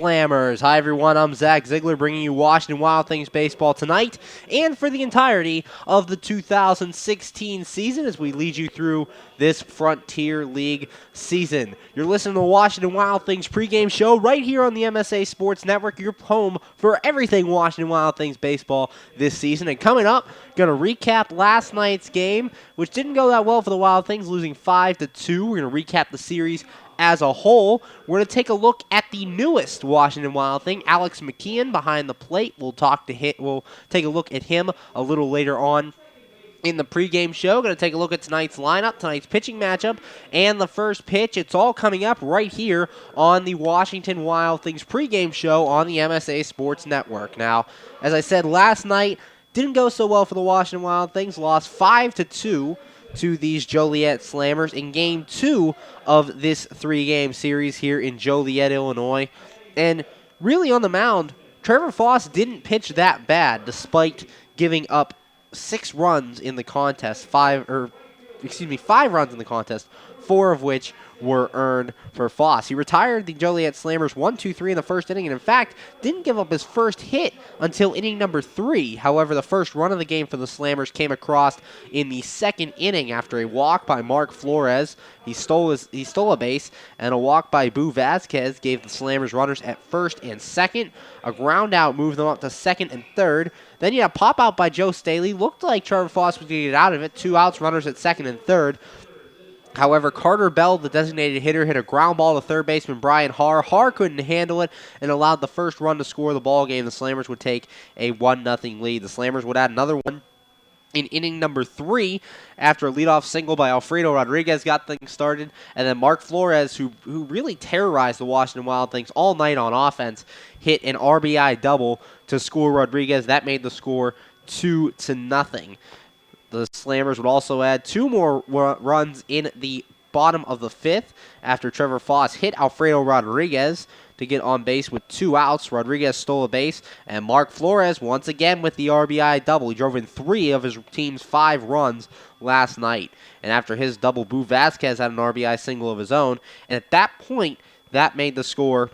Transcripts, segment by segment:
Slammers. Hi everyone, I'm Zach Ziegler bringing you Washington Wild Things baseball tonight and for the entirety of the 2016 season as we lead you through this Frontier League season. You're listening to the Washington Wild Things pregame show right here on the MSA Sports Network, your home for everything Washington Wild Things baseball this season. And coming up, going to recap last night's game, which didn't go that well for the Wild Things, losing 5-2. We're going to recap the series as a whole. We're going to take a look at the newest Washington Wild thing, Alex McKeon behind the plate. We'll take a look at him a little later on in the pregame show. Going to take a look at tonight's lineup, tonight's pitching matchup, and the first pitch. It's all coming up right here on the Washington Wild Things pregame show on the MSA Sports Network. Now, as I said last night, didn't go so well for the Washington Wild Things. Lost 5-2 to these Joliet Slammers in Game 2 of this three-game series here in Joliet, Illinois. And really on the mound, Trevor Foss didn't pitch that bad despite giving up 6 runs in the contest, 5 runs in the contest, 4 of which were earned for Foss. He retired the Joliet Slammers 1-2-3 in the first inning, and in fact, didn't give up his first hit until inning number 3. However, the first run of the game for the Slammers came across in the second inning after a walk by Mark Flores. He stole a base, and a walk by Boo Vasquez gave the Slammers runners at first and second. A ground out moved them up to second and third. Then you had a pop out by Joe Staley. Looked like Trevor Foss was going to get out of it. 2 outs, runners at second and third. However, Carter Bell, the designated hitter, hit a ground ball to third baseman Brian Haar. Haar couldn't handle it and allowed the first run to score the ball game. The Slammers would take a 1-0 lead. The Slammers would add another one in inning number 3 after a leadoff single by Alfredo Rodriguez got things started. And then Mark Flores, who really terrorized the Washington Wild Things all night on offense, hit an RBI double to score Rodriguez. That made the score 2-0. The Slammers would also add 2 more runs in the bottom of the 5th after Trevor Foss hit Alfredo Rodriguez to get on base with 2 outs. Rodriguez stole a base, and Mark Flores once again with the RBI double. He drove in 3 of his team's 5 runs last night. And after his double, Boo Vasquez had an RBI single of his own. And at that point, that made the score,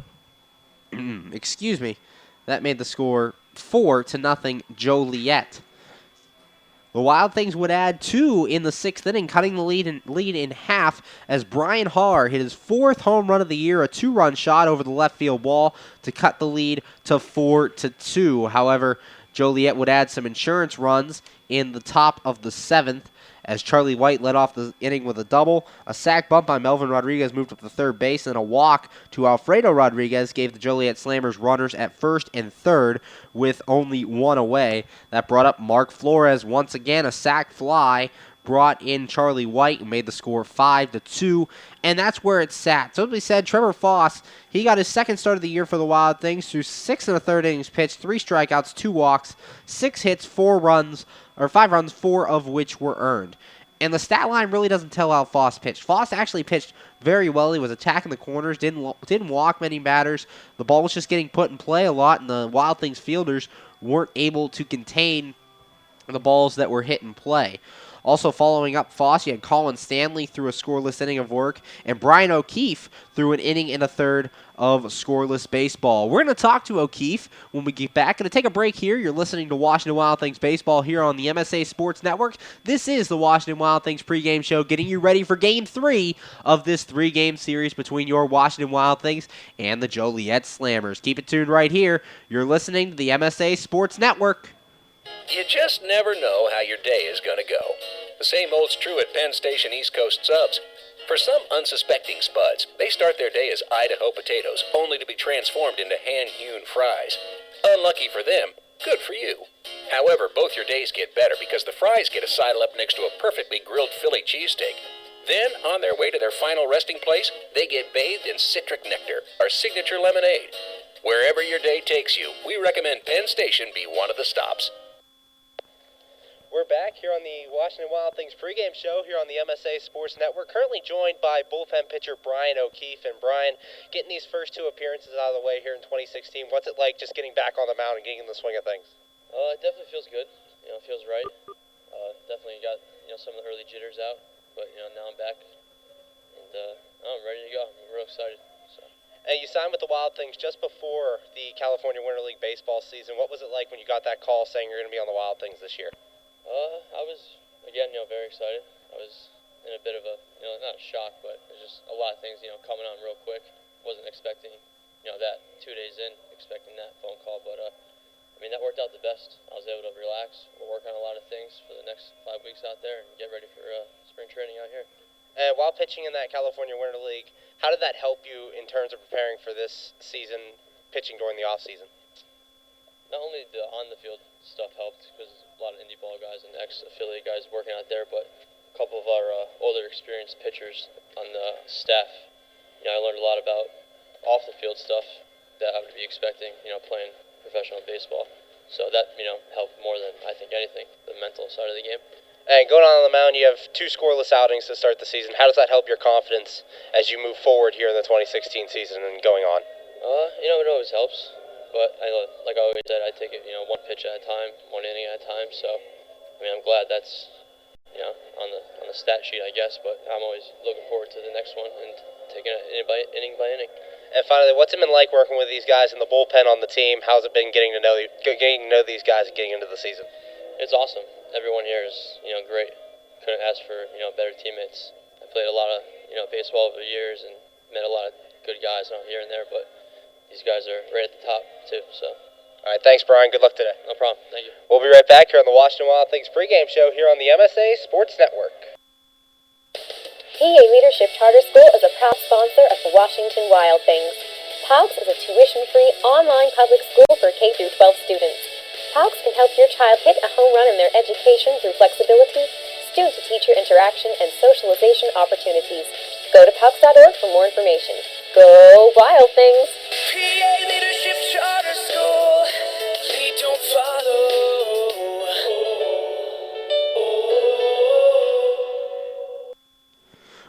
that made the score 4-0 Joliet. The Wild Things would add 2 in the 6th inning, cutting the lead in half as Brian Haar hit his 4th home run of the year, a 2-run shot over the left field wall to cut the lead to 4-2. However, Joliet would add some insurance runs in the top of the 7th as Charlie White led off the inning with a double. A sac bunt by Melvin Rodriguez moved up to third base, and a walk to Alfredo Rodriguez gave the Joliet Slammers runners at first and third with only 1 away. That brought up Mark Flores once again, a sac fly brought in Charlie White and made the score 5-2, and that's where it sat. So as we said, Trevor Foss, he got his 2nd start of the year for the Wild Things through 6 1/3 innings pitched, 3 strikeouts, 2 walks, 6 hits, 5 runs, 4 of which were earned. And the stat line really doesn't tell how Foss pitched. Foss actually pitched very well. He was attacking the corners, didn't walk many batters. The ball was just getting put in play a lot, and the Wild Things fielders weren't able to contain the balls that were hit in play. Also following up Foss, you had Colin Stanley through a scoreless inning of work, and Brian O'Keefe through an inning and a third of scoreless baseball. We're going to talk to O'Keefe when we get back. Going to take a break here. You're listening to Washington Wild Things baseball here on the MSA Sports Network. This is the Washington Wild Things pregame show, getting you ready for Game 3 of this 3-game series between your Washington Wild Things and the Joliet Slammers. Keep it tuned right here. You're listening to the MSA Sports Network. You just never know how your day is going to go. The same holds true at Penn Station East Coast Subs. For some unsuspecting spuds, they start their day as Idaho potatoes, only to be transformed into hand-hewn fries. Unlucky for them, good for you. However, both your days get better because the fries get to sidle up next to a perfectly grilled Philly cheesesteak. Then, on their way to their final resting place, they get bathed in citric nectar, our signature lemonade. Wherever your day takes you, we recommend Penn Station be one of the stops. We're back here on the Washington Wild Things pregame show here on the MSA Sports Network. Currently joined by bullpen pitcher Brian O'Keefe. And Brian, getting these first 2 appearances out of the way here in 2016, what's it like just getting back on the mound and getting in the swing of things? It definitely feels good. It feels right. Definitely got some of the early jitters out, but now I'm back and I'm ready to go. I'm real excited. So. And you signed with the Wild Things just before the California Winter League baseball season. What was it like when you got that call saying you're going to be on the Wild Things this year? I was, again, very excited. I was in a bit of a, not a shock, but there's just a lot of things, coming on real quick. Wasn't expecting, that 2 days in, expecting that phone call, but, that worked out the best. I was able to relax. We'll work on a lot of things for the next 5 weeks out there and get ready for spring training out here. And while pitching in that California Winter League, how did that help you in terms of preparing for this season, pitching during the off season? Not only the on-the-field stuff helped, because a lot of indie ball guys and ex-affiliate guys working out there, but a couple of our older experienced pitchers on the staff. I learned a lot about off-the-field stuff that I would be expecting, playing professional baseball. So that, helped more than, I think, anything, the mental side of the game. And going on the mound, you have 2 scoreless outings to start the season. How does that help your confidence as you move forward here in the 2016 season and going on? It always helps. But like I always said, I take it, one pitch at a time, 1 inning at a time. So, I'm glad that's, on the stat sheet, I guess. But I'm always looking forward to the next one and taking it inning by inning. And finally, what's it been like working with these guys in the bullpen on the team? How's it been getting to know these guys and getting into the season? It's awesome. Everyone here is, great. Couldn't ask for, better teammates. I played a lot of, baseball over the years and met a lot of good guys out here and there, but these guys are right at the top, too, so. All right, thanks, Brian. Good luck today. No problem. Thank you. We'll be right back here on the Washington Wild Things pregame show here on the MSA Sports Network. PA Leadership Charter School is a proud sponsor of the Washington Wild Things. PALCS is a tuition-free online public school for K-12 students. PALCS can help your child hit a home run in their education through flexibility, student-to-teacher interaction, and socialization opportunities. Go to PALCS.org for more information. Go Wild Things! PA Leadership Charter School, lead don't follow.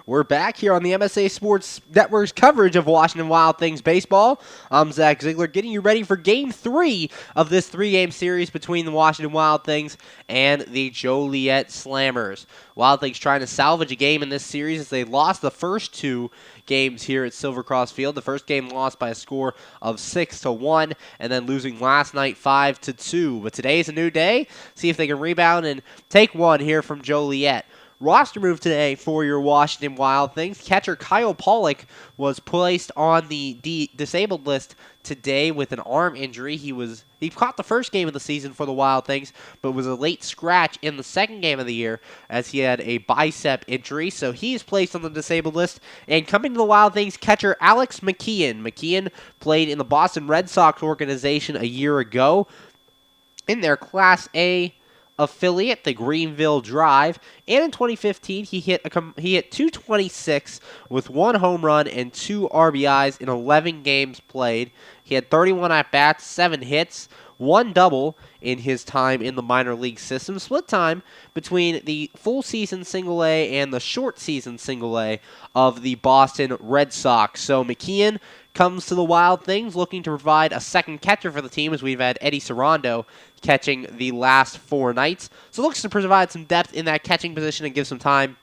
We're back here on the MSA Sports Network's coverage of Washington Wild Things baseball. I'm Zach Ziegler, getting you ready for Game 3 of this 3-game series between the Washington Wild Things and the Joliet Slammers. Wild Things trying to salvage a game in this series as they lost the first 2 games here at Silver Cross Field. The first game lost by a score of 6-1, and then losing last night 5-2. But today's a new day. See if they can rebound and take one here from Joliet. Roster move today for your Washington Wild Things. Catcher Kyle Pollock was placed on the disabled list today with an arm injury. He caught the first game of the season for the Wild Things, but was a late scratch in the second game of the year as he had a bicep injury. So he's placed on the disabled list. And coming to the Wild Things, catcher Alex McKeon. McKeon played in the Boston Red Sox organization a year ago in their Class A affiliate, the Greenville Drive, and in 2015 he hit 226 with 1 home run and 2 RBIs in 11 games played. He had 31 at-bats, 7 hits, 1 double in his time in the minor league system. Split time between the full season single A and the short season single A of the Boston Red Sox. So McKeon comes to the Wild Things looking to provide a second catcher for the team, as we've had Eddie Sarando catching the last 4 nights. So looks to provide some depth in that catching position and give some time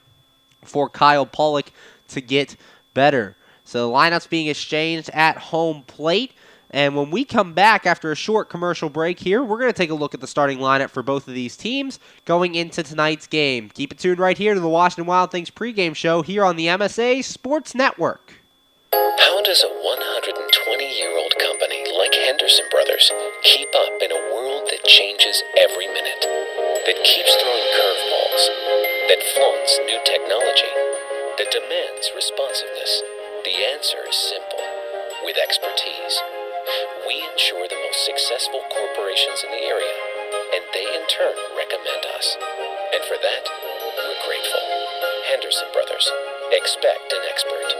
for Kyle Pollock to get better. So the lineup's being exchanged at home plate. And when we come back after a short commercial break here, we're going to take a look at the starting lineup for both of these teams going into tonight's game. Keep it tuned right here to the Washington Wild Things pregame show here on the MSA Sports Network. How does a 120-year-old company like Henderson Brothers keep up in a world that changes every minute, that keeps throwing curveballs, that flaunts new technology, that demands responsiveness? The answer is simple. With expertise, we insure the most successful corporations in the area, and they in turn recommend us. And for that, we're grateful. Henderson Brothers. Expect an expert.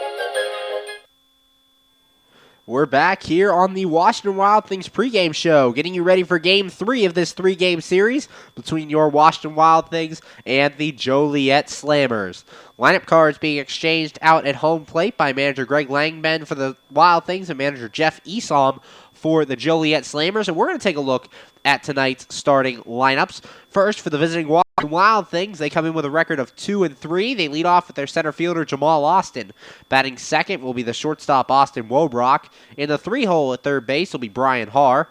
We're back here on the Washington Wild Things pregame show, getting you ready for Game 3 of this 3-game series between your Washington Wild Things and the Joliet Slammers. Lineup cards being exchanged out at home plate by manager Greg Langben for the Wild Things and manager Jeff Esom for the Joliet Slammers, and we're going to take a look at tonight's starting lineups. First, for the visiting Washington Wild Things, they come in with a record of 2-3. They lead off with their center fielder, Jamal Austin. Batting second will be the shortstop, Austin Wobrock. In the 3-hole at third base will be Brian Harr.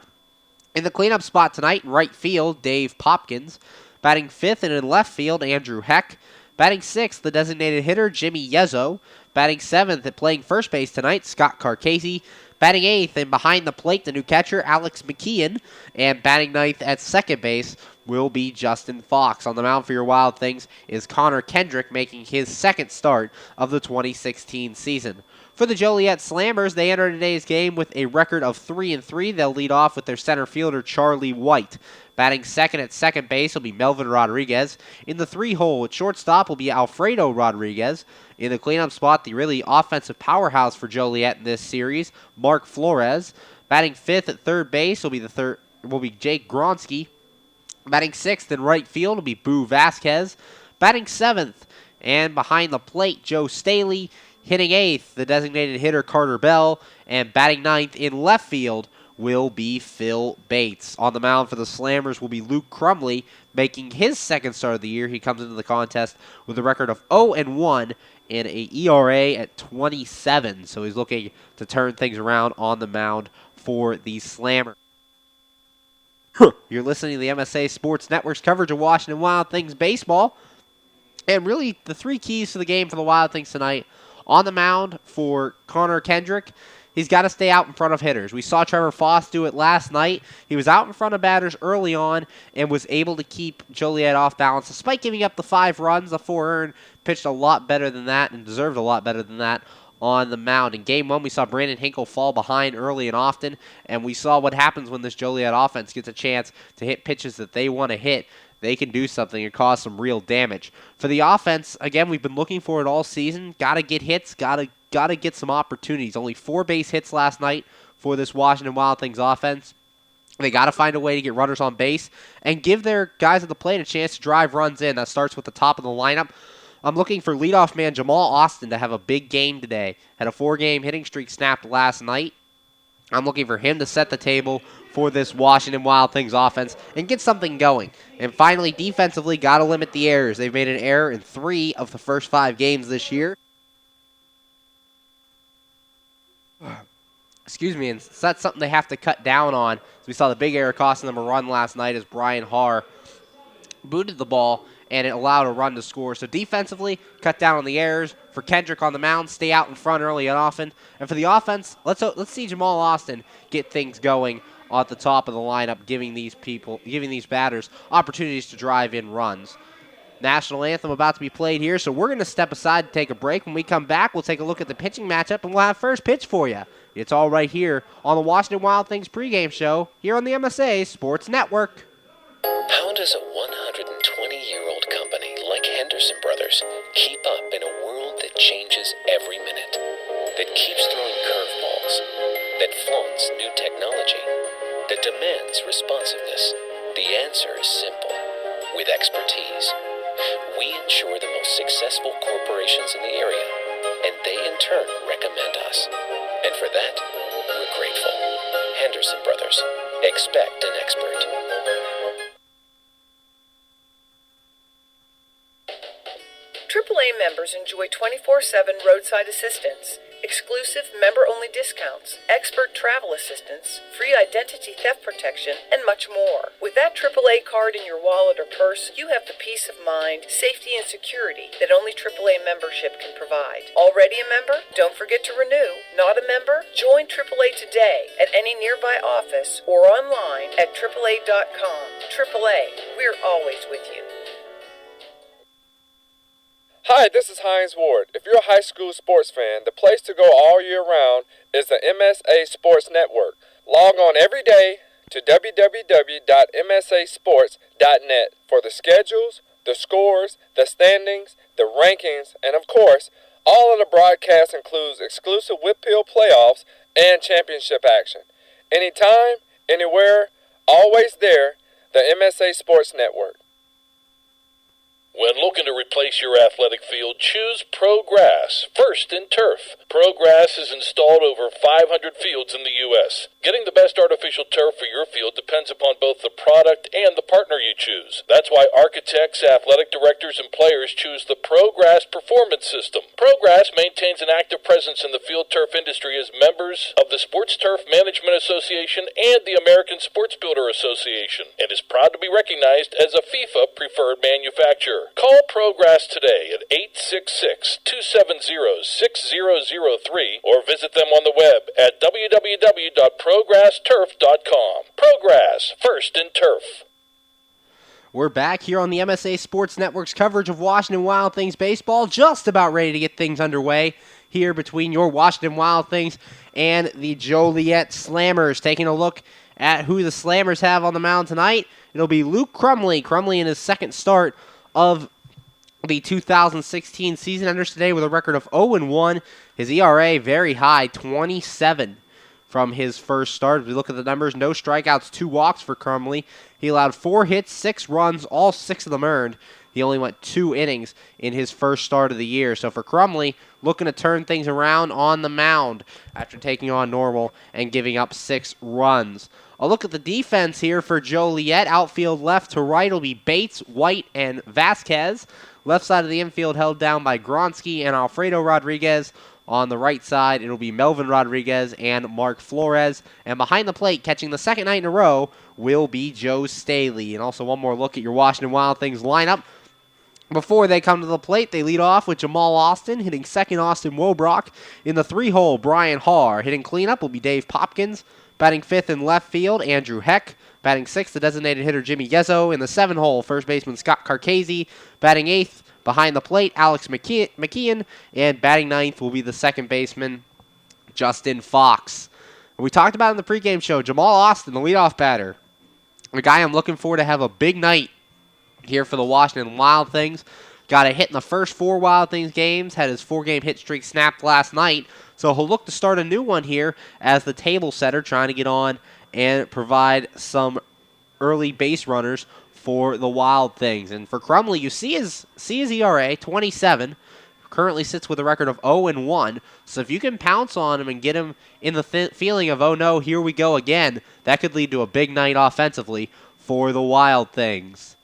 In the cleanup spot tonight, in right field, Dave Popkins. Batting fifth and in left field, Andrew Heck. Batting sixth, the designated hitter, Jimmy Yezzo. Batting seventh and playing first base tonight, Scott Carcasey. Batting eighth and behind the plate, the new catcher, Alex McKeon. And batting ninth at second base will be Justin Fox. On the mound for your Wild Things is Connor Kendrick, making his second start of the 2016 season. For the Joliet Slammers, they enter today's game with a record of 3-3. They'll lead off with their center fielder, Charlie White. Batting second at second base will be Melvin Rodriguez. In the 3-hole at shortstop will be Alfredo Rodriguez. In the cleanup spot, the really offensive powerhouse for Joliet in this series, Mark Flores. Batting fifth at third base will be Jake Gronsky. Batting sixth in right field will be Boo Vasquez. Batting seventh and behind the plate, Joe Staley. Hitting eighth, the designated hitter, Carter Bell. And batting ninth in left field will be Phil Bates. On the mound for the Slammers will be Luke Crumley, making his second start of the year. He comes into the contest with a record of 0-1 and a ERA at 27. So he's looking to turn things around on the mound for the Slammers. You're listening to the MSA Sports Network's coverage of Washington Wild Things baseball. And really, the three keys to the game for the Wild Things tonight. On the mound for Connor Kendrick, he's got to stay out in front of hitters. We saw Trevor Foss do it last night. He was out in front of batters early on and was able to keep Joliet off balance. Despite giving up the 5 runs, the 4 earned, pitched a lot better than that and deserved a lot better than that on the mound. In Game 1, we saw Brandon Hinkle fall behind early and often, and we saw what happens when this Joliet offense gets a chance to hit pitches that they want to hit. They can do something and cause some real damage. For the offense, again, we've been looking for it all season. Got to get hits, got to get some opportunities. Only 4 base hits last night for this Washington Wild Things offense. They got to find a way to get runners on base and give their guys at the plate a chance to drive runs in. That starts with the top of the lineup. I'm looking for leadoff man Jamal Austin to have a big game today. Had a 4-game hitting streak snapped last night. I'm looking for him to set the table for this Washington Wild Things offense and get something going. And finally, defensively, got to limit the errors. They've made an error in 3 of the first 5 games this year. Excuse me, and so that's something they have to cut down on. So we saw the big error costing them a run last night as Brian Harr booted the ball, and it allowed a run to score. So defensively, cut down on the errors. For Kendrick on the mound, stay out in front early and often. And for the offense, let's see Jamal Austin get things going at the top of the lineup, giving these batters opportunities to drive in runs. National anthem about to be played here, so we're going to step aside to take a break. When we come back, we'll take a look at the pitching matchup, and we'll have first pitch for you. It's all right here on the Washington Wild Things pregame show here on the MSA Sports Network. How does a 120-year-old company like Henderson Brothers keep up in a world that changes every minute, that keeps throwing curveballs, that flaunts new technology, that demands responsiveness? The answer is simple. With expertise, we ensure the most successful corporations in the area, and they in turn recommend us. And for that, we're grateful. Henderson Brothers. Expect an expert. AAA members enjoy 24/7 roadside assistance, exclusive member-only discounts, expert travel assistance, free identity theft protection, and much more. With that AAA card in your wallet or purse, you have the peace of mind, safety, and security that only AAA membership can provide. Already a member? Don't forget to renew. Not a member? Join AAA today at any nearby office or online at AAA.com. AAA, we're always with you. Hi, this is Hines Ward. If you're a high school sports fan, the place to go all year round is the MSA Sports Network. Log on every day to www.msasports.net for the schedules, the scores, the standings, the rankings, and of course, all of the broadcasts includes exclusive Whitfield playoffs and championship action. Anytime, anywhere, always there, the MSA Sports Network. When looking to replace your athletic field, choose ProGrass, first in turf. ProGrass has installed over 500 fields in the U.S. Getting the best artificial turf for your field depends upon both the product and the partner you choose. That's why architects, athletic directors, and players choose the ProGrass Performance System. ProGrass maintains an active presence in the field turf industry as members of the Sports Turf Management Association and the American Sports Builder Association, and is proud to be recognized as a FIFA preferred manufacturer. Call ProGrass today at 866-270-6003 or visit them on the web at www.progressturf.com. Progress, first in turf. We're back here on the MSA Sports Network's coverage of Washington Wild Things baseball, just about ready to get things underway here between your Washington Wild Things and the Joliet Slammers. Taking a look at who the Slammers have on the mound tonight, it'll be Luke Crumley. Crumley in his second start of the 2016 season enters today with a record of 0-1. His ERA very high, 27 from his first start. As we look at the numbers, no strikeouts, 2 walks for Crumley. He allowed 4 hits, 6 runs, all 6 of them earned. He only went 2 innings in his first start of the year. So for Crumley, looking to turn things around on the mound after taking on Normal and giving up 6 runs. A look at the defense here for Joliet. Outfield left to right will be Bates, White, and Vasquez. Left side of the infield held down by Gronsky and Alfredo Rodriguez. On the right side, it'll be Melvin Rodriguez and Mark Flores. And behind the plate, catching the second night in a row, will be Joe Staley. And also one more look at your Washington Wild Things lineup. Before they come to the plate, they lead off with Jamal Austin, hitting second Austin Wobrock. In the 3-hole, Brian Harr. Hitting cleanup will be Dave Popkins. Batting fifth in left field, Andrew Heck. Batting sixth, the designated hitter Jimmy Gezzo. In the 7-hole, first baseman Scott Carcasi. Batting eighth, behind the plate, Alex McKeon, and batting ninth will be the second baseman, Justin Fox. We talked about in the pregame show, Jamal Austin, the leadoff batter. A guy I'm looking for to have a big night here for the Washington Wild Things. Got a hit in the first 4 Wild Things games, had his 4-game hit streak snapped last night, so he'll look to start a new one here as the table setter, trying to get on and provide some early base runners for the Wild Things. And for Crumley, you see his ERA, 27. Currently sits with a record of 0-1. So if you can pounce on him and get him in the feeling of, oh no, here we go again, that could lead to a big night offensively for the Wild Things.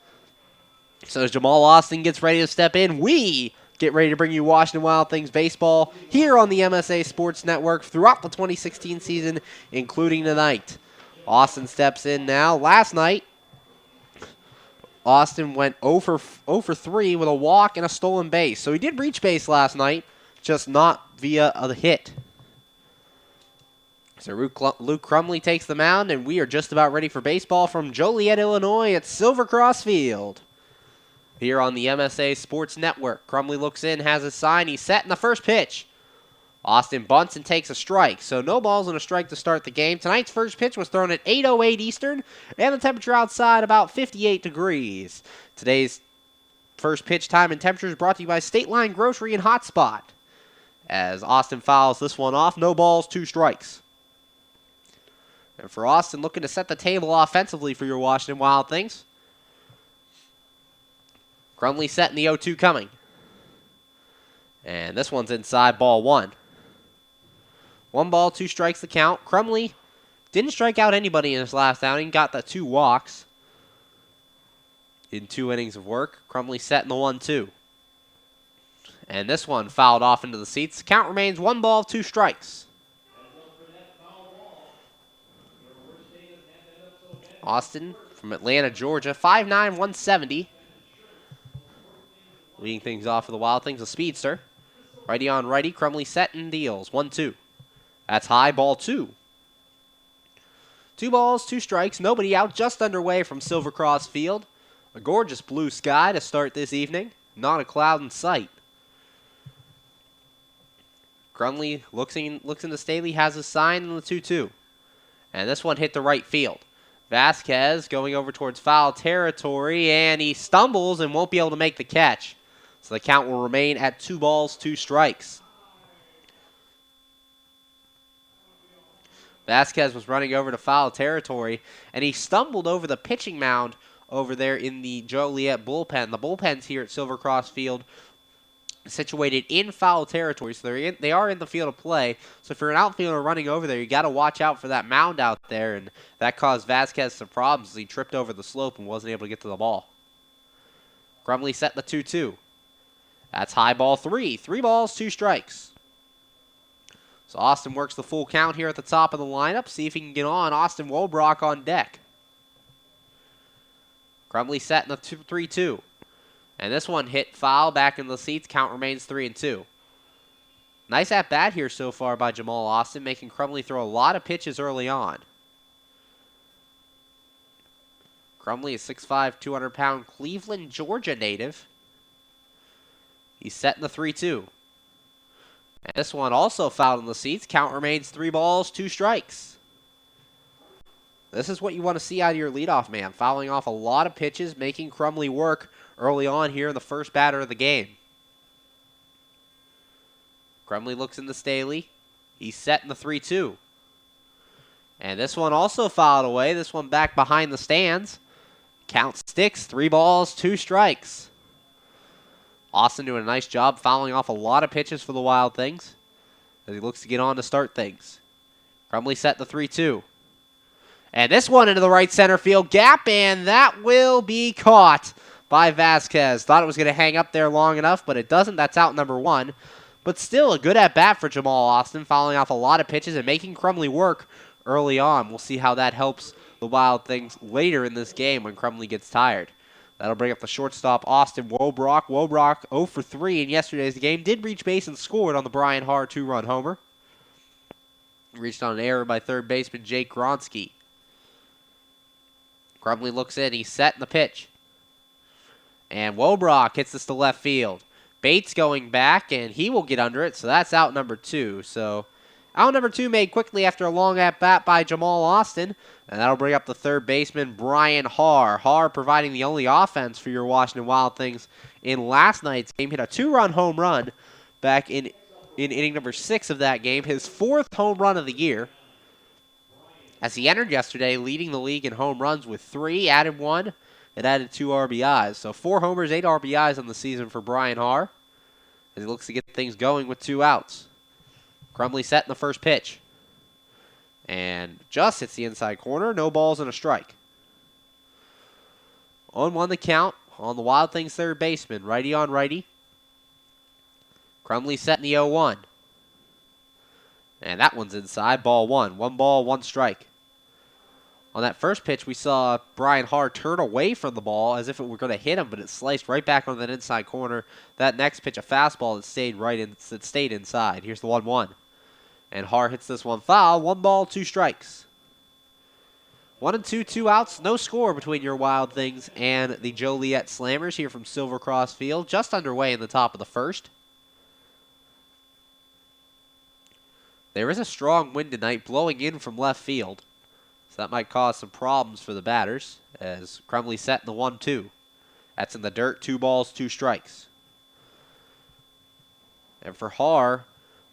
So as Jamal Austin gets ready to step in, we get ready to bring you Washington Wild Things baseball here on the MSA Sports Network throughout the 2016 season, including tonight. Austin steps in now. Last night, Austin went 0 for 3 with a walk and a stolen base. So he did reach base last night, just not via a hit. So Luke Crumley takes the mound, and we are just about ready for baseball from Joliet, Illinois at Silver Cross Field. Here on the MSA Sports Network, Crumley looks in, has his sign. He's set in the first pitch. Austin bunts and takes a strike, so no balls and a strike to start the game. Tonight's first pitch was thrown at 8:08 Eastern, and the temperature outside about 58 degrees. Today's first pitch time and temperature is brought to you by State Line Grocery and Hotspot. As Austin fouls this one off, no balls, 2 strikes. And for Austin, looking to set the table offensively for your Washington Wild Things. Crumley set in the 0-2 coming. And this one's inside, ball 1. 1 ball, 2 strikes the count. Crumley didn't strike out anybody in his last outing. Got the 2 walks in 2 innings of work. Crumley set in the 1-2. And this one fouled off into the seats. The count remains 1 ball, 2 strikes. Austin from Atlanta, Georgia, 5'9", 170. Leading things off for the Wild Things, a speedster. Righty on righty, Crumley set and deals. 1-2. That's high, ball 2. 2 balls, 2 strikes, nobody out, just underway from Silver Cross Field. A gorgeous blue sky to start this evening. Not a cloud in sight. Crumley looks into Staley, has his sign in the 2-2. And this one hit the right field. Vasquez going over towards foul territory, and he stumbles and won't be able to make the catch. So the count will remain at 2 balls, 2 strikes. Vasquez was running over to foul territory, and he stumbled over the pitching mound over there in the Joliet bullpen. The bullpens here at Silver Cross Field situated in foul territory, so they are in the field of play. So if you're an outfielder running over there, you got to watch out for that mound out there, and that caused Vasquez some problems as he tripped over the slope and wasn't able to get to the ball. Crumley set the 2-2. That's high ball 3. 3 balls, 2 strikes. So Austin works the full count here at the top of the lineup. See if he can get on. Austin Wobrock on deck. Crumley set in the 3-2. And this one hit foul back in the seats. Count remains 3-2. Nice at bat here so far by Jamal Austin, making Crumley throw a lot of pitches early on. Crumley is 6'5", 200-pound Cleveland, Georgia native. He's set in the 3-2. And this one also fouled in the seats. Count remains 3 balls, 2 strikes. This is what you want to see out of your leadoff man, fouling off a lot of pitches, making Crumley work early on here in the first batter of the game. Crumley looks into Staley. He's set in the 3-2. And this one also fouled away. This one back behind the stands. Count sticks, 3 balls, 2 strikes. Austin doing a nice job fouling off a lot of pitches for the Wild Things as he looks to get on to start things. Crumley set the 3-2. And this one into the right center field gap, and that will be caught by Vasquez. Thought it was going to hang up there long enough, but it doesn't. That's out number 1. But still a good at-bat for Jamal Austin, fouling off a lot of pitches and making Crumley work early on. We'll see how that helps the Wild Things later in this game when Crumley gets tired. That'll bring up the shortstop, Austin Wobrock. Wobrock 0 for 3 in yesterday's game. Did reach base and scored on the Brian Harr 2-run homer. Reached on an error by third baseman Jake Gronsky. Crumley looks in. He's set in the pitch. And Wobrock hits this to left field. Bates going back, and he will get under it, so that's out number 2. So out number 2 made quickly after a long at-bat by Jamal Austin, and that'll bring up the third baseman, Brian Harr. Harr providing the only offense for your Washington Wild Things in last night's game. Hit a 2-run home run back in inning number 6 of that game, his 4th home run of the year. As he entered yesterday, leading the league in home runs with 3, added 1, and added 2 RBIs. So 4 homers, 8 RBIs on the season for Brian Harr, as he looks to get things going with 2 outs. Crumley set in the first pitch. And just hits the inside corner. No balls and a strike. 0-1 the count on the Wild Things third baseman. Righty on righty. Crumley set in the 0-1. And that one's inside. Ball 1. 1 ball, 1 strike. On that first pitch, we saw Brian Harr turn away from the ball as if it were going to hit him, but it sliced right back on that inside corner. That next pitch, a fastball that stayed inside. Here's the 1-1. And Harr hits this one foul. 1 ball, 2 strikes. 1-2, 2 outs. No score between your Wild Things and the Joliet Slammers here from Silver Cross Field. Just underway in the top of the first. There is a strong wind tonight blowing in from left field. So that might cause some problems for the batters as Crumley set in the 1-2. That's in the dirt. 2 balls, 2 strikes. And for Harr,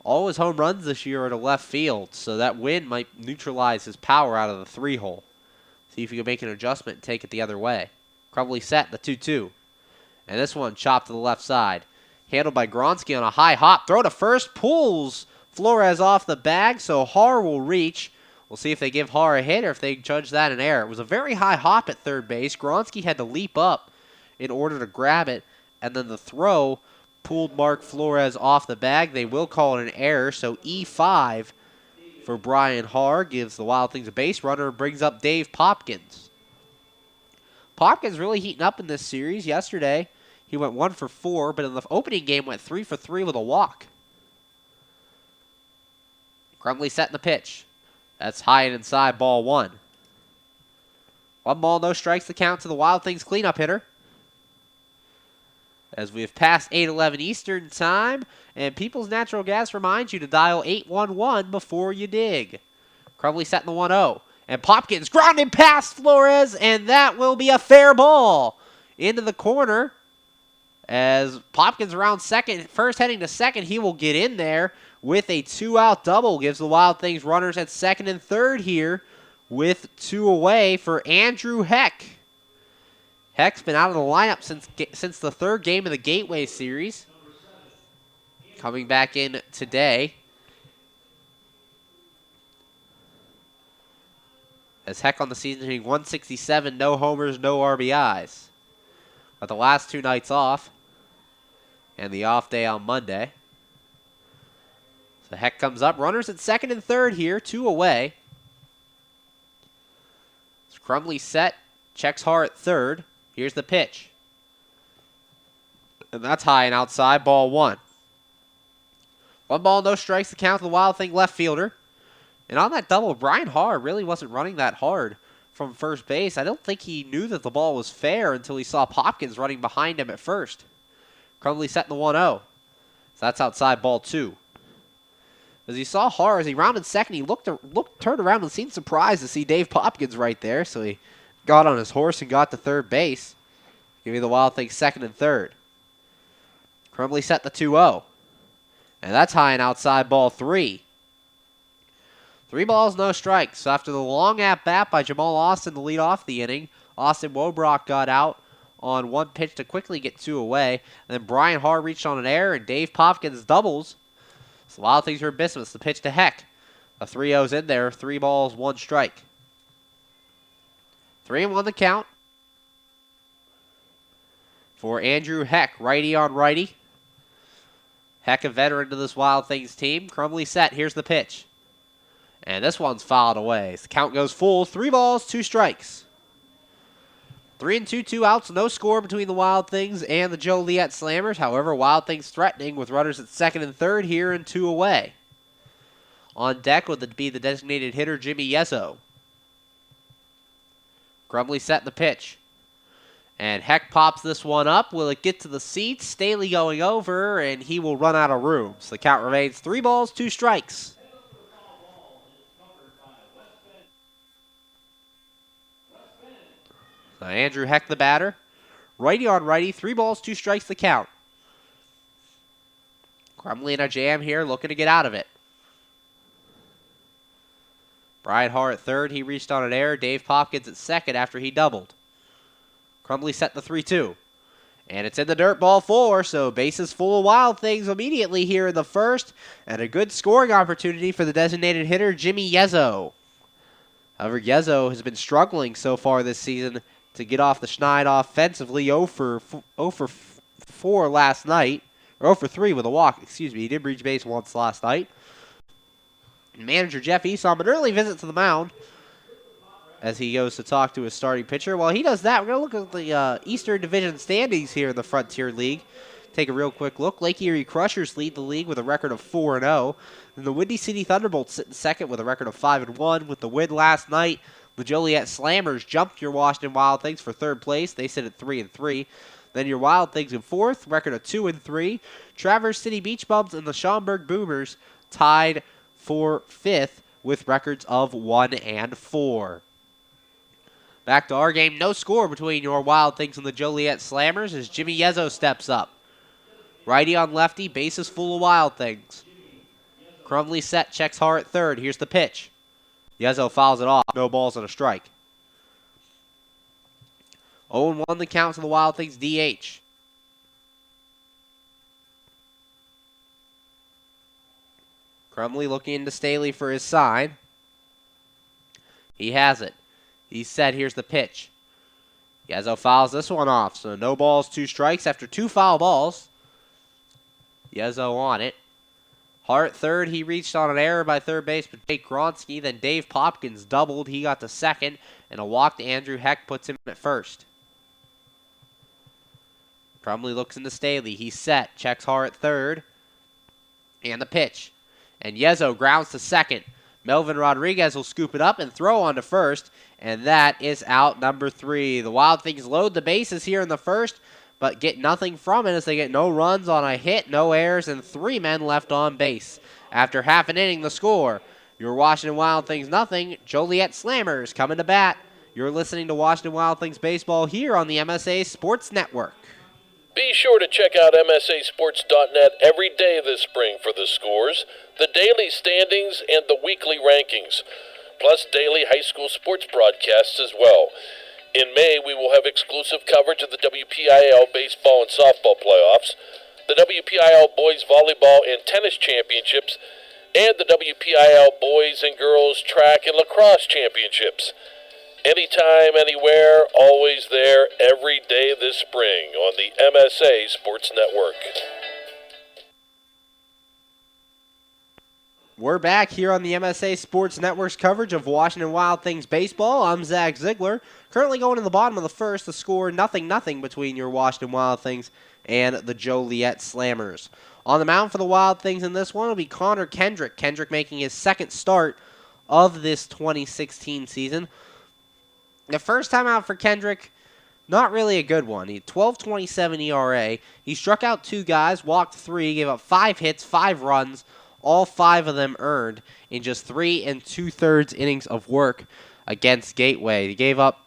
all his home runs this year are to left field, so that wind might neutralize his power out of the 3-hole. See if he can make an adjustment and take it the other way. Crumley set in the 2-2. And this one chopped to the left side. Handled by Gronsky on a high hop. Throw to first. Pulls Flores off the bag, so Harr will reach. We'll see if they give Harr a hit or if they judge that an error. It was a very high hop at third base. Gronsky had to leap up in order to grab it, and then the throw pulled Mark Flores off the bag. They will call it an error, so E5 for Brian Harr gives the Wild Things a base runner and brings up Dave Popkins. Popkins really heating up in this series. Yesterday, he went 1 for 4, but in the opening game went 3 for 3 with a walk. Crumley set in the pitch. That's high and inside, ball 1. 1 ball, no strikes to count to the Wild Things cleanup hitter. As we have passed 8:11 Eastern Time, and People's Natural Gas reminds you to dial 811 before you dig. Crumley set in the 1-0. And Popkins grounded past Flores, and that will be a fair ball into the corner. As Popkins around second, first heading to second, he will get in there with a 2-out double. Gives the Wild Things runners at second and third here with 2 away for Andrew Heck. Heck's been out of the lineup since the third game of the Gateway Series. coming back in today. As Heck on the season hitting 167, no homers, no RBIs. But the last 2 nights off, and the off day on Monday. So Heck comes up, runners at second and third here, 2 away. So Crumley set, checks hard at third. Here's the pitch. And that's high and outside, ball 1. 1 ball, no strikes, the count to the Wild Thing left fielder. And on that double, Brian Harr really wasn't running that hard from first base. I don't think he knew that the ball was fair until he saw Popkins running behind him at first. Crumley setting the 1-0. So that's outside, ball 2. As he saw Harr, as he rounded second, he turned around and seemed surprised to see Dave Popkins right there. So he got on his horse and got to third base. Give me the Wild Thing second and third. Crumley set the 2-0. And that's high and outside, ball 3. 3 balls, no strikes. So after the long at-bat by Jamal Austin to lead off the inning, Austin Wobrock got out on 1 pitch to quickly get 2 away. And then Brian Harr reached on an error, and Dave Popkins doubles. So Wild Things are in business. The pitch to Heck. A 3-0's in there. 3 balls, 1 strike. 3-1 the count for Andrew Heck, righty on righty. Heck, a veteran to this Wild Things team. Crumley set. Here's the pitch. And this one's fouled away. So the count goes full. 3 balls, 2 strikes. 3 and 2, 2 outs. No score between the Wild Things and the Joliet Slammers. However, Wild Things threatening with runners at second and third here and 2 away. On deck would be the designated hitter, Jimmy Yezzo. Crumley set the pitch. And Heck pops this one up. Will it get to the seats? Staley going over, and he will run out of room. So the count remains 3 balls, 2 strikes. Andrew Heck, the batter. Righty on righty, 3 balls, 2 strikes the count. Crumley in a jam here, looking to get out of it. Brian Harr at third, he reached on an error. Dave Popkins at second after he doubled. Crumley set the 3-2. And it's in the dirt, ball 4, so bases full of Wild Things immediately here in the first. And a good scoring opportunity for the designated hitter, Jimmy Yezzo. However, Yezzo has been struggling so far this season to get off the schneid offensively. 0 for 4 last night. Or 0 for 3 with a walk, excuse me. He did reach base once last night. Manager Jeff Esom, an early visit to the mound as he goes to talk to his starting pitcher. While he does that, we're going to look at the Eastern Division standings here in the Frontier League. Take a real quick look. Lake Erie Crushers lead the league with a record of 4-0. And the Windy City Thunderbolts sit in second with a record of 5-1. With the win last night, the Joliet Slammers jumped your Washington Wild Things for third place. They sit at 3-3. Then your Wild Things in fourth, record of 2-3. Traverse City Beach Bums and the Schaumburg Boomers tied for fifth with records of 1-4. Back to our game. No score between your Wild Things and the Joliet Slammers as Jimmy Yezzo steps up. Righty on lefty, bases full of Wild Things. Crumley set, checks Harr at third. Here's the pitch. Yezzo fouls it off. No balls and a strike. 0-1 the count to the Wild Things DH. Crumley looking into Staley for his sign. He has it. He's set. Here's the pitch. Yezzo fouls this one off. So no balls, 2 strikes after 2 foul balls. Yezzo on it. Hart third. He reached on an error by third baseman Jake Gronsky. Then Dave Popkins doubled. He got to second. And a walk to Andrew Heck puts him at first. Crumley looks into Staley. He's set. Checks Hart third. And the pitch. And Yezzo grounds to second. Melvin Rodriguez will scoop it up and throw on to first. And that is out number 3. The Wild Things load the bases here in the first, but get nothing from it as they get no runs on a hit, no errors, and 3 men left on base. After half an inning, the score, your Washington Wild Things nothing, Joliet Slammers coming to bat. You're listening to Washington Wild Things baseball here on the MSA Sports Network. Be sure to check out MSASports.net every day this spring for the scores, the daily standings, and the weekly rankings, plus daily high school sports broadcasts as well. In May, we will have exclusive coverage of the WPIAL baseball and softball playoffs. the WPIL Boys Volleyball and Tennis Championships, and the WPIL Boys and Girls Track and Lacrosse Championships. Anytime, anywhere, always there, every day this spring on the MSA Sports Network. We're back here on the MSA Sports Network's coverage of Washington Wild Things baseball. I'm Zach Ziegler. Currently going to the bottom of the first, the score 0-0 between your Washington Wild Things and the Joliet Slammers. On the mound for the Wild Things in this one will be Connor Kendrick. Kendrick making his second start of this 2016 season. The first time out for Kendrick, not really a good one. He had 12.27 ERA. He struck out 2 guys, walked 3, gave up 5 hits, 5 runs, all 5 of them earned in just 3 2/3 innings of work against Gateway. He gave up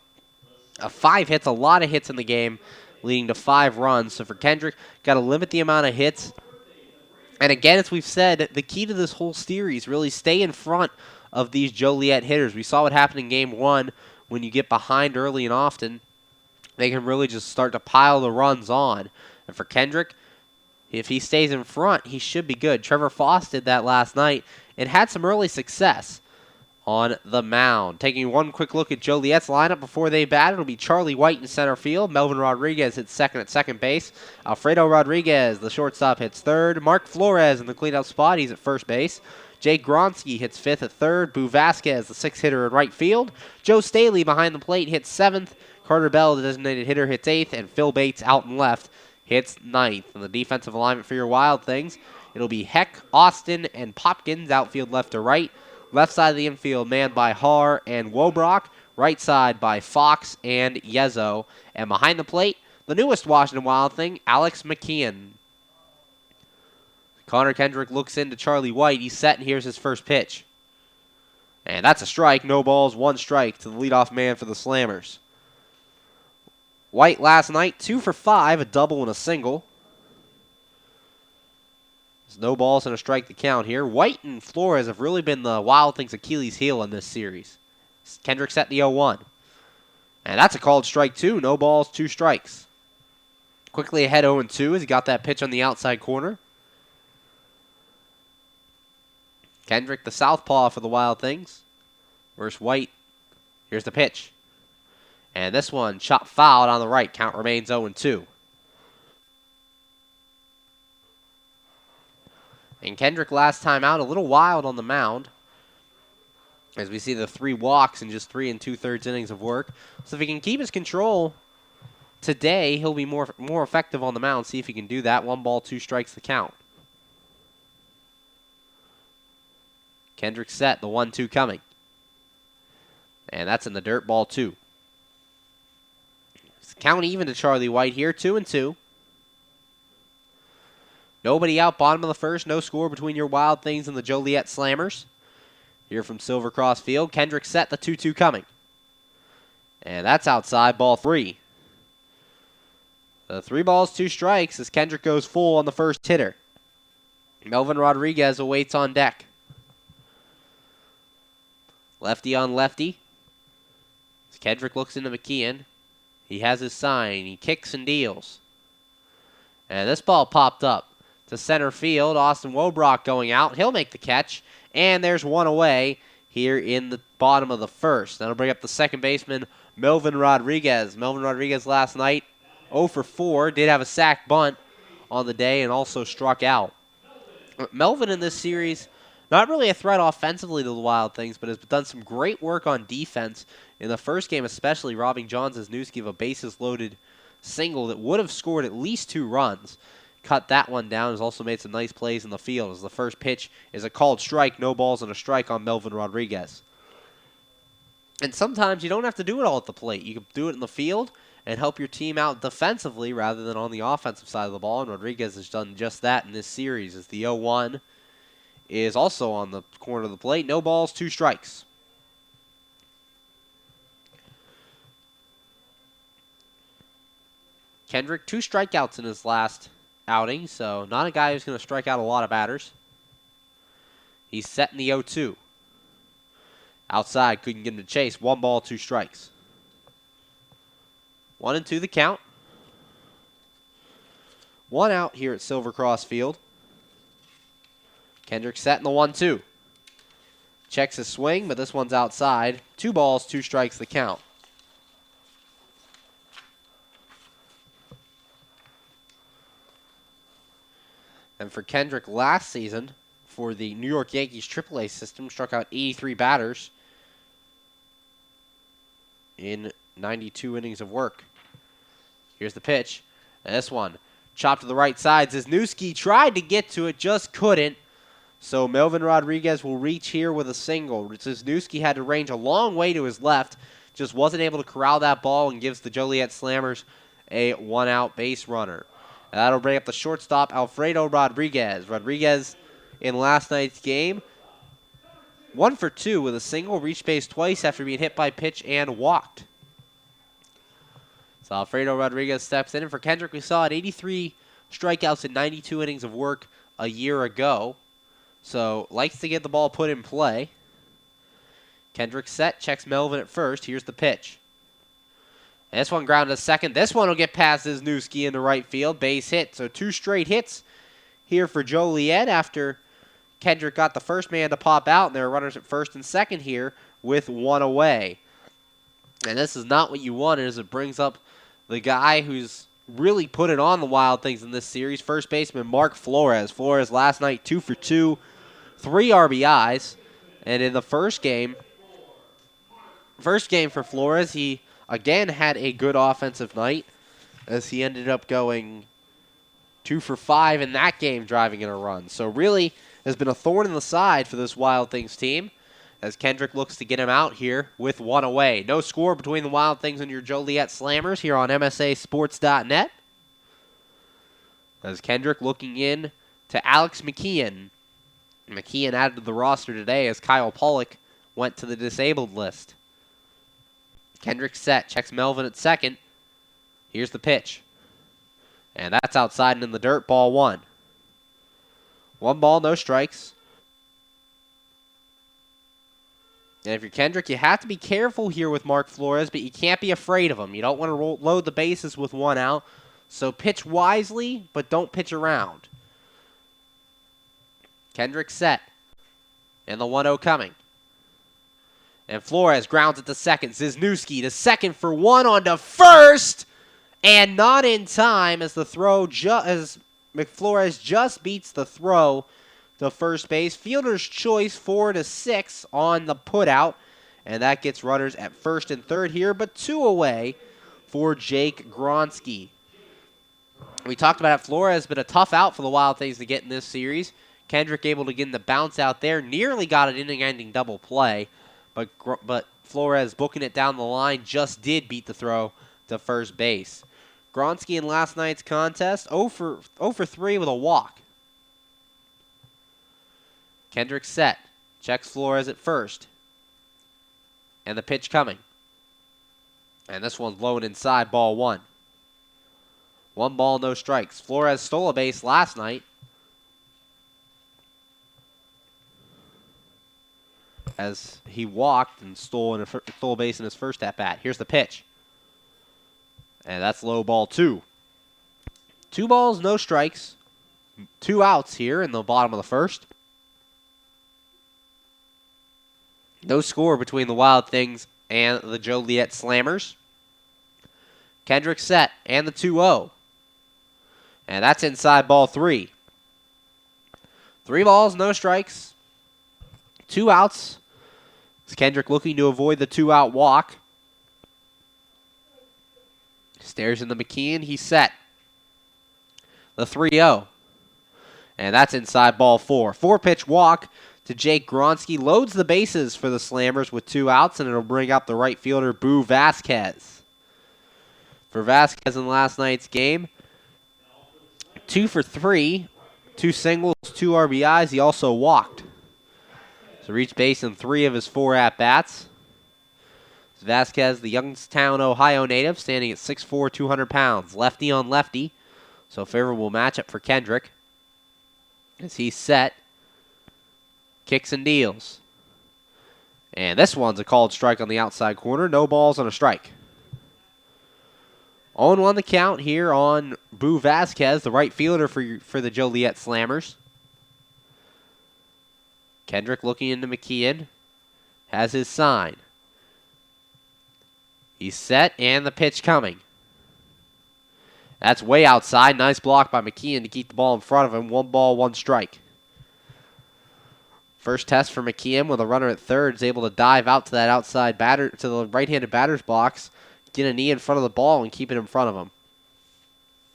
5 hits, a lot of hits in the game, leading to 5 runs. So for Kendrick, got to limit the amount of hits. And again, as we've said, the key to this whole series, really stay in front of these Joliet hitters. We saw what happened in Game 1. When you get behind early and often, they can really just start to pile the runs on. And for Kendrick, if he stays in front, he should be good. Trevor Foss did that last night and had some early success on the mound. Taking one quick look at Joliet's lineup before they bat, it'll be Charlie White in center field. Melvin Rodriguez hits second at second base. Alfredo Rodriguez, the shortstop, hits third. Mark Flores in the cleanup spot, he's at first base. Jake Gronsky hits fifth at third. Boo Vasquez, the sixth hitter in right field. Joe Staley behind the plate hits seventh. Carter Bell, the designated hitter, hits eighth. And Phil Bates out and left hits ninth. And the defensive alignment for your Wild Things, it'll be Heck, Austin, and Popkins, outfield left to right. Left side of the infield manned by Haar and Wobrock. Right side by Fox and Yezo. And behind the plate, the newest Washington Wild Thing, Alex McKeon. Connor Kendrick looks into Charlie White. He's set, and here's his first pitch. And that's a strike. No balls, 1 strike to the leadoff man for the Slammers. White last night, 2 for 5, a double and a single. There's no balls and a strike to count here. White and Flores have really been the Wild Things' Achilles heel in this series. Kendrick set the 0-1. And that's a called strike, too. No balls, 2 strikes. Quickly ahead 0-2 as he got that pitch on the outside corner. Kendrick, the southpaw for the Wild Things. Versus White. Here's the pitch. And this one, shot fouled on the right. Count remains 0-2. And Kendrick last time out, a little wild on the mound. As we see the 3 walks in just 3 2/3 innings of work. So if he can keep his control today, he'll be more effective on the mound. See if he can do that. 1 ball, 2 strikes the count. Kendrick set, the 1-2 coming. And that's in the dirt, ball 2. It's count even to Charlie White here, 2-2. Nobody out, bottom of the first, no score between your Wild Things and the Joliet Slammers. Here from Silver Cross Field, Kendrick set, the 2-2 coming. And that's outside, ball 3. The 3 balls, 2 strikes as Kendrick goes full on the first hitter. Melvin Rodriguez awaits on deck. Lefty on lefty. As Kendrick looks into McKeon. He has his sign. He kicks and deals. And this ball popped up to center field. Austin Wobrock going out. He'll make the catch. And there's 1 away here in the bottom of the first. That'll bring up the second baseman, Melvin Rodriguez. Melvin Rodriguez last night, 0 for 4. Did have a sack bunt on the day and also struck out. Melvin in this series, not really a threat offensively to the Wild Things, but has done some great work on defense. In the first game especially, robbing John Zesnewski of a bases-loaded single that would have scored at least 2 runs. Cut that one down. Has also made some nice plays in the field as the first pitch is a called strike. No balls and a strike on Melvin Rodriguez. And sometimes you don't have to do it all at the plate. You can do it in the field and help your team out defensively rather than on the offensive side of the ball. And Rodriguez has done just that in this series as the 0-1 is also on the corner of the plate. No balls, 2 strikes. Kendrick, 2 strikeouts in his last outing, so not a guy who's going to strike out a lot of batters. He's set in the 0-2. Outside, couldn't get him to chase. 1 ball, 2 strikes. 1-2 the count. One out here at Silver Cross Field. Kendrick set in the 1-2. Checks his swing, but this one's outside. 2 balls, 2 strikes the count. And for Kendrick last season, for the New York Yankees AAA system, struck out 83 batters in 92 innings of work. Here's the pitch. And this one, chopped to the right side. Wisniewski tried to get to it, just couldn't. So Melvin Rodriguez will reach here with a single. Wisniewski had to range a long way to his left, just wasn't able to corral that ball and gives the Joliet Slammers a 1-out base runner. And that'll bring up the shortstop, Alfredo Rodriguez. Rodriguez, in last night's game, 1 for 2 with a single, reached base twice after being hit by pitch and walked. So Alfredo Rodriguez steps in. And for Kendrick, we saw at 83 strikeouts in 92 innings of work a year ago. So likes to get the ball put in play. Kendrick set, checks Melvin at first. Here's the pitch. And this one grounded to second. This one will get past Wisniewski into right field. Base hit. So 2 straight hits here for Joliet after Kendrick got the first man to pop out. And there are runners at first and second here with 1 away. And this is not what you wanted, as it brings up the guy who's really put it on the Wild Things in this series, first baseman Mark Flores. Flores last night 2 for 2, 3 RBIs. And in the first game for Flores, he again had a good offensive night, as he ended up going 2 for 5 in that game, driving in a run. So really has been a thorn in the side for this Wild Things team, as Kendrick looks to get him out here with 1 away. No score between the Wild Things and your Joliet Slammers here on MSASports.net. As Kendrick looking in to Alex McKeon. McKeon added to the roster today as Kyle Pollock went to the disabled list. Kendrick set, checks Melvin at second. Here's the pitch. And that's outside and in the dirt, ball 1. 1 ball, no strikes. And if you're Kendrick, you have to be careful here with Mark Flores, but you can't be afraid of him. You don't want to load the bases with 1 out. So pitch wisely, but don't pitch around. Kendrick set. And the 1-0 coming. And Flores grounds it to second. Wisniewski to second for 1 on to first. And not in time, as the throw, as McFlores just beats the throw to first base. Fielder's choice 4 to 6 on the putout. And that gets runners at first and third here, but 2 away for Jake Gronsky. We talked about it. Flores has been a tough out for the Wild Things to get in this series. Kendrick able to get the bounce out there. Nearly got an inning-ending double play. But Flores booking it down the line just did beat the throw to first base. Gronsky in last night's contest, 0 for 3 with a walk. Kendrick set, checks Flores at first. And the pitch coming. And this one's low and inside, ball 1. 1 ball, no strikes. Flores stole a base last night, as he walked and stole a base in his first at-bat. Here's the pitch. And that's low, ball 2. 2 balls, no strikes. 2 outs here in the bottom of the first. No score between the Wild Things and the Joliet Slammers. Kendrick set, and the 2-0. And that's inside, ball 3. 3 balls, no strikes. 2 outs. Kendrick looking to avoid the 2-out walk. Stares into McKeon. He's set. The 3-0. And that's inside, ball 4. 4-pitch walk to Jake Gronsky. Loads the bases for the Slammers with 2 outs, and it'll bring up the right fielder, Boo Vasquez. For Vasquez in last night's game, 2 for 3. 2 singles, 2 RBIs. He also walked. So reached base in 3 of his 4 at-bats. Vasquez, the Youngstown, Ohio native, standing at 6'4", 200 pounds. Lefty on lefty. So favorable matchup for Kendrick. As he's set. Kicks and deals. And this one's a called strike on the outside corner. No balls and a strike. 0-1 the count here on Boo Vasquez, the right fielder for the Joliet Slammers. Kendrick looking into McKeon. Has his sign. He's set, and the pitch coming. That's way outside. Nice block by McKeon to keep the ball in front of him. 1 ball, 1 strike. First test for McKeon with a runner at third. Is able to dive out to that outside batter, to the right-handed batter's box, get a knee in front of the ball, and keep it in front of him.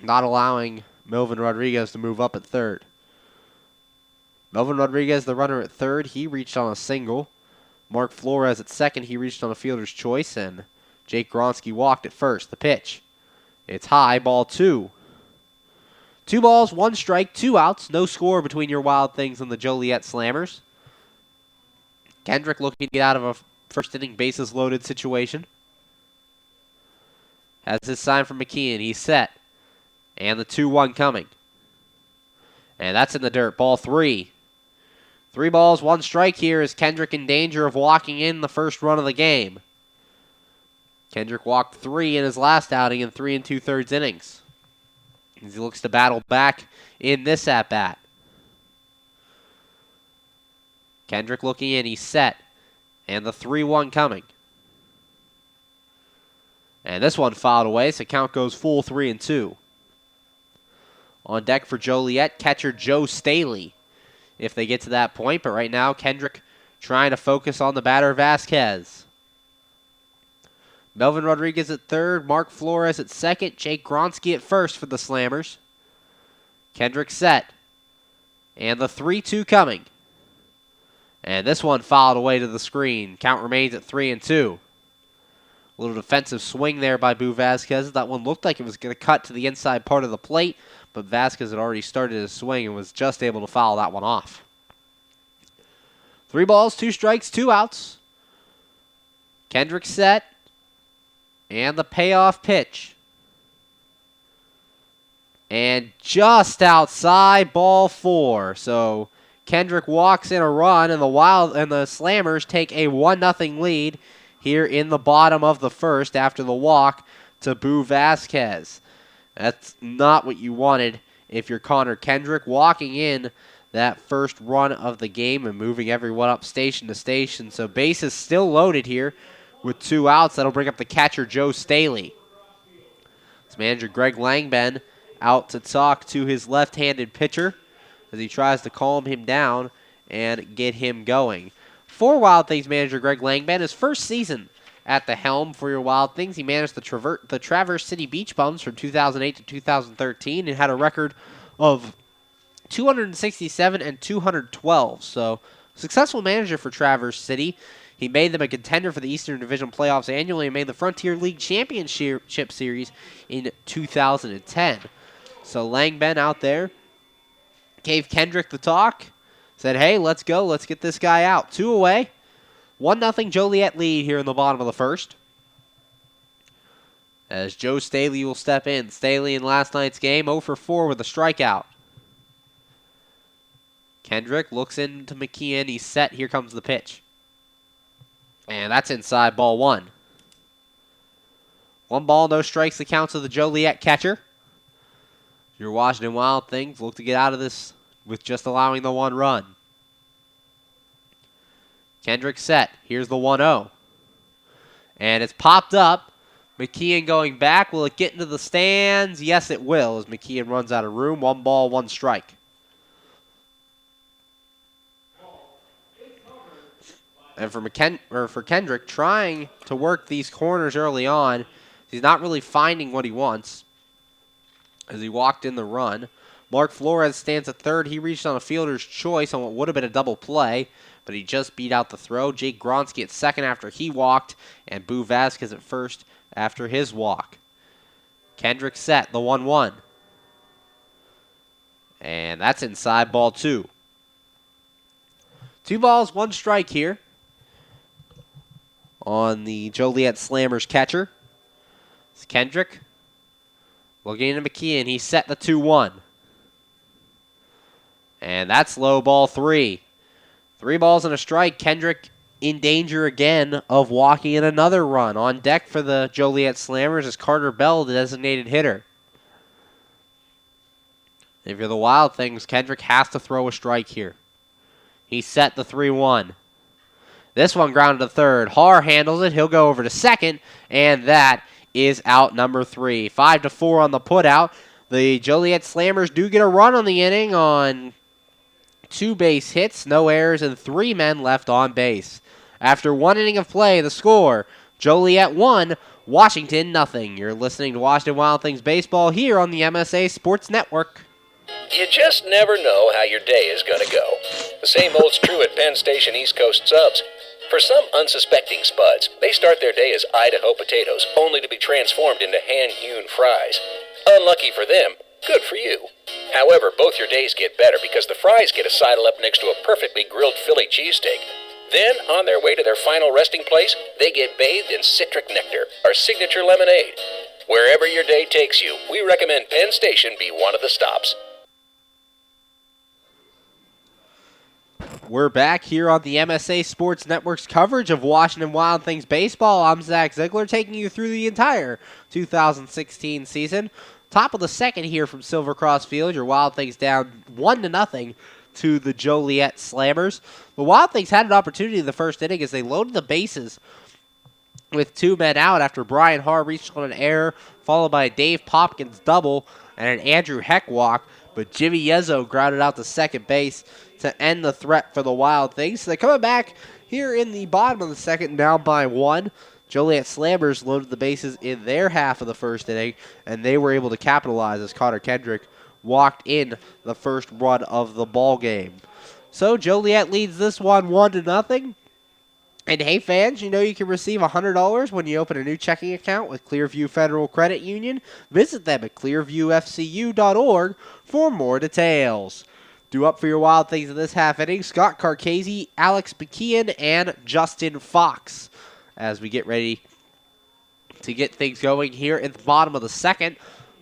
Not allowing Melvin Rodriguez to move up at third. Melvin Rodriguez, the runner at third, he reached on a single. Mark Flores at second, he reached on a fielder's choice, and Jake Gronsky walked at first. The pitch. It's high, ball 2. 2 balls, 1 strike, 2 outs. No score between your Wild Things and the Joliet Slammers. Kendrick looking to get out of a first inning bases loaded situation. Has his sign from McKeon. He's set. And the 2-1 coming. And that's in the dirt. Ball 3. 3 balls, 1 strike here is Kendrick in danger of walking in the first run of the game. Kendrick walked 3 in his last outing in 3 2/3 innings. As he looks to battle back in this at-bat. Kendrick looking in, he's set. And the 3-1 coming. And this one fouled away, so count goes full 3-2. On deck for Joliet, catcher Joe Staley, if they get to that point. But right now, Kendrick trying to focus on the batter Vasquez. Melvin Rodriguez at third, Mark Flores at second, Jake Gronsky at first for the Slammers. Kendrick set. And the 3-2 coming. And this one fouled away to the screen. Count remains at 3-2. A little defensive swing there by Boo Vasquez. That one looked like it was going to cut to the inside part of the plate, but Vasquez had already started his swing and was just able to foul that one off. 3 balls, 2 strikes, 2 outs. Kendrick set. And the payoff pitch. And just outside, ball 4. So Kendrick walks in a run, and the Slammers take a 1-0 lead here in the bottom of the first after the walk to Boo Vasquez. That's not what you wanted if you're Connor Kendrick, walking in that first run of the game and moving everyone up station to station. So bases still loaded here with 2 outs. That'll bring up the catcher Joe Staley. It's manager Greg Langben out to talk to his left-handed pitcher as he tries to calm him down and get him going. For Wild Things manager Greg Langben, his first season at the helm for your Wild Things. He managed the Traverse City Beach Bums from 2008 to 2013 and had a record of 267 and 212. So, successful manager for Traverse City. He made them a contender for the Eastern Division playoffs annually and made the Frontier League Championship Series in 2010. So Langben out there gave Kendrick the talk, said, hey, let's go, let's get this guy out. 2 away, 1-0 Joliet lead here in the bottom of the first. As Joe Staley will step in. Staley in last night's game, 0 for 4 with a strikeout. Kendrick looks into McKeon, he's set, here comes the pitch. And that's inside, ball 1. 1 ball, no strikes, the count to the Joliet catcher. Your Washington Wild Things look to get out of this with just allowing the 1 run. Kendrick set. Here's the 1-0. And it's popped up. McKeon going back. Will it get into the stands? Yes, it will, as McKeon runs out of room. 1 ball, 1 strike. And for Kendrick, trying to work these corners early on, he's not really finding what he wants as he walked in the run. Mark Flores stands at third. He reached on a fielder's choice on what would have been a double play, but he just beat out the throw. Jake Gronsky at second after he walked, and Boo Vasquez at first after his walk. Kendrick set, the 1-1. And that's inside, ball 2. 2 balls, 1 strike here on the Joliet Slammers catcher. It's Kendrick looking into McKeon. He set the 2-1. And that's low, ball 3. 3 balls and a strike. Kendrick in danger again of walking in another run. On deck for the Joliet Slammers is Carter Bell, the designated hitter. If you're the Wild Things, Kendrick has to throw a strike here. He set the 3-1. This one grounded to third. Har handles it. He'll go over to second, and that is out number 3. 5-4 on the putout. The Joliet Slammers do get a run on the inning on 2 base hits, no errors, and 3 men left on base. After 1 inning of play, the score, Joliet 1, Washington nothing. You're listening to Washington Wild Things Baseball here on the MSA Sports Network. You just never know how your day is going to go. The same holds true at Penn Station East Coast subs. For some unsuspecting spuds, they start their day as Idaho potatoes, only to be transformed into hand-hewn fries. Unlucky for them, good for you. However, both your days get better because the fries get a sidle up next to a perfectly grilled Philly cheesesteak. Then, on their way to their final resting place, they get bathed in citric nectar, our signature lemonade. Wherever your day takes you, we recommend Penn Station be one of the stops. We're back here on the MSA Sports Network's coverage of Washington Wild Things baseball. I'm Zach Ziegler, taking you through the entire 2016 season. Top of the second here from Silver Cross Field. Your Wild Things down 1-0 to the Joliet Slammers. The Wild Things had an opportunity in the first inning as they loaded the bases with 2 men out after Brian Har reached on an error, followed by a Dave Popkins double and an Andrew Heck walk. But Jimmy Yezzo grounded out to second base to end the threat for the Wild Things. So they're coming back here in the bottom of the second, down by 1. Joliet Slammers loaded the bases in their half of the first inning, and they were able to capitalize as Connor Kendrick walked in the first run of the ball game. So Joliet leads this one 1-0. And hey fans, you know you can receive $100 when you open a new checking account with Clearview Federal Credit Union. Visit them at clearviewfcu.org for more details. Due up for your Wild Things in this half inning, Scott Carcasey, Alex McKeon, and Justin Fox. As we get ready to get things going here at the bottom of the second.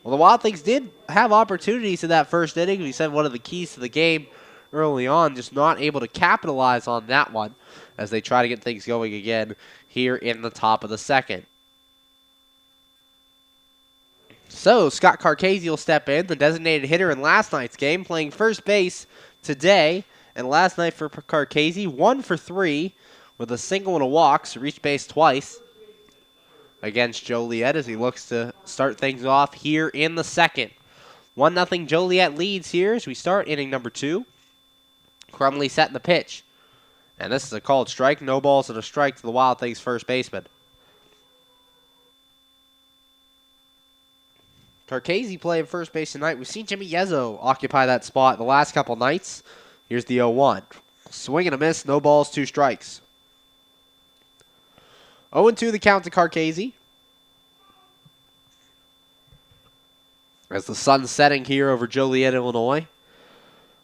Well, the Wild Things did have opportunities in that first inning. We said one of the keys to the game early on, just not able to capitalize on that one as they try to get things going again here in the top of the second. So, Scott Carcasey will step in, the designated hitter in last night's game, playing first base today. And last night for Carcasey, 1 for 3 with a single and a walk, so reached base twice against Joliet as he looks to start things off here in the second. 1-0 Joliet leads here as we start inning number 2. Crumley setting the pitch. And this is a called strike. No balls and a strike to the Wild Things first baseman. Carcasey playing first base tonight. We've seen Jimmy Yezzo occupy that spot the last couple nights. Here's the 0-1. Swing and a miss. No balls, 2 strikes. 0-2 the count to Carcasey. As the sun's setting here over Joliet, Illinois.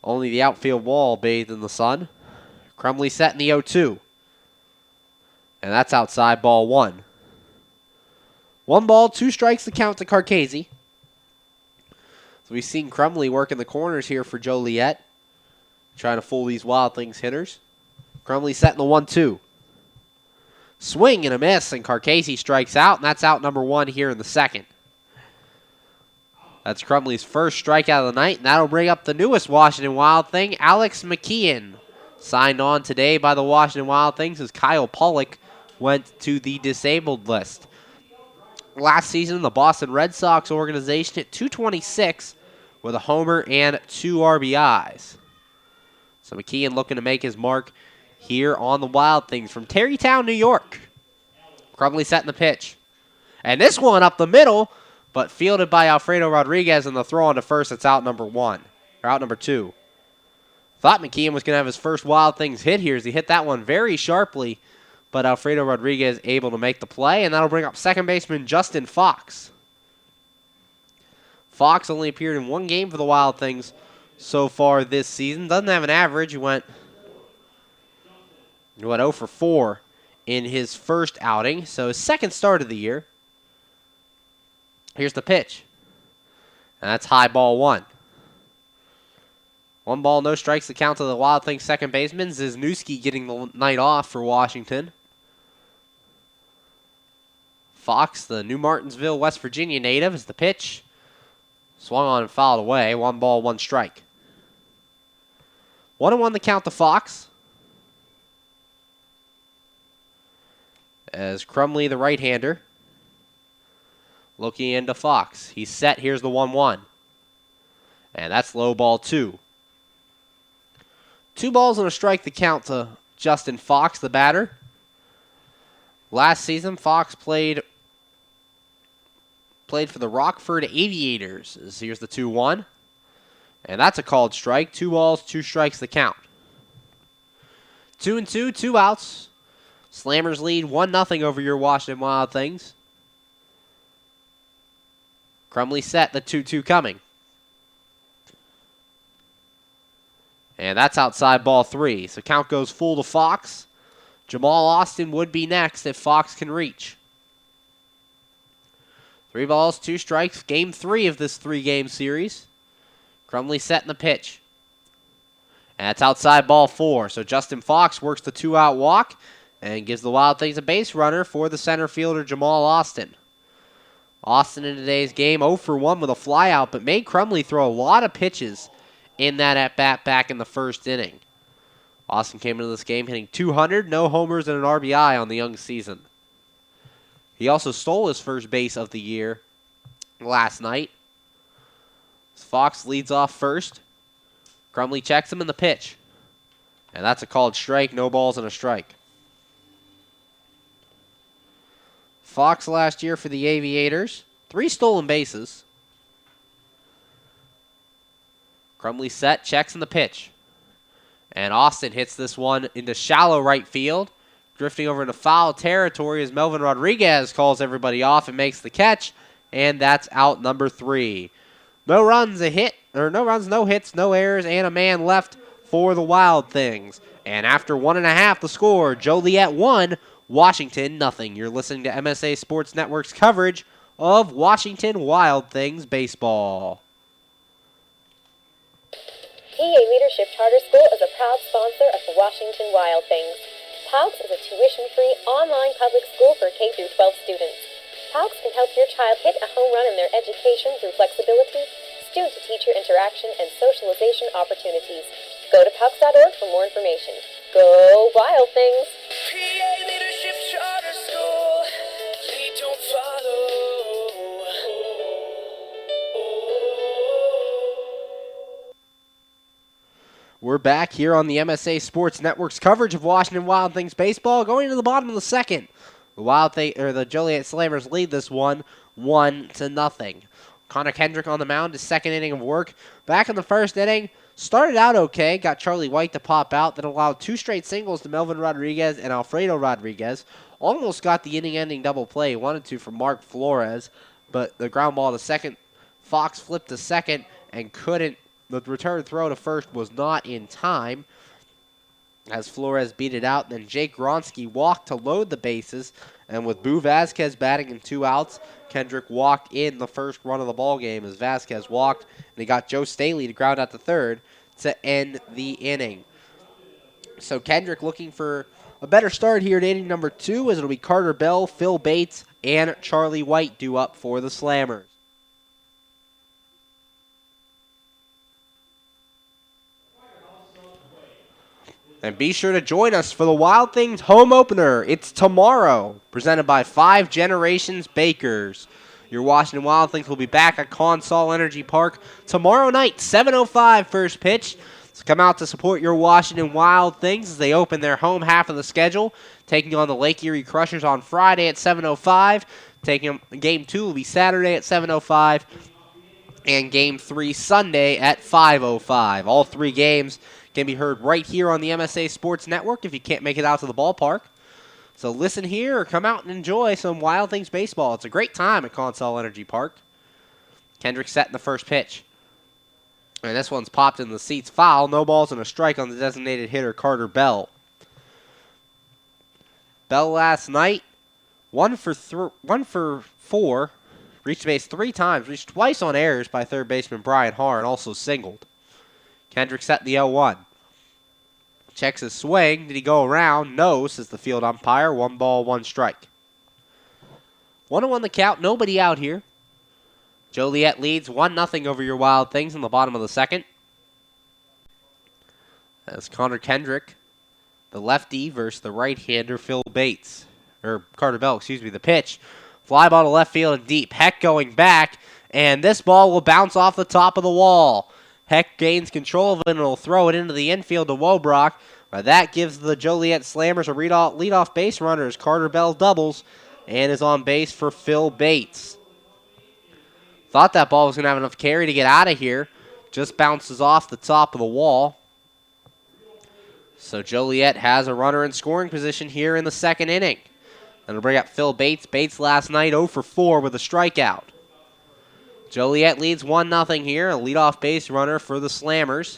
Only the outfield wall bathed in the sun. Crumley setting the 0-2. And that's outside, ball 1. 1 ball, 2 strikes the count to Carcasey. So we've seen Crumley working the corners here for Joliet. Trying to fool these Wild Things hitters. Crumley setting the 1-2. Swing and a miss, and Carcasey strikes out, and that's out number 1 here in the second. That's Crumley's first strikeout of the night, and that'll bring up the newest Washington Wild Thing, Alex McKeon. Signed on today by the Washington Wild Things as Kyle Pollock went to the disabled list. Last season, the Boston Red Sox organization at .226 with a homer and 2 RBIs. So McKeon looking to make his mark here on the Wild Things from Tarrytown, New York. Crumley setting the pitch. And this one up the middle, but fielded by Alfredo Rodriguez, and the throw on to first. It's out number 1, or out number 2. Thought McKeon was going to have his first Wild Things hit here as he hit that one very sharply, but Alfredo Rodriguez able to make the play, and that'll bring up second baseman Justin Fox. Fox only appeared in 1 game for the Wild Things so far this season. Doesn't have an average. He went 0 for 4 in his first outing, so his second start of the year. Here's the pitch. And that's high, ball 1. 1 ball, no strikes, the count to the Wild Things second baseman. Zizniewski getting the night off for Washington. Fox, the New Martinsville, West Virginia native, is the pitch. Swung on and fouled away. 1 ball, 1 strike. 1-1 the count to Fox. As Crumley, the right-hander, looking into Fox. He's set. Here's the 1-1. And that's low ball 2. 2 balls and a strike the count to Justin Fox, the batter. Last season, Fox played for the Rockford Aviators. Here's the 2-1. And that's a called strike. 2 balls, 2 strikes the count. 2-2, 2 outs. Slammers lead 1-0 over your Washington Wild Things. Crumley set, the 2-2 coming. And that's outside ball 3. So count goes full to Fox. Jamal Austin would be next if Fox can reach. 3 balls, 2 strikes. Game 3 of this 3-game series. Crumley setting the pitch. And that's outside ball 4. So Justin Fox works the 2-out walk and gives the Wild Things a base runner for the center fielder Jamal Austin. Austin in today's game 0 for 1 with a flyout, but made Crumley throw a lot of pitches in that at-bat back in the first inning. Austin came into this game hitting .200, no homers, and an RBI on the young season. He also stole his first base of the year last night. Fox leads off first. Crumley checks him in the pitch. And that's a called strike, no balls and a strike. Fox last year for the Aviators, 3 stolen bases. Crumley set, checks in the pitch. And Austin hits this one into shallow right field. Drifting over into foul territory as Melvin Rodriguez calls everybody off and makes the catch. And that's out number 3. No runs, no hits, no errors, and a man left for the Wild Things. And after 1.5, the score, Joliet 1, Washington 0. You're listening to MSA Sports Network's coverage of Washington Wild Things baseball. PA Leadership Charter School is a proud sponsor of the Washington Wild Things. PALCS is a tuition-free online public school for K-12 students. PALCS can help your child hit a home run in their education through flexibility, student-to-teacher interaction, and socialization opportunities. Go to PALCS.org for more information. Go Wild Things! PA Leadership Charter School. Lead, don't follow. We're back here on the MSA Sports Network's coverage of Washington Wild Things baseball. Going to the bottom of the second, the Joliet Slammers lead this one 1-0. Connor Kendrick on the mound, his second inning of work. Back in the first inning, started out okay, got Charlie White to pop out, then allowed 2 straight singles to Melvin Rodriguez and Alfredo Rodriguez. Almost got the inning-ending double play, wanted to from Mark Flores, but the ground ball to second. Fox flipped to second and couldn't. The return throw to first was not in time as Flores beat it out. Then Jake Gronsky walked to load the bases, and with Boo Vasquez batting in 2 outs, Kendrick walked in the first run of the ball game as Vasquez walked, and he got Joe Staley to ground out to third to end the inning. So Kendrick looking for a better start here at inning number 2, as it'll be Carter Bell, Phil Bates, and Charlie White due up for the Slammers. And be sure to join us for the Wild Things home opener. It's tomorrow, presented by 5 Generations Bakers. Your Washington Wild Things will be back at Consol Energy Park tomorrow night, 7:05 first pitch. So come out to support your Washington Wild Things as they open their home half of the schedule, taking on the Lake Erie Crushers on Friday at 7:05. Game 2 will be Saturday at 7:05, and Game 3 Sunday at 5:05. All 3 games can be heard right here on the MSA Sports Network if you can't make it out to the ballpark. So listen here or come out and enjoy some Wild Things baseball. It's a great time at Consol Energy Park. Kendrick setting the first pitch. And this one's popped in the seats foul. No balls and a strike on the designated hitter, Carter Bell. Bell last night, 1 for 4. Reached base 3 times. Reached twice on errors by third baseman Brian Harn. Also singled. Kendrick set the 0-1. Checks his swing. Did he go around? No, says the field umpire. 1 ball, 1 strike. 1-1 the count. Nobody out here. Joliet leads 1-0 over your Wild Things in the bottom of the second. As Connor Kendrick, the lefty, versus the right-hander, Phil Bates. Or Carter Bell, excuse me. The pitch. Fly ball to left field and deep. Heck going back. And this ball will bounce off the top of the wall. Heck gains control of it and will throw it into the infield to Wobrock. But that gives the Joliet Slammers a leadoff base runner as Carter Bell doubles and is on base for Phil Bates. Thought that ball was going to have enough carry to get out of here. Just bounces off the top of the wall. So Joliet has a runner in scoring position here in the second inning. That'll bring up Phil Bates. Bates last night 0 for 4 with a strikeout. Joliet leads 1-0 here. A leadoff base runner for the Slammers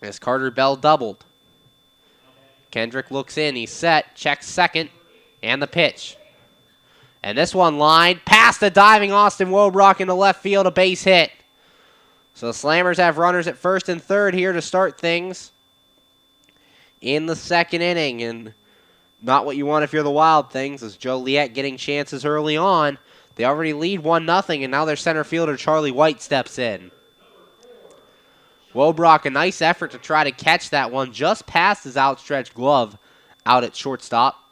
as Carter Bell doubled. Kendrick looks in. He's set. Checks second. And the pitch. And this one lined past the diving Austin Wobrock into left field. A base hit. So the Slammers have runners at first and third here to start things in the second inning. And not what you want if you're the Wild Things, as Joliet getting chances early on. They already lead 1-0, and now their center fielder, Charlie White, steps in. Wobrock, a nice effort to try to catch that one just past his outstretched glove out at shortstop.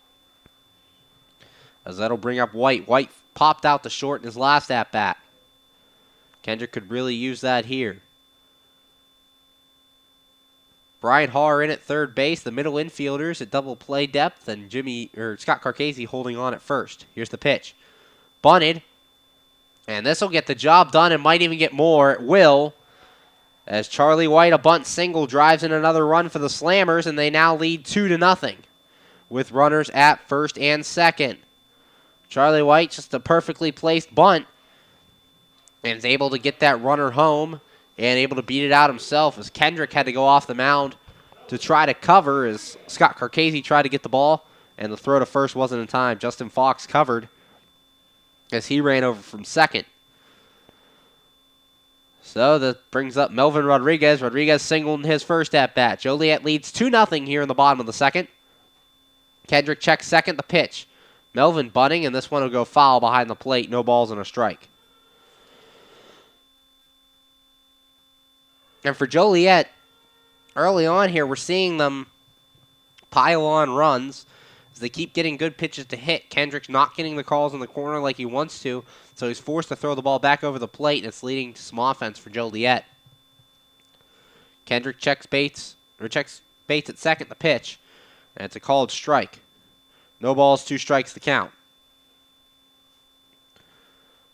As that'll bring up White. White popped out to short in his last at-bat. Kendrick could really use that here. Brian Haar in at third base. The middle infielders at double play depth, and Scott Carcasey holding on at first. Here's the pitch. Bunted, and this will get the job done and might even get more. It will, as Charlie White, a bunt single, drives in another run for the Slammers, and they now lead 2-0 with runners at first and second. Charlie White, just a perfectly placed bunt, and is able to get that runner home and able to beat it out himself, as Kendrick had to go off the mound to try to cover as Scott Carcasey tried to get the ball, and the throw to first wasn't in time. Justin Fox covered as he ran over from second. So that brings up Melvin Rodriguez. Rodriguez singled in his first at-bat. Joliet leads 2-0 here in the bottom of the second. Kendrick checks second, the pitch. Melvin bunting, and this one will go foul behind the plate. No balls and a strike. And for Joliet, early on here, we're seeing them pile on runs as they keep getting good pitches to hit. Kendrick's not getting the calls in the corner like he wants to, so he's forced to throw the ball back over the plate, and it's leading to some offense for Joliet. Kendrick checks Bates at second, the pitch, and it's a called strike. No balls, 2 strikes to count.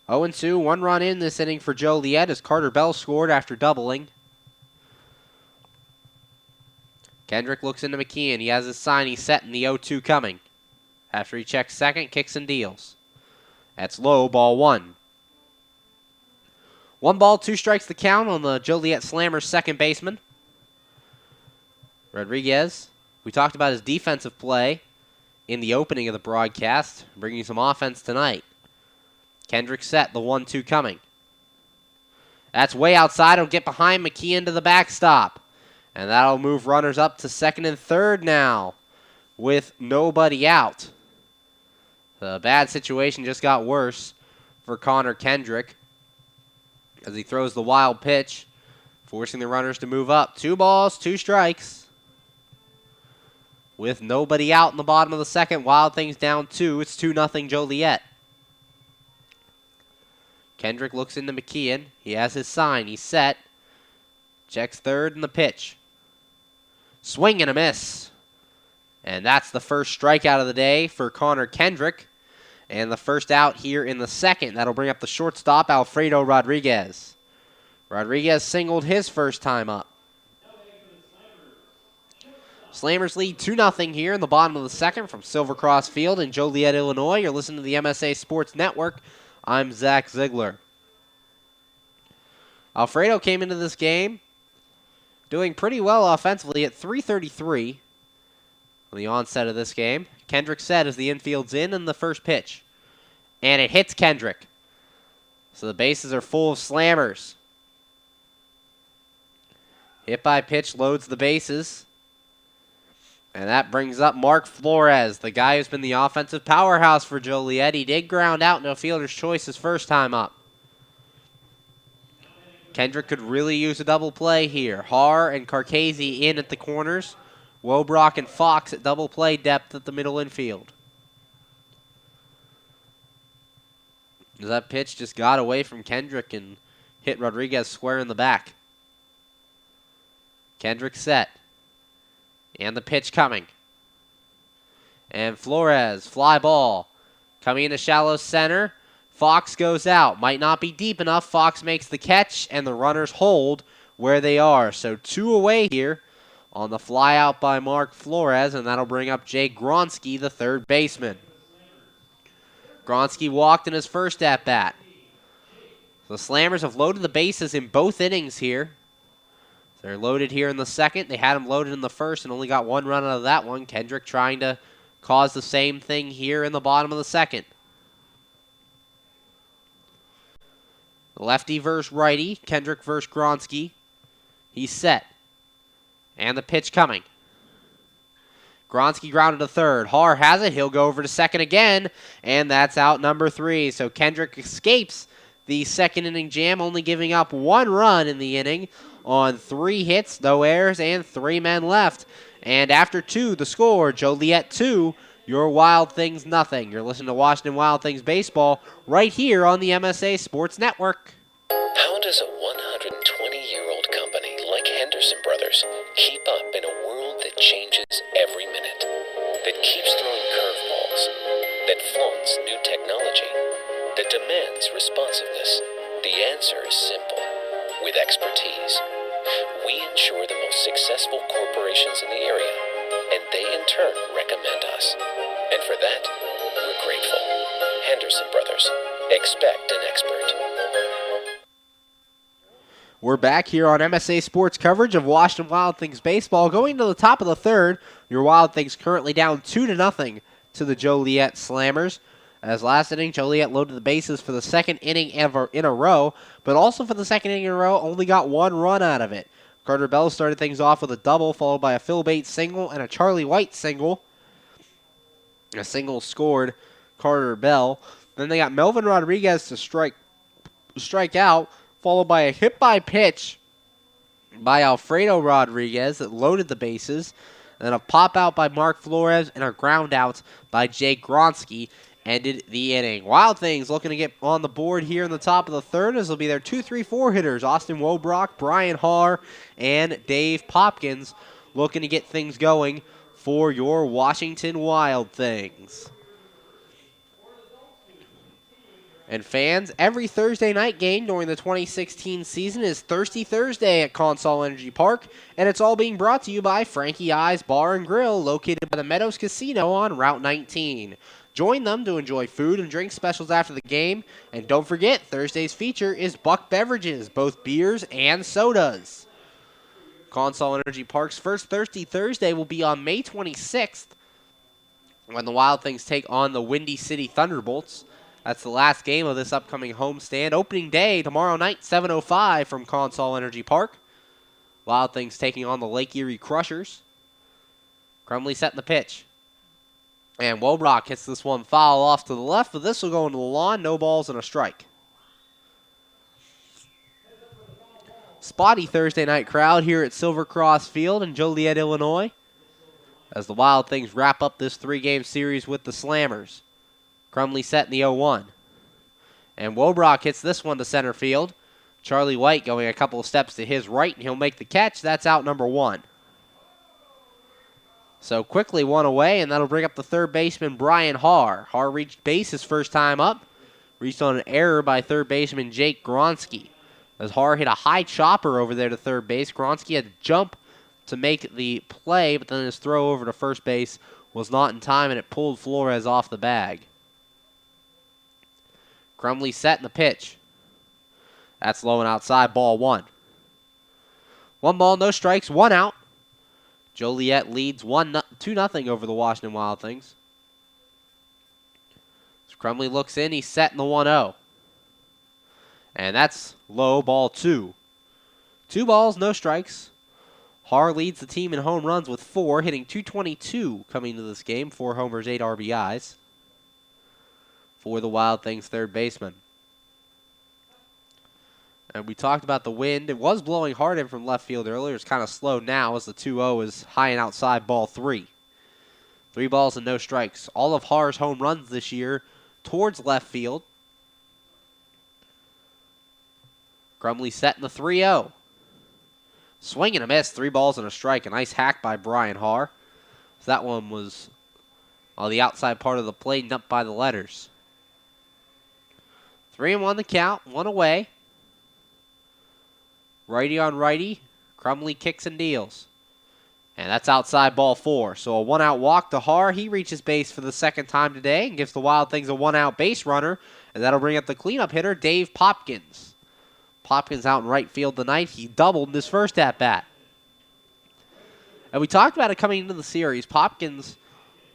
0-2, 1 run in this inning for Joliet as Carter Bell scored after doubling. Kendrick looks into McKeon. He has his sign. He's set in the 0-2 coming. After he checks second, kicks and deals. That's low, ball 1. 1 ball, 2 strikes the count on the Joliet Slammers second baseman. Rodriguez, we talked about his defensive play in the opening of the broadcast, bringing some offense tonight. Kendrick set, the 1-2 coming. That's way outside. It'll get behind McKeon to the backstop. And that'll move runners up to second and third now with nobody out. The bad situation just got worse for Connor Kendrick as he throws the wild pitch, forcing the runners to move up. 2 balls, 2 strikes. With nobody out in the bottom of the second, Wild Things down 2. It's 2-0 Joliet. Kendrick looks into McKeon. He has his sign. He's set. Checks third and the pitch. Swing and a miss. And that's the first strikeout of the day for Connor Kendrick. And the first out here in the second. That'll bring up the shortstop, Alfredo Rodriguez. Rodriguez singled his first time up. Slammers lead 2-0 here in the bottom of the second from Silvercross Field in Joliet, Illinois. You're listening to the MSA Sports Network. I'm Zach Ziegler. Alfredo came into this game doing pretty well offensively at .333 on the onset of this game. Kendrick set as the infield's in the first pitch. And it hits Kendrick. So the bases are full of Slammers. Hit by pitch loads the bases. And that brings up Mark Flores, the guy who's been the offensive powerhouse for Joliet. He did ground out no fielder's choice his first time up. Kendrick could really use a double play here. Haar and Carcasey in at the corners. Wobrock and Fox at double play depth at the middle infield. That pitch just got away from Kendrick and hit Rodriguez square in the back. Kendrick set. And the pitch coming. And Flores, fly ball. Coming into shallow center. Fox goes out. Might not be deep enough. Fox makes the catch, and the runners hold where they are. So 2 away here on the fly out by Mark Flores, and that'll bring up Jay Gronsky, the third baseman. Gronsky walked in his first at-bat. The Slammers have loaded the bases in both innings here. They're loaded here in the second. They had them loaded in the first and only got 1 run out of that one. Kendrick trying to cause the same thing here in the bottom of the second. Lefty versus righty. Kendrick versus Gronsky. He's set. And the pitch coming. Gronsky grounded to third. Haar has it. He'll go over to second again. And that's out number 3. So Kendrick escapes the second inning jam, only giving up 1 run in the inning on 3 hits, no errors, and 3 men left. And after 2, the score, Joliet 2, your Wild Things nothing. You're listening to Washington Wild Things Baseball right here on the MSA Sports Network. How does a 120-year-old company like Henderson Brothers keep up in a world that changes every minute, that keeps throwing curveballs, that flaunts new technology, that demands responsiveness? The answer is simple. With expertise, we ensure the most successful corporations in the area, and they in turn recommend us. And for that, we're grateful. Henderson Brothers. Expect an expert. We're back here on MSA Sports coverage of Washington Wild Things baseball. Going to the top of the third, your Wild Things currently down 2-0 to the Joliet Slammers. As last inning, Joliet loaded the bases for the second inning ever in a row, but also for the second inning in a row, only got 1 run out of it. Carter Bell started things off with a double, followed by a Phil Bates single and a Charlie White single. A single scored Carter Bell. Then they got Melvin Rodriguez to strike out, followed by a hit by pitch by Alfredo Rodriguez that loaded the bases. And then a pop out by Mark Flores and a ground out by Jay Gronsky ended the inning. Wild Things looking to get on the board here in the top of the third, as will be their 2-3-4 hitters, Austin Wobrock, Brian Haar, and Dave Popkins, looking to get things going for your Washington Wild Things. And fans, every Thursday night game during the 2016 season is Thirsty Thursday at Consol Energy Park, and it's all being brought to you by Frankie Eyes Bar and Grill, located by the Meadows Casino on Route 19. Join them to enjoy food and drink specials after the game, and don't forget, Thursday's feature is Buck Beverages, both beers and sodas. Consol Energy Park's first Thirsty Thursday will be on May 26th, when the Wild Things take on the Windy City Thunderbolts. That's the last game of this upcoming homestand. Opening day tomorrow night, 7:05 from Consol Energy Park. Wild Things taking on the Lake Erie Crushers. Crumley setting the pitch. And Wobrock hits this one foul off to the left, but this will go into the lawn. No balls and a strike. Spotty Thursday night crowd here at Silver Cross Field in Joliet, Illinois, as the Wild Things wrap up this 3-game series with the Slammers. Crumley set in the 0-1. And Wobrock hits this one to center field. Charlie White going a couple of steps to his right, and he'll make the catch. That's out number 1. So quickly 1 away, and that'll bring up the third baseman, Brian Haar. Haar reached base his first time up. Reached on an error by third baseman Jake Gronsky. As Haar hit a high chopper over there to third base, Gronsky had to jump to make the play, but then his throw over to first base was not in time, and it pulled Flores off the bag. Crumley set in the pitch. That's low and outside, ball 1. 1 ball, no strikes, 1 out. Joliet leads 2-0 over the Washington Wild Things. So Crumley looks in, he's set in the 1-0. And that's low, ball 2. 2 balls, no strikes. Har leads the team in home runs with 4, hitting .222 coming into this game. 4 homers, 8 RBIs for the Wild Things third baseman. And we talked about the wind. It was blowing hard in from left field earlier. It's kind of slow now as the 2-0 is high and outside, ball 3. 3 balls and no strikes. All of Har's home runs this year towards left field. Crumley setting the 3-0. Swing and a miss, 3 balls and a strike. A nice hack by Brian Har. So that one was on the outside part of the plate and up by the letters. 3-1 the count, 1 away. Righty on righty. Crumley kicks and deals. And that's outside, ball 4. So a 1-out walk to Har. He reaches base for the second time today and gives the Wild Things a 1-out base runner. And that'll bring up the cleanup hitter, Dave Popkins. Popkins out in right field tonight. He doubled in his first at-bat. And we talked about it coming into the series. Popkins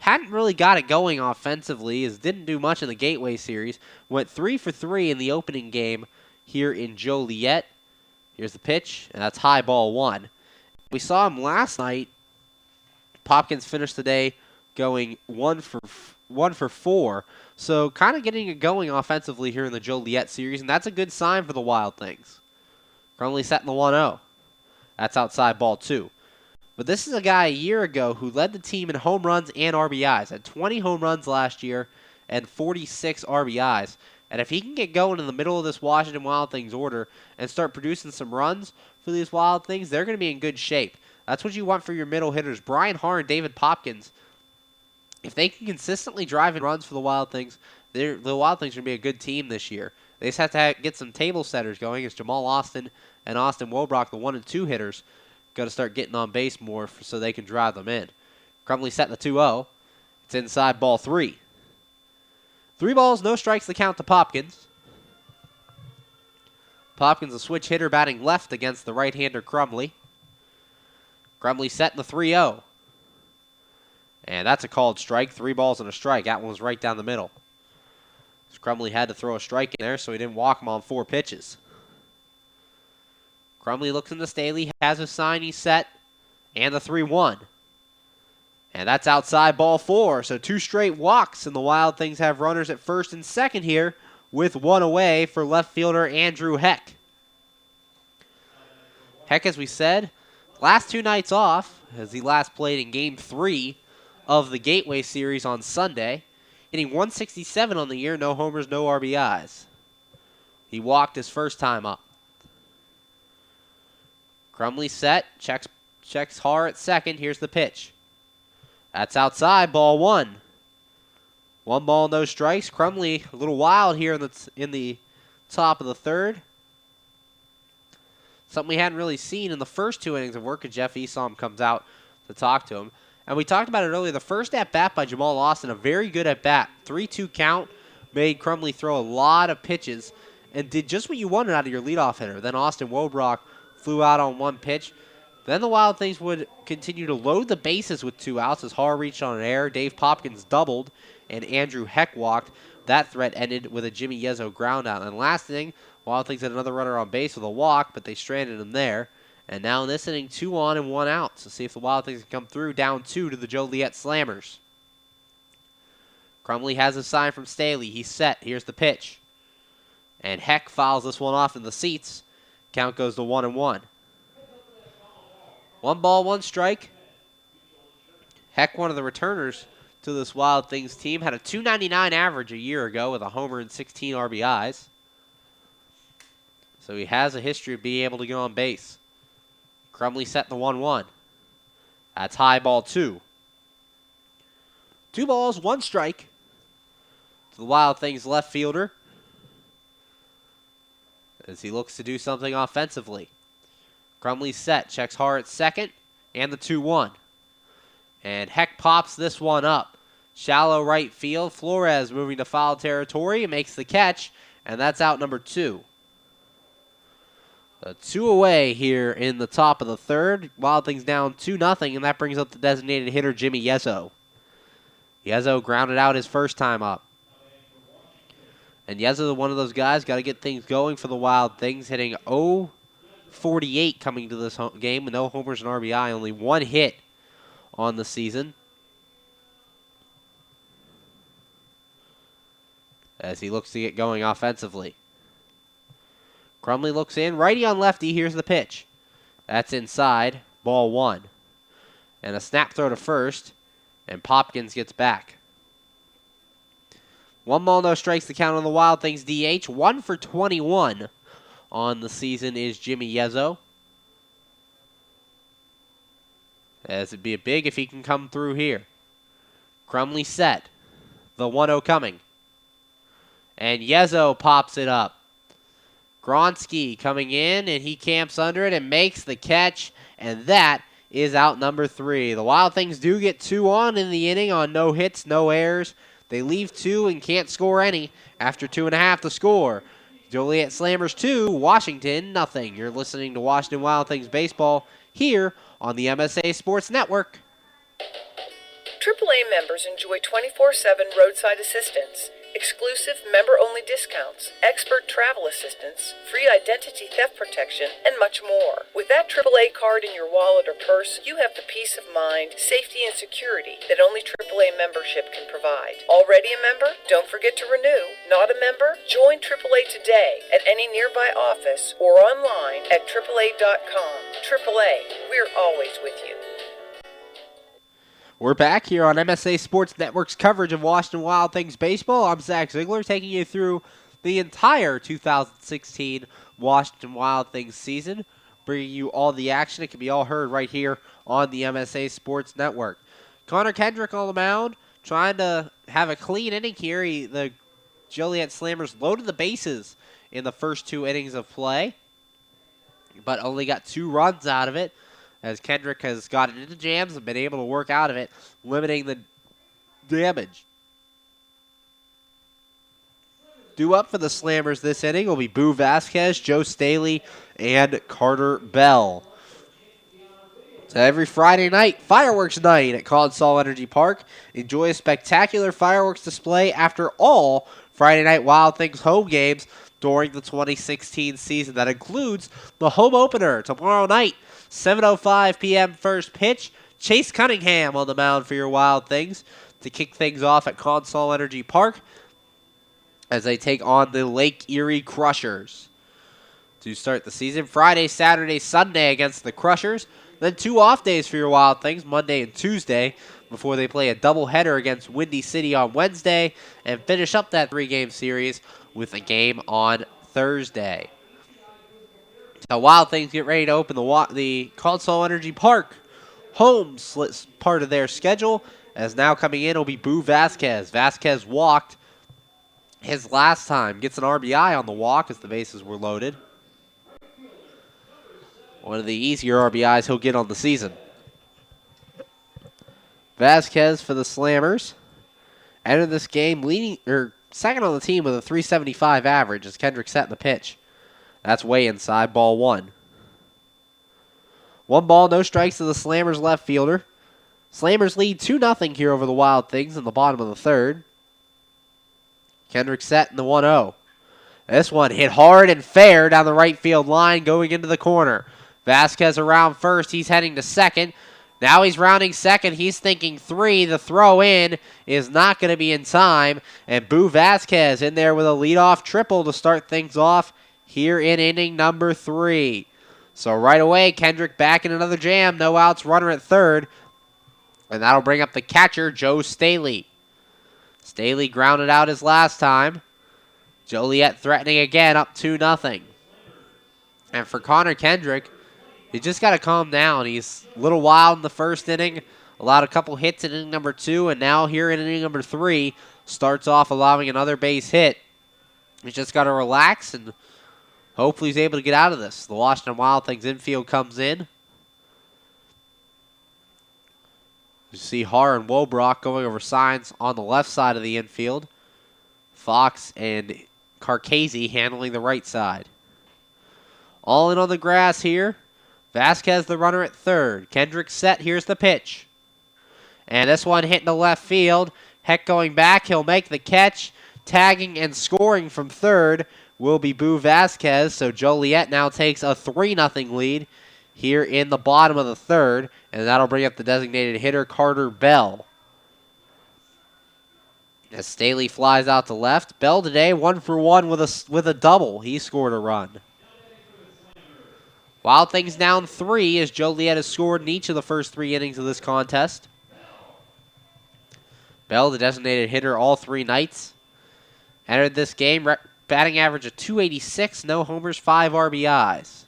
hadn't really got it going offensively, didn't do much in the Gateway Series. Went 3 for 3 in the opening game here in Joliet. Here's the pitch, and that's high, ball 1. We saw him last night. Popkins finished the day going 1 for 4. So kind of getting it going offensively here in the Joliet series, and that's a good sign for the Wild Things. Currently setting the 1-0. That's outside, ball 2. But this is a guy a year ago who led the team in home runs and RBIs. Had 20 home runs last year and 46 RBIs. And if he can get going in the middle of this Washington Wild Things order and start producing some runs for these Wild Things, they're going to be in good shape. That's what you want for your middle hitters. Brian Har and David Popkins, if they can consistently drive in runs for the Wild Things, the Wild Things are going to be a good team this year. They just have to get some table setters going as Jamal Austin and Austin Wobrock, the 1 and 2 hitters, got to start getting on base more so they can drive them in. Crumley setting the 2-0. It's inside, ball 3. 3 balls, no strikes, the count to Popkins. Popkins a switch hitter batting left against the right-hander Crumley. Crumley setting the 3-0. And that's a called strike. 3 balls and a strike. That one was right down the middle. Crumley had to throw a strike in there, so he didn't walk him on 4 pitches. Crumley looks into Staley, has his sign, he's set, and the 3-1. And that's outside, ball 4. So 2 straight walks, and the Wild Things have runners at first and second here with 1 away for left fielder Andrew Heck. Heck, as we said, last 2 nights off, as he last played in Game 3 of the Gateway Series on Sunday, hitting 167 on the year, no homers, no RBIs. He walked his first time up. Crumley set, checks Har at second. Here's the pitch. That's outside, ball 1. 1 ball, no strikes. Crumley a little wild here in the top of the third. Something we hadn't really seen in the first 2 innings of work, and Jeff Esom comes out to talk to him. And we talked about it earlier. The first at-bat by Jamal Austin, a very good at-bat. 3-2 count, made Crumley throw a lot of pitches and did just what you wanted out of your leadoff hitter. Then Austin Wobrock flew out on 1 pitch. Then the Wild Things would continue to load the bases with 2 outs as Har reached on an error. Dave Popkins doubled, and Andrew Heck walked. That threat ended with a Jimmy Yezzo ground out. And last inning, Wild Things had another runner on base with a walk, but they stranded him there. And now in this inning, 2 on and 1 out. So see if the Wild Things can come through, down 2 to the Joliet Slammers. Crumley has a sign from Staley. He's set. Here's the pitch. And Heck fouls this one off in the seats. Count goes to 1-1. 1 ball, 1 strike. Heck, one of the returners to this Wild Things team, had a .299 average a year ago with a homer and 16 RBIs. So he has a history of being able to get on base. Crumley set the 1-1. That's high, ball 2. 2 balls, 1 strike to the Wild Things left fielder as he looks to do something offensively. Crumley set, checks Har at second, and the 2-1. And Heck pops this one up. Shallow right field. Flores moving to foul territory, makes the catch, and that's out number 2. 2 away here in the top of the third. Wild Things down 2-0, and that brings up the designated hitter, Jimmy Yezzo. Yezzo grounded out his first time up. And Yezzo, one of those guys, got to get things going for the Wild Things, hitting 0 .48 coming to this game with no homers and RBI, only one hit on the season. As he looks to get going offensively. Crumley looks in, righty on lefty, here's the pitch. That's inside, ball one. And a snap throw to first, and Popkins gets back. 1 ball, no strikes, the count on the Wild Things DH. 1 for 21 on the season is Jimmy Yezzo. As it'd be a big if he can come through here. Crumley set. The 1-0 coming. And Yezzo pops it up. Gronsky coming in, and he camps under it and makes the catch. And that is out number 3. The Wild Things do get 2 on in the inning on no hits, no errors. They leave 2 and can't score any after 2.5 to score. Joliet Slammers 2, Washington nothing. You're listening to Washington Wild Things Baseball here on the MSA Sports Network. AAA members enjoy 24/7 roadside assistance, exclusive member-only discounts, expert travel assistance, free identity theft protection, and much more. With that AAA card in your wallet or purse, you have the peace of mind, safety, and security that only AAA membership can provide. Already a member? Don't forget to renew. Not a member? Join AAA today at any nearby office or online at AAA.com. AAA, we're always with you. We're back here on MSA Sports Network's coverage of Washington Wild Things Baseball. I'm Zach Ziegler, taking you through the entire 2016 Washington Wild Things season, bringing you all the action. It can be all heard right here on the MSA Sports Network. Connor Kendrick on the mound, trying to have a clean inning here. The Joliet Slammers loaded the bases in the first 2 innings of play, but only got 2 runs out of it, as Kendrick has gotten into jams and been able to work out of it, limiting the damage. Due up for the Slammers this inning will be Boo Vasquez, Joe Staley, and Carter Bell. So every Friday night, fireworks night at Consol Energy Park. Enjoy a spectacular fireworks display after all Friday Night Wild Things home games during the 2016 season. That includes the home opener tomorrow night, 7:05 p.m. first pitch. Chase Cunningham on the mound for your Wild Things to kick things off at Consol Energy Park as they take on the Lake Erie Crushers to start the season. Friday, Saturday, Sunday against the Crushers. Then 2 off days for your Wild Things, Monday and Tuesday, before they play a doubleheader against Windy City on Wednesday and finish up that 3-game series with a game on Thursday. So Wild Things get ready to open the Consol Energy Park home part of their schedule, as now coming in will be Boo Vasquez. Vasquez walked his last time, gets an RBI on the walk as the bases were loaded. One of the easier RBIs he'll get on the season. Vasquez for the Slammers entered this game second on the team with a .375 average as Kendrick set in the pitch. That's way inside, ball 1. 1 ball, no strikes to the Slammers left fielder. Slammers lead 2-0 here over the Wild Things in the bottom of the 3rd. Kendrick set in the 1-0. This one hit hard and fair down the right field line going into the corner. Vasquez around first. He's heading to second. Now he's rounding second. He's thinking 3. The throw in is not going to be in time. And Boo Vasquez in there with a leadoff triple to start things off here in inning number 3. So right away, Kendrick back in another jam. No outs, runner at 3rd. And that'll bring up the catcher, Joe Staley. Staley grounded out his last time. Joliet threatening again, up 2-0. And for Connor Kendrick, he just got to calm down. He's a little wild in the first inning, allowed a couple hits in inning number 2, and now here in inning number 3, starts off allowing another base hit. He's just got to relax, and hopefully he's able to get out of this. The Washington Wild Things infield comes in. You see Har and Wobrock going over signs on the left side of the infield. Fox and Carcasey handling the right side. All in on the grass here. Vasquez the runner at 3rd. Kendrick set. Here's the pitch. And this one hitting the left field. Heck going back. He'll make the catch. tagging and scoring from third will be Boo Vasquez, so Joliet now takes a 3-0 lead here in the bottom of the third, and that'll bring up the designated hitter, Carter Bell. As Staley flies out to left, Bell today 1 for 1 with a double. He scored a run. Wild Things down 3 as Joliet has scored in each of the first 3 innings of this contest. Bell, the designated hitter all 3 nights, entered this game batting average of .286, no homers, 5 RBIs.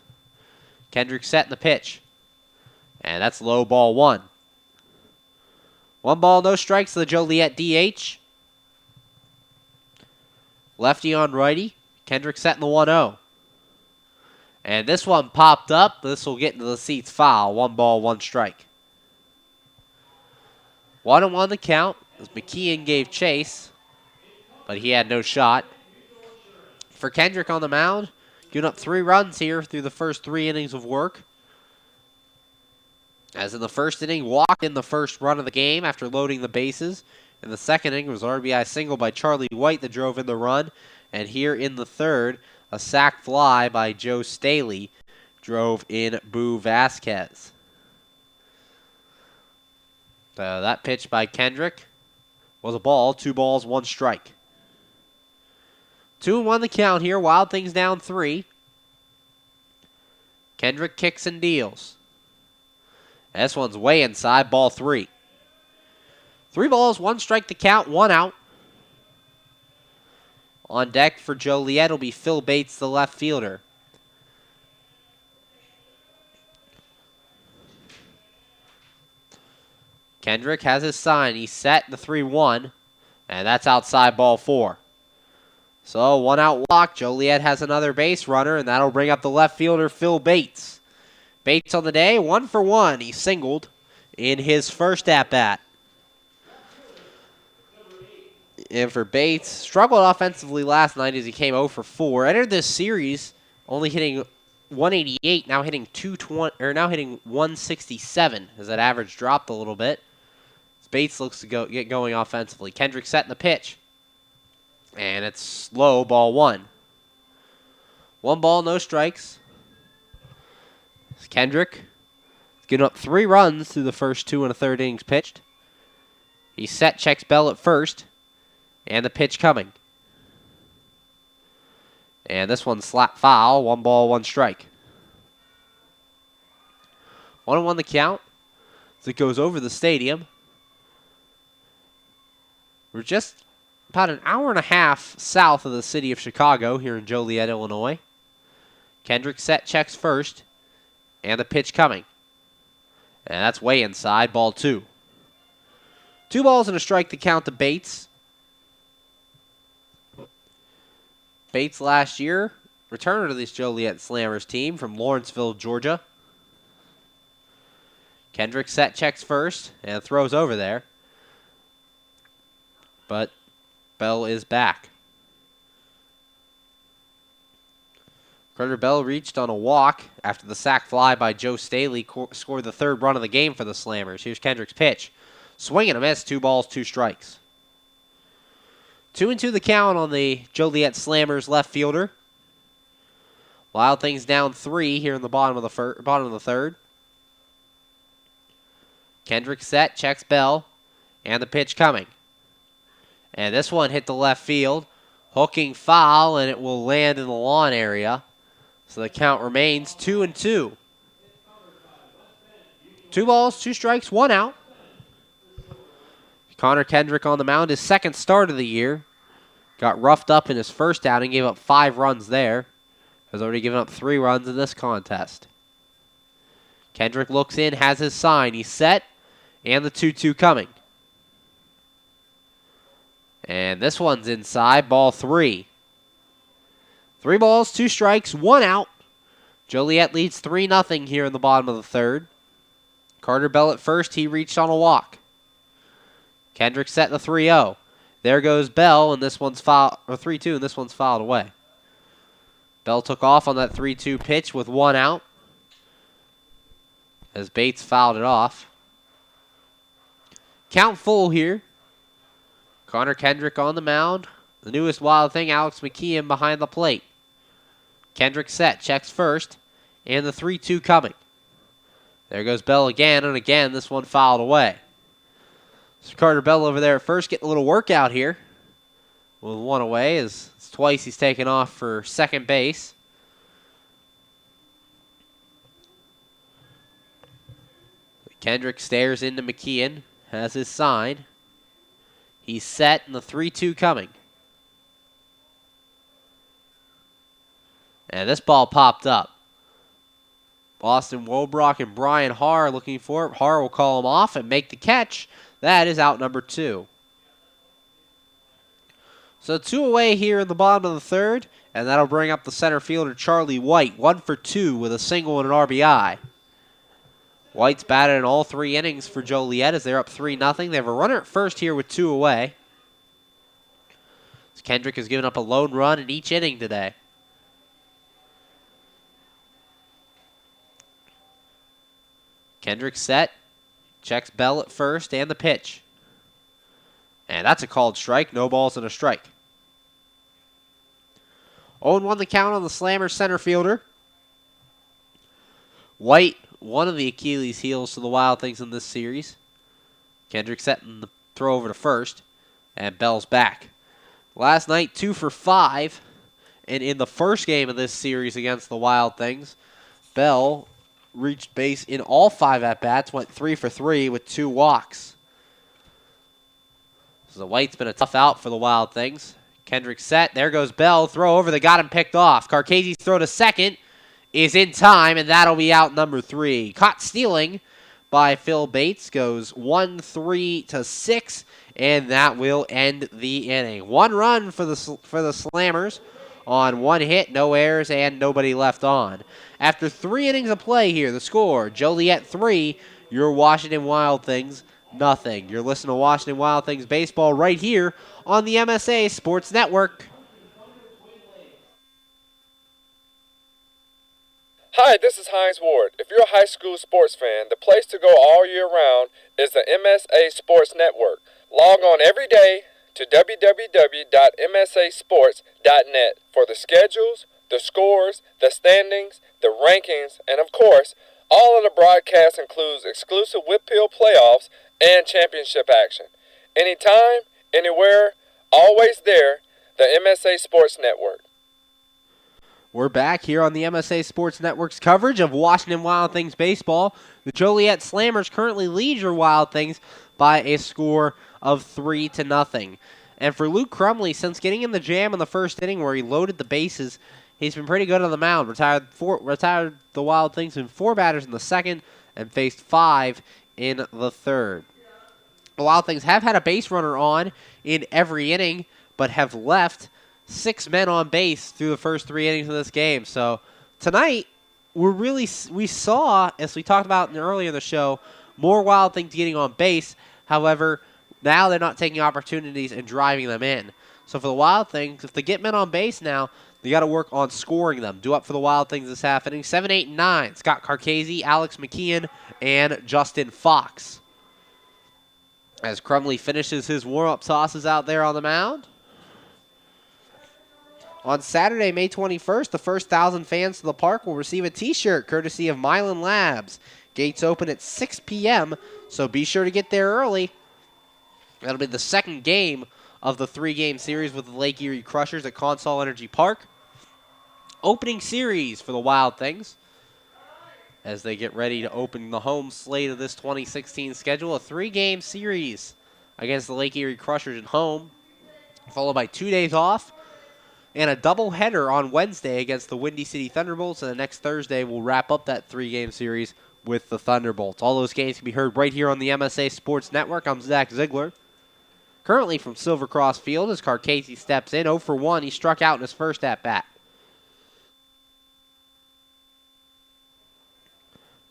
Kendrick setting the pitch, and that's low, ball 1. 1 ball, no strikes to the Joliet DH. Lefty on righty. Kendrick setting the 1-0. And this one popped up. This will get into the seats foul. 1 ball, 1 strike. 1-1 the count as McKeon gave chase, but he had no shot. For Kendrick on the mound, giving up 3 runs here through the first 3 innings of work. As in the first inning, walked in the first run of the game after loading the bases. In the second inning, was an RBI single by Charlie White that drove in the run. And here in the third, a sac fly by Joe Staley drove in Boo Vasquez. So that pitch by Kendrick was a ball, 2 balls, 1 strike. 2-1 the count here, Wild Things down 3. Kendrick kicks and deals. This one's way inside, ball 3. 3 balls, 1 strike to count, 1 out. On deck for Joliet will be Phil Bates, the left fielder. Kendrick has his sign. He's set the 3-1, and that's outside, ball 4. So 1 out walk. Joliet has another base runner, and that'll bring up the left fielder, Phil Bates. Bates on the day, 1 for 1. He singled in his first at-bat. And for Bates, struggled offensively last night as he came 0 for 4. Entered this series only hitting 188, now hitting 220, or now hitting 167 as that average dropped a little bit. Bates looks to get going offensively. Kendrick setting the pitch. And it's slow, ball 1. 1 ball, no strikes. Kendrick is giving up 3 runs through the first 2 1/3 innings pitched. He's set, checks Bell at first. And the pitch coming. And this one's slap foul. 1 ball, 1 strike. 1-1 the count as it goes over the stadium. We're just about an hour and a half south of the city of Chicago here in Joliet, Illinois. Kendrick set, checks first. And the pitch coming. And that's way inside, ball 2. 2 balls and a strike to count to Bates. Bates last year, returner to this Joliet Slammers team from Lawrenceville, Georgia. Kendrick set, checks first, and throws over there. But Bell is back. Carter Bell reached on a walk after the sac fly by Joe Staley scored the 3rd run of the game for the Slammers. Here's Kendrick's pitch. Swing and a miss, 2 balls, 2 strikes. 2-2 the count on the Joliet Slammers left fielder. Wild Things down 3 here in the bottom of the third. Kendrick set, checks Bell, and the pitch coming. And this one hit the left field, hooking foul, and it will land in the lawn area. So the count remains 2-2. 2 balls, 2 strikes, 1 out. Connor Kendrick on the mound, his 2nd start of the year. Got roughed up in his first outing, gave up 5 runs there. Has already given up 3 runs in this contest. Kendrick looks in, has his sign. He's set, and the 2-2 coming. And this one's inside, ball 3. 3 balls, 2 strikes, 1 out. Joliet leads 3-0 here in the bottom of the third. Carter Bell at first, he reached on a walk. Kendrick set the 3-0. There goes Bell, and this one's fouled, or 3-2, and this one's fouled away. Bell took off on that 3-2 pitch with 1 out as Bates fouled it off. Count full here. Connor Kendrick on the mound. The newest Wild thing, Alex McKeon behind the plate. Kendrick set, checks first, and the 3-2 coming. There goes Bell again, and again, this one fouled away. So Carter Bell over there at first getting a little workout here. With one away, as it's twice he's taken off for second base. Kendrick stares into McKeon, has his sign. He's set, and the 3-2 coming. And this ball popped up. Boston Wobrock and Brian Harr looking for it. Harr will call him off and make the catch. That is out number 2. So 2 away here in the bottom of the third, and that'll bring up the center fielder Charlie White, 1 for 2 with a single and an RBI. White's batted in all 3 innings for Joliet as they're up 3-0. They have a runner at first here with 2 away. Kendrick has given up a lone run in each inning today. Kendrick set, checks Bell at first and the pitch. And that's a called strike, no balls and a strike. 0-1 the count on the Slammer center fielder. White, one of the Achilles heels to the Wild Things in this series. Kendrick setting the throw over to first, and Bell's back. Last night, 2 for 5, and in the first game of this series against the Wild Things, Bell reached base in all 5 at-bats, went 3 for 3 with 2 walks. So White's been a tough out for the Wild Things. Kendrick set, there goes Bell, throw over, they got him picked off. Carcasi's throw to second is in time, and that'll be out number 3. Caught stealing by Phil Bates, goes 1-3 to 6, and that will end the inning. 1 run for the Slammers on 1 hit, no errors, and nobody left on. After 3 innings of play here, the score, Joliet 3, your Washington Wild Things nothing. You're listening to Washington Wild Things baseball right here on the MSA Sports Network. Hi, this is Hines Ward. If you're a high school sports fan, the place to go all year round is the MSA Sports Network. Log on every day to www.msasports.net for the schedules, the scores, the standings, the rankings, and of course, all of the broadcasts includes exclusive Whitfield playoffs and championship action. Anytime, anywhere, always there, the MSA Sports Network. We're back here on the MSA Sports Network's coverage of Washington Wild Things baseball. The Joliet Slammers currently lead your Wild Things by a score of 3-0. And for Luke Crumley, since getting in the jam in the first inning where he loaded the bases, he's been pretty good on the mound. Retired the Wild Things in 4 batters in the second and faced 5 in the third. The Wild Things have had a base runner on in every inning, but have left 6 men on base through the first 3 innings of this game. So tonight, we saw, as we talked about earlier in the show, more Wild Things getting on base. However, now they're not taking opportunities and driving them in. So for the Wild Things, if they get men on base now, they got to work on scoring them. Due up for the Wild Things this half inning. 7, 8, and 9. Scott Carcasi, Alex McKeon, and Justin Fox. As Crumley finishes his warm-up tosses out there on the mound. On Saturday, May 21st, the first 1,000 fans to the park will receive a T-shirt courtesy of Mylan Labs. Gates open at 6 p.m., so be sure to get there early. That'll be the second game of the 3-game series with the Lake Erie Crushers at Consol Energy Park. Opening series for the Wild Things as they get ready to open the home slate of this 2016 schedule. A 3-game series against the Lake Erie Crushers at home, followed by 2 days off and a doubleheader on Wednesday against the Windy City Thunderbolts, and the next Thursday we'll wrap up that 3-game series with the Thunderbolts. All those games can be heard right here on the MSA Sports Network. I'm Zach Ziegler. Currently from Silver Cross Field as Carcasi steps in. 0 for 1. He struck out in his first at-bat.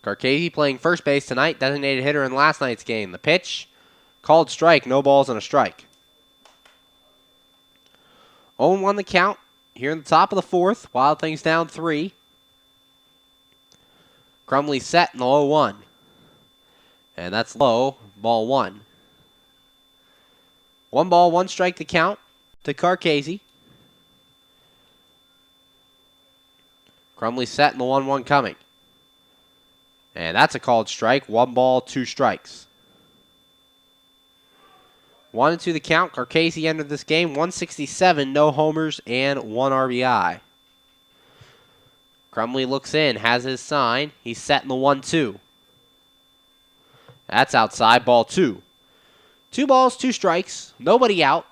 Carcasi playing first base tonight. Designated hitter in last night's game. The pitch, called strike. No balls and a strike. 0-1 the count here in the top of the fourth. Wild Things down 3. Crumley set in the 0-1. And that's low. Ball 1. 1 ball, 1 strike to count. to Carcasey. Crumley set in the 1-1 coming. And that's a called strike. 1 ball, 2 strikes. 1-2 the count. Carcasey entered this game. 167, no homers, and 1 RBI. Crumley looks in, has his sign. He's set in the 1-2. That's outside, ball 2. 2 balls, 2 strikes, nobody out.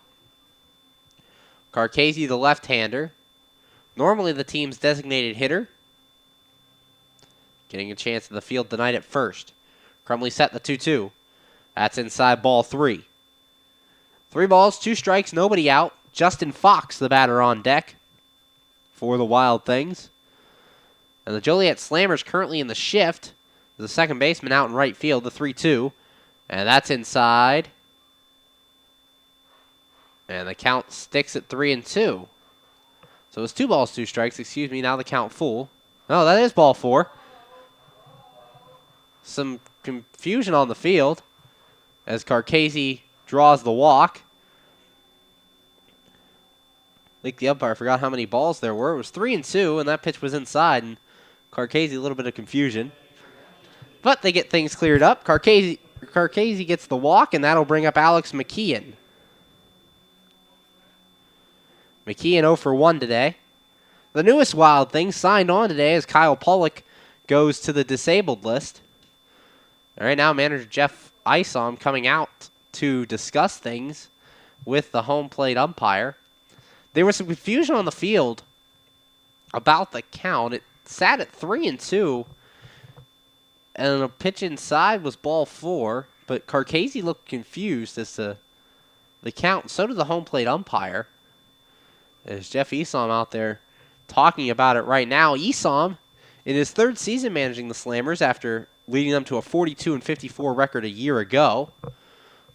Carcasey, the left-hander. Normally the team's designated hitter. Getting a chance in the field tonight at first. Crumley set the 2-2. That's inside, ball 3. 3 balls, 2 strikes, nobody out. Justin Fox, the batter, on deck for the Wild Things. And the Joliet Slammers currently in the shift. The second baseman out in right field, the 3-2. And that's inside. And the count sticks at 3-2. So it's 2 balls, 2 strikes. Excuse me, now the count full. No, that is ball 4. Some confusion on the field as Carcasey draws the walk. I think the umpire forgot how many balls there were. It was 3-2, and that pitch was inside. And Carcasey, a little bit of confusion. But they get things cleared up. Carcasey gets the walk, and that'll bring up Alex McKeon. McKeon 0 for 1 today. The newest Wild Thing signed on today as Kyle Pollock goes to the disabled list. All right, now manager Jeff Isom coming out to discuss things with the home plate umpire. There was some confusion on the field about the count. It sat at 3-2, and a pitch inside was ball 4, but Carcasey looked confused as to the count. So did the home plate umpire. There's Jeff Isom out there talking about it right now. Isom, in his 3rd season managing the Slammers after leading them to a 42-54 record a year ago.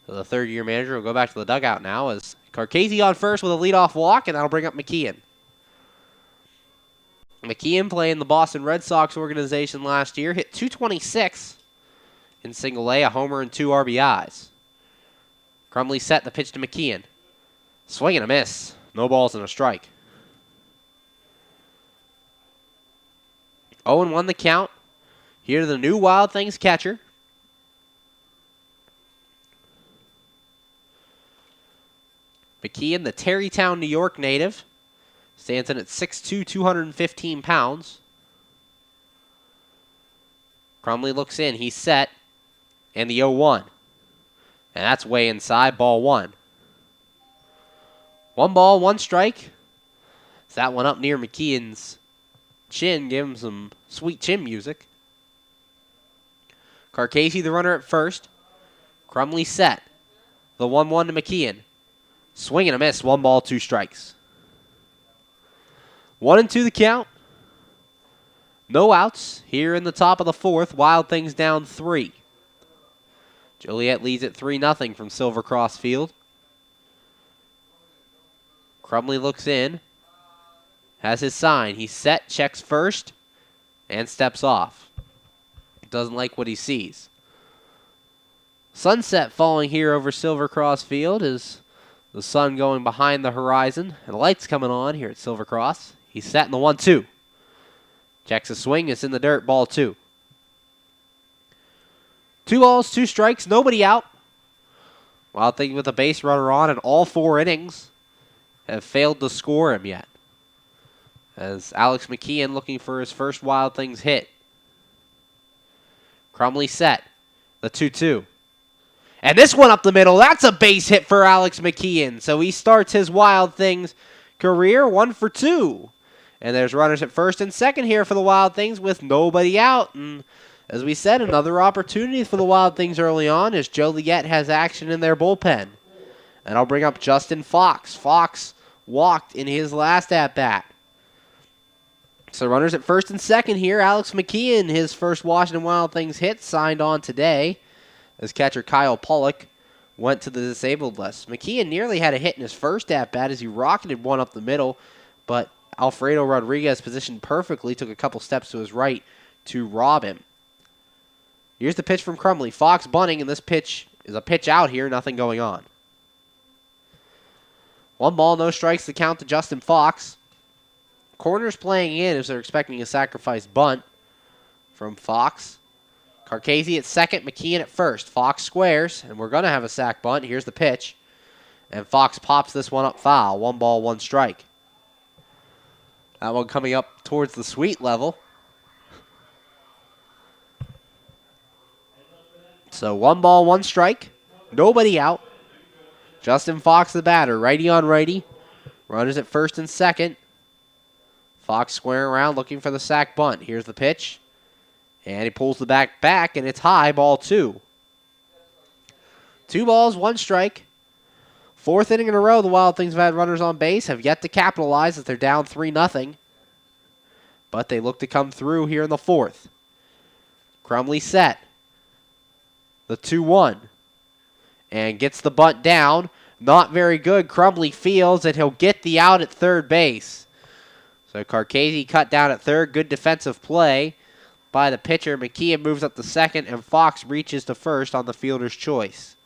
So the 3rd-year manager will go back to the dugout now as Carcasey on first with a leadoff walk, and that'll bring up McKeon. McKeon playing the Boston Red Sox organization last year, hit .226 in single A, a homer and 2 RBIs. Crumley set the pitch to McKeon. Swing and a miss. No balls and a strike. 0-1 the count. Here the new Wild Things catcher. McKeon, the Tarrytown, New York native. Stands in at 6'2", 215 pounds. Crumley looks in. He's set. And the 0-1. And that's way inside. Ball 1. 1 ball, 1 strike. It's that one up near McKeon's chin. Give him some sweet chin music. Carcasey, the runner at first. Crumley set. The 1-1 to McKeon. Swing and a miss. 1 ball, 2 strikes. 1-2 the count. No outs here in the top of the 4th. Wild Things down 3. Joliet leads at 3-0 from Silver Cross Field. Crumley looks in. Has his sign. He's set, checks first, and steps off. Doesn't like what he sees. Sunset falling here over Silver Cross Field as the sun going behind the horizon. And the lights coming on here at Silver Cross. He's set in the 1-2. Checks a swing. It's in the dirt. Ball 2. 2 balls, 2 strikes. Nobody out. Wild Thing with a base runner on in all 4 innings. Have failed to score him yet. As Alex McKeon looking for his first Wild Things hit. Crumley set. The 2-2. And this one up the middle. That's a base hit for Alex McKeon. So he starts his Wild Things career 1 for 2. And there's runners at first and second here for the Wild Things with nobody out. And as we said, another opportunity for the Wild Things early on as Joliet has action in their bullpen. And I'll bring up Justin Fox. Fox walked in his last at-bat. So runners at first and second here. Alex McKeon, his first Washington Wild Things hit, signed on today as catcher Kyle Pollock went to the disabled list. McKeon nearly had a hit in his first at-bat as he rocketed one up the middle, but Alfredo Rodriguez positioned perfectly, took a couple steps to his right to rob him. Here's the pitch from Crumley. Fox bunting, and this pitch is a pitch out here, nothing going on. 1 ball, no strikes to count to Justin Fox. Corners playing in as they're expecting a sacrifice bunt from Fox. Carcasey at second, McKeon at first. Fox squares, and we're going to have a sac bunt. Here's the pitch. And Fox pops this one up foul. 1 ball, 1 strike. That one coming up towards the sweet level. So 1 ball, 1 strike. Nobody out. Justin Fox the batter, righty on righty. Runners at first and second. Fox squaring around looking for the sac bunt. Here's the pitch. And he pulls the back, and it's high, ball 2. 2 balls, 1 strike. 4th inning in a row, the Wild Things have had runners on base, have yet to capitalize as they're down 3-0. But they look to come through here in the 4th. Crumley set. The 2-1. And gets the bunt down. Not very good. Crumley fields, and he'll get the out at third base. So Carcasey cut down at third. Good defensive play by the pitcher. McKeon moves up to second, and Fox reaches to first on the fielder's choice.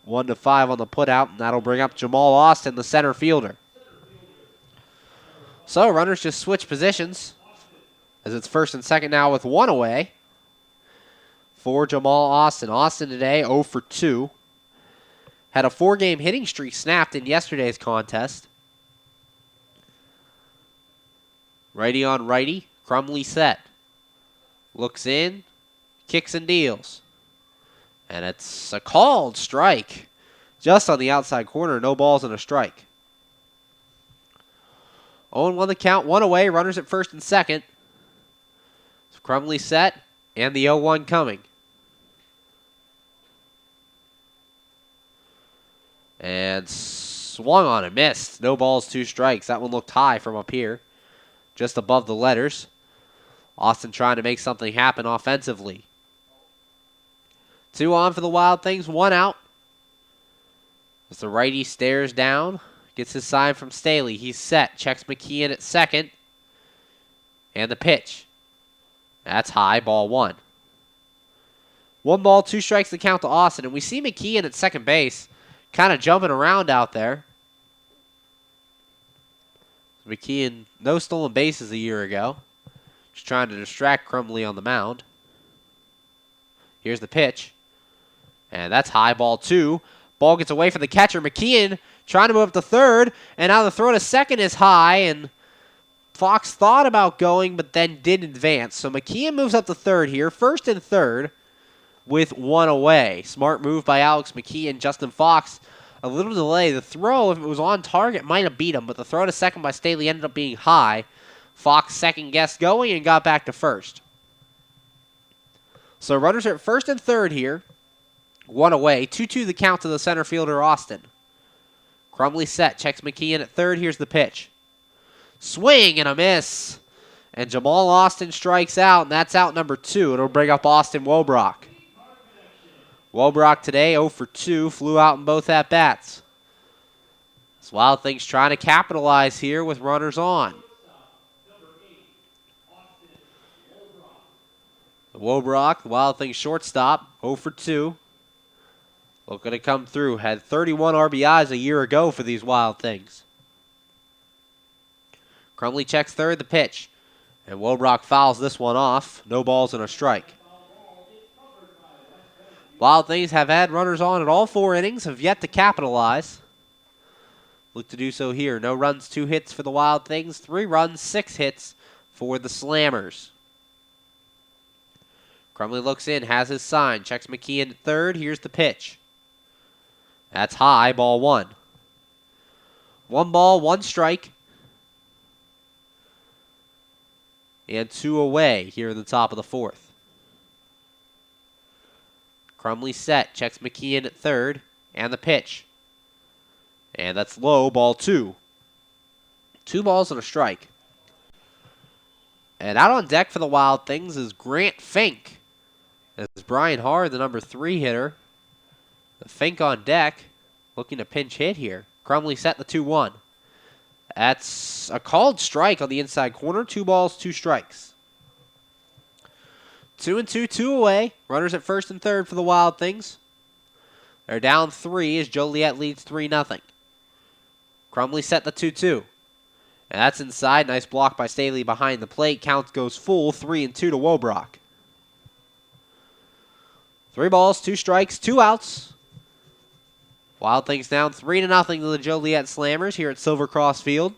1-5 on the putout, and that'll bring up Jamal Austin, the center fielder. So runners just switch positions as it's first and second now with 1 away for Jamal Austin. Austin today 0 for 2. Had a 4-game hitting streak snapped in yesterday's contest. Righty on righty, Crumley set. Looks in, kicks and deals. And it's a called strike. Just on the outside corner, no balls and a strike. 0-1 the count, 1 away, runners at first and second. So Crumley set, and the 0-1 coming. And swung on and missed. No balls, 2 strikes. That one looked high from up here, just above the letters. Austin trying to make something happen offensively. 2 on for the Wild Things, 1 out. As the righty stares down, gets his sign from Staley. He's set, checks McKeon at second. And the pitch. That's high, ball 1. 1 ball, 2 strikes to count to Austin. And we see McKeon at second base kind of jumping around out there. McKeon, no stolen bases a year ago. Just trying to distract Crumley on the mound. Here's the pitch. And that's high, ball 2. Ball gets away from the catcher. McKeon trying to move up to third. And now the throw to second is high. And Fox thought about going, but then didn't advance. So McKeon moves up to third here. First and third with 1 away. Smart move by Alex McKeon. Justin Fox, a little delay. The throw, if it was on target, might have beat him. But the throw to second by Staley ended up being high. Fox second-guessed going and got back to first. So runners are at first and third here. 1 away. 2-2 the count to the center fielder, Austin. Crumley set. Checks McKeon at third. Here's the pitch. Swing and a miss. And Jamal Austin strikes out, and that's out number 2. It'll bring up Austin Wobrock. Wobrock today 0 for 2. Flew out in both at-bats. This Wild Things trying to capitalize here with runners on. Wobrock, the Wild Things shortstop, 0 for 2. Looking to come through. Had 31 RBIs a year ago for these Wild Things. Crumley checks third, the pitch. And Wobrock fouls this one off. No balls and a strike. Wild Things have had runners on in all 4 innings, have yet to capitalize. Look to do so here. No runs, 2 hits for the Wild Things. 3 runs, 6 hits for the Slammers. Crumley looks in, has his sign, checks McKeon at third. Here's the pitch. That's high, ball 1. 1 ball, 1 strike. And 2 away here in the top of the 4th. Crumley set, checks McKeon at third. And the pitch. And that's low, ball 2. 2 balls and a strike. And out on deck for the Wild Things is Grant Fink. As Brian Hard, the number 3 hitter. The Fink on deck, looking to pinch hit here. Crumley set the 2-1. That's a called strike on the inside corner. 2 balls, 2 strikes. 2-2, 2 away. Runners at first and third for the Wild Things. They're down 3 as Joliet leads 3-0. Crumley set the 2-2. And that's inside. Nice block by Staley behind the plate. Count goes full, 3-2 to Wobrock. 3 balls, 2 strikes, 2 outs. Wild Things down 3-0 to the Joliet Slammers here at Silver Cross Field.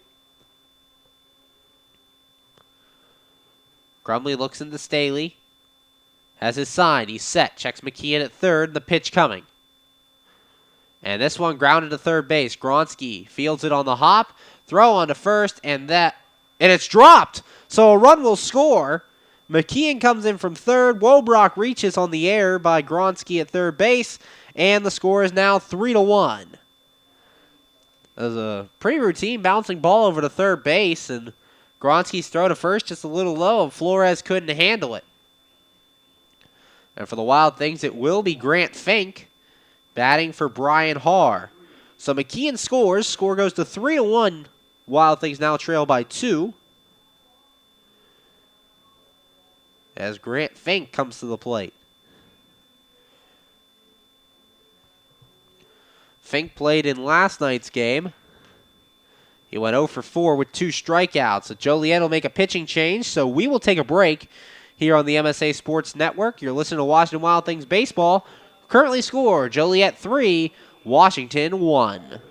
Crumley looks into Staley. Has his sign. He's set. Checks McKeon at third. The pitch coming. And this one grounded to third base. Gronsky fields it on the hop. Throw on to first. And it's dropped. So a run will score. McKeon comes in from third. Wobrock reaches on the air by Gronsky at third base. And the score is now 3-1. That was a pretty routine bouncing ball over to third base. And Gronsky's throw to first just a little low. And Flores couldn't handle it. And for the Wild Things, it will be Grant Fink batting for Brian Haar. So McKeon scores. Score goes to 3-1. Wild Things now trail by 2. As Grant Fink comes to the plate. Fink played in last night's game. He went 0 for 4 with 2 strikeouts. So Joliet will make a pitching change, so we will take a break here on the MSA Sports Network. You're listening to Washington Wild Things Baseball. Currently score, Joliet 3, Washington 1.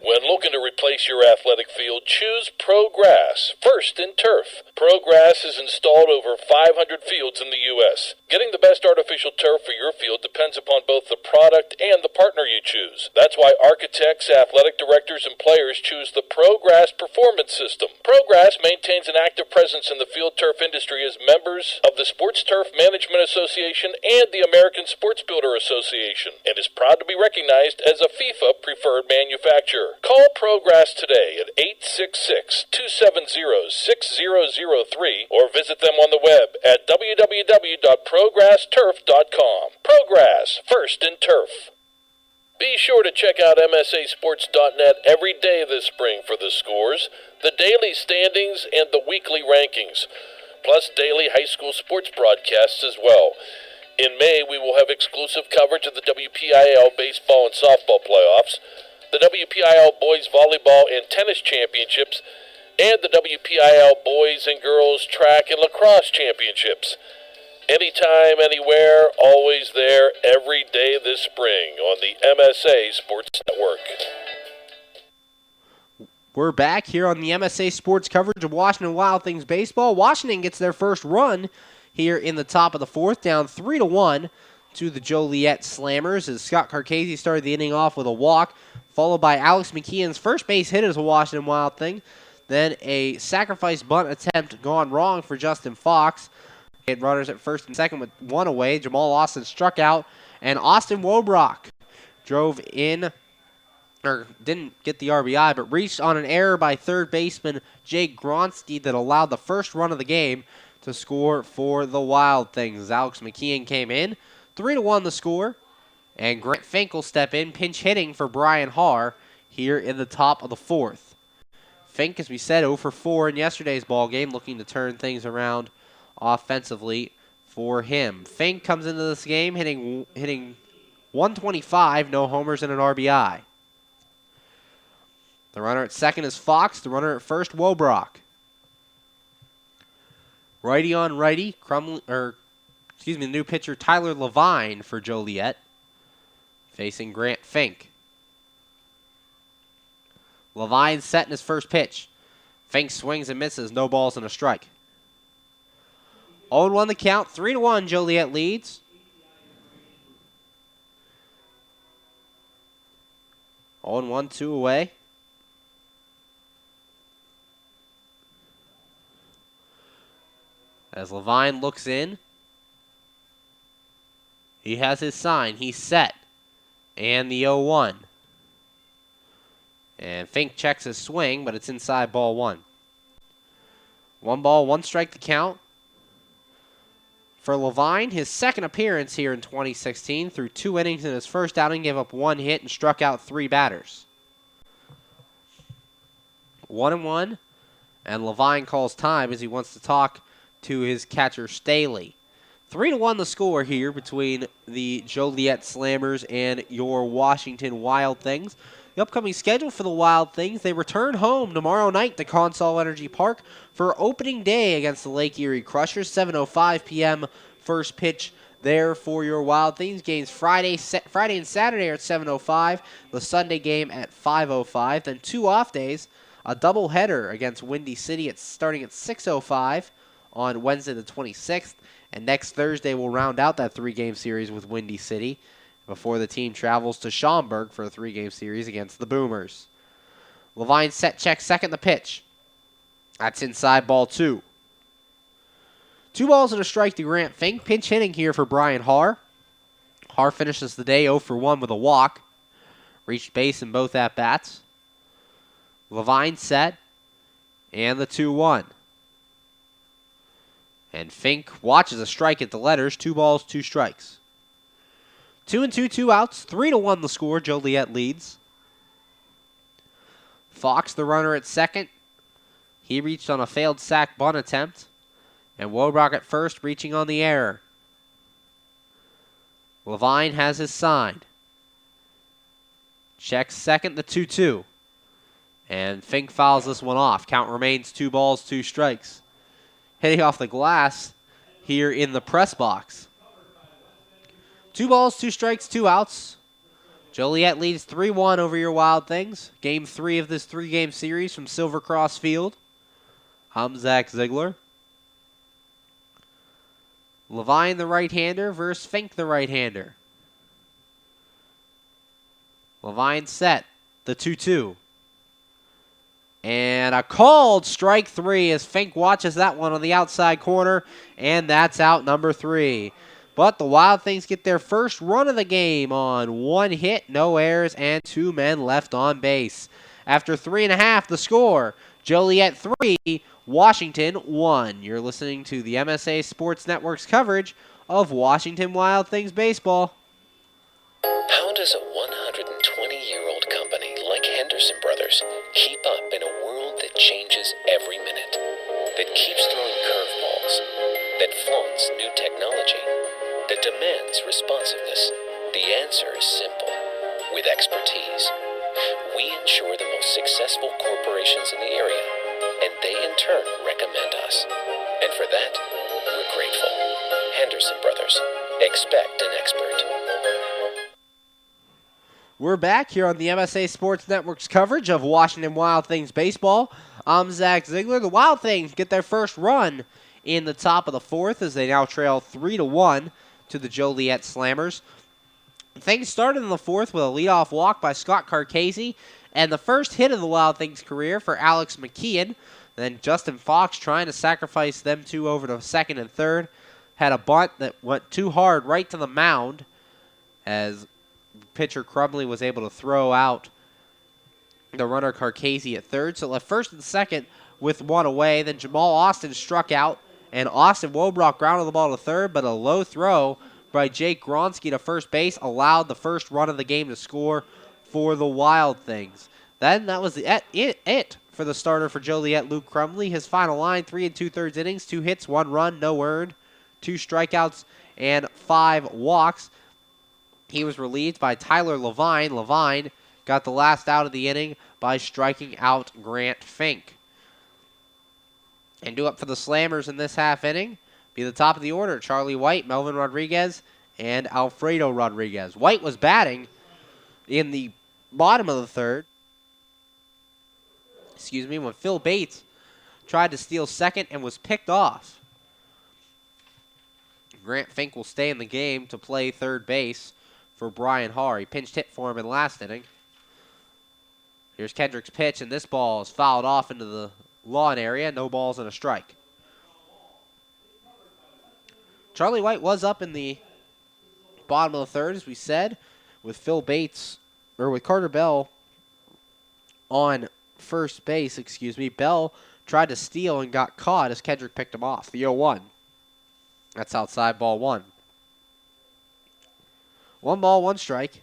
When looking to replace your athletic field, choose ProGrass, first in turf. ProGrass is installed over 500 fields in the U.S. Getting the best artificial turf for your field depends upon both the product and the partner you choose. That's why architects, athletic directors, and players choose the ProGrass Performance System. ProGrass maintains an active presence in the field turf industry as members of the Sports Turf Management Association and the American Sports Builder Association, and is proud to be recognized as a FIFA preferred manufacturer. Call ProGrass today at 866-270-6003 or visit them on the web at www.progressturf.com. ProGrass, first in turf. Be sure to check out MSASports.net every day this spring for the scores, the daily standings, and the weekly rankings, plus daily high school sports broadcasts as well. In May, we will have exclusive coverage of the WPIAL baseball and softball playoffs, the WPIAL Boys Volleyball and Tennis Championships, and the WPIAL Boys and Girls Track and Lacrosse Championships. Anytime, anywhere, always there, every day this spring on the MSA Sports Network. We're back here on the MSA Sports coverage of Washington Wild Things Baseball. Washington gets their first run here in the top of the fourth, down 3-1 to the Joliet Slammers as Scott Carcasi started the inning off with a walk, followed by Alex McKeon's first base hit as a Washington Wild Thing. Then a sacrifice bunt attempt gone wrong for Justin Fox. He had runners at first and second with 1 away. Jamal Austin struck out, and Austin Wobrock drove in, or didn't get the RBI, but reached on an error by third baseman Jake Gronsky that allowed the first run of the game to score for the Wild Things. Alex McKeon came in, 3-1 the score. And Grant Fink will step in, pinch hitting for Brian Haar here in the top of the fourth. Fink, as we said, 0 for 4 in yesterday's ball game, looking to turn things around offensively for him. Fink comes into this game hitting 125, no homers and an RBI. The runner at second is Fox. The runner at first, Wobrock. Righty on righty, the new pitcher Tyler Levine for Joliet, facing Grant Fink. Levine setting his first pitch. Fink swings and misses. No balls and a strike. 0-1 the count. 3-1 Joliet leads. Oh, 1, 2 away. As Levine looks in, he has his sign. He's set. And the 0-1. And Fink checks his swing, but it's inside ball 1. 1 ball, 1 strike to count. For Levine, his second appearance here in 2016, through 2 innings in his first outing, gave up 1 hit and struck out 3 batters. 1-1, and Levine calls time as he wants to talk to his catcher Staley. 3-1 the score here between the Joliet Slammers and your Washington Wild Things. The upcoming schedule for the Wild Things, they return home tomorrow night to Consol Energy Park for opening day against the Lake Erie Crushers, 7:05 p.m. first pitch there for your Wild Things. Games Friday and Saturday are at 7:05, the Sunday game at 5:05. Then 2 off days, a doubleheader against Windy City starting at 6:05 on Wednesday the 26th. And next Thursday we'll round out that 3-game series with Windy City before the team travels to Schaumburg for a 3-game series against the Boomers. Levine checks second the pitch. That's inside ball 2. 2 balls and a strike to Grant Fink. Pinch hitting here for Brian Haar. Haar finishes the day 0 for 1 with a walk. Reached base in both at-bats. Levine set. And the 2-1. And Fink watches a strike at the letters. 2 balls, 2 strikes. 2-2, 2 outs. 3-1 the score. Joliet leads. Fox, the runner at second. He reached on a failed sac bunt attempt. And Wobrock at first, reaching on the error. Levine has his sign. Checks second, the 2-2. And Fink fouls this one off. Count remains 2 balls, 2 strikes. Hitting off the glass here in the press box. 2 balls, 2 strikes, 2 outs. Joliet leads 3-1 over your Wild Things. Game 3 of this 3-game series from Silver Cross Field. I'm Zach Ziegler. Levine, the right-hander, versus Fink, the right-hander. Levine set, the 2-2. And a called strike 3 as Fink watches that one on the outside corner, and that's out number 3. But the Wild Things get their first run of the game on 1 hit, no errors, and 2 men left on base. After 3.5, the score, Joliet 3, Washington 1. You're listening to the MSA Sports Network's coverage of Washington Wild Things baseball. How does a 120-year-old company like Henderson Brothers keep up in a world that changes every minute, that keeps throwing curveballs, that flaunts new technology, that demands responsiveness? The answer is simple. With expertise, we ensure the most successful corporations in the area, and they in turn recommend us. And for that, we're grateful. Henderson Brothers. Expect an expert. We're back here on the MSA Sports Network's coverage of Washington Wild Things baseball. I'm Zach Ziegler. The Wild Things get their first run in the top of the 4th as they now trail 3-1 to the Joliet Slammers. Things started in the 4th with a leadoff walk by Scott Carcasey and the first hit of the Wild Things career for Alex McKeon. Then Justin Fox, trying to sacrifice them two over to second and third, had a bunt that went too hard right to the mound as pitcher Crumley was able to throw out the runner Carcasey at third. So left first and second with 1 away. Then Jamal Austin struck out, and Austin Wobrock grounded the ball to third, but a low throw by Jake Gronsky to first base allowed the first run of the game to score for the Wild Things. Then that was it for the starter for Joliet, Luke Crumley. His final line, 3 2/3 innings, 2 hits, 1 run, no earned, 2 strikeouts, and 5 walks. He was relieved by Tyler Levine. Levine got the last out of the inning by striking out Grant Fink. And due up for the Slammers in this half inning, be the top of the order, Charlie White, Melvin Rodriguez, and Alfredo Rodriguez. White was batting in the bottom of the third. When Phil Bates tried to steal second and was picked off. Grant Fink will stay in the game to play third base for Brian Haar. He pinched hit for him in last inning. Here's Kendrick's pitch, and this ball is fouled off into the lawn area. No balls and a strike. Charlie White was up in the bottom of the third, as we said, with Carter Bell on first base, Bell tried to steal and got caught as Kendrick picked him off. The 0-1. That's outside ball 1. 1 ball, 1 strike.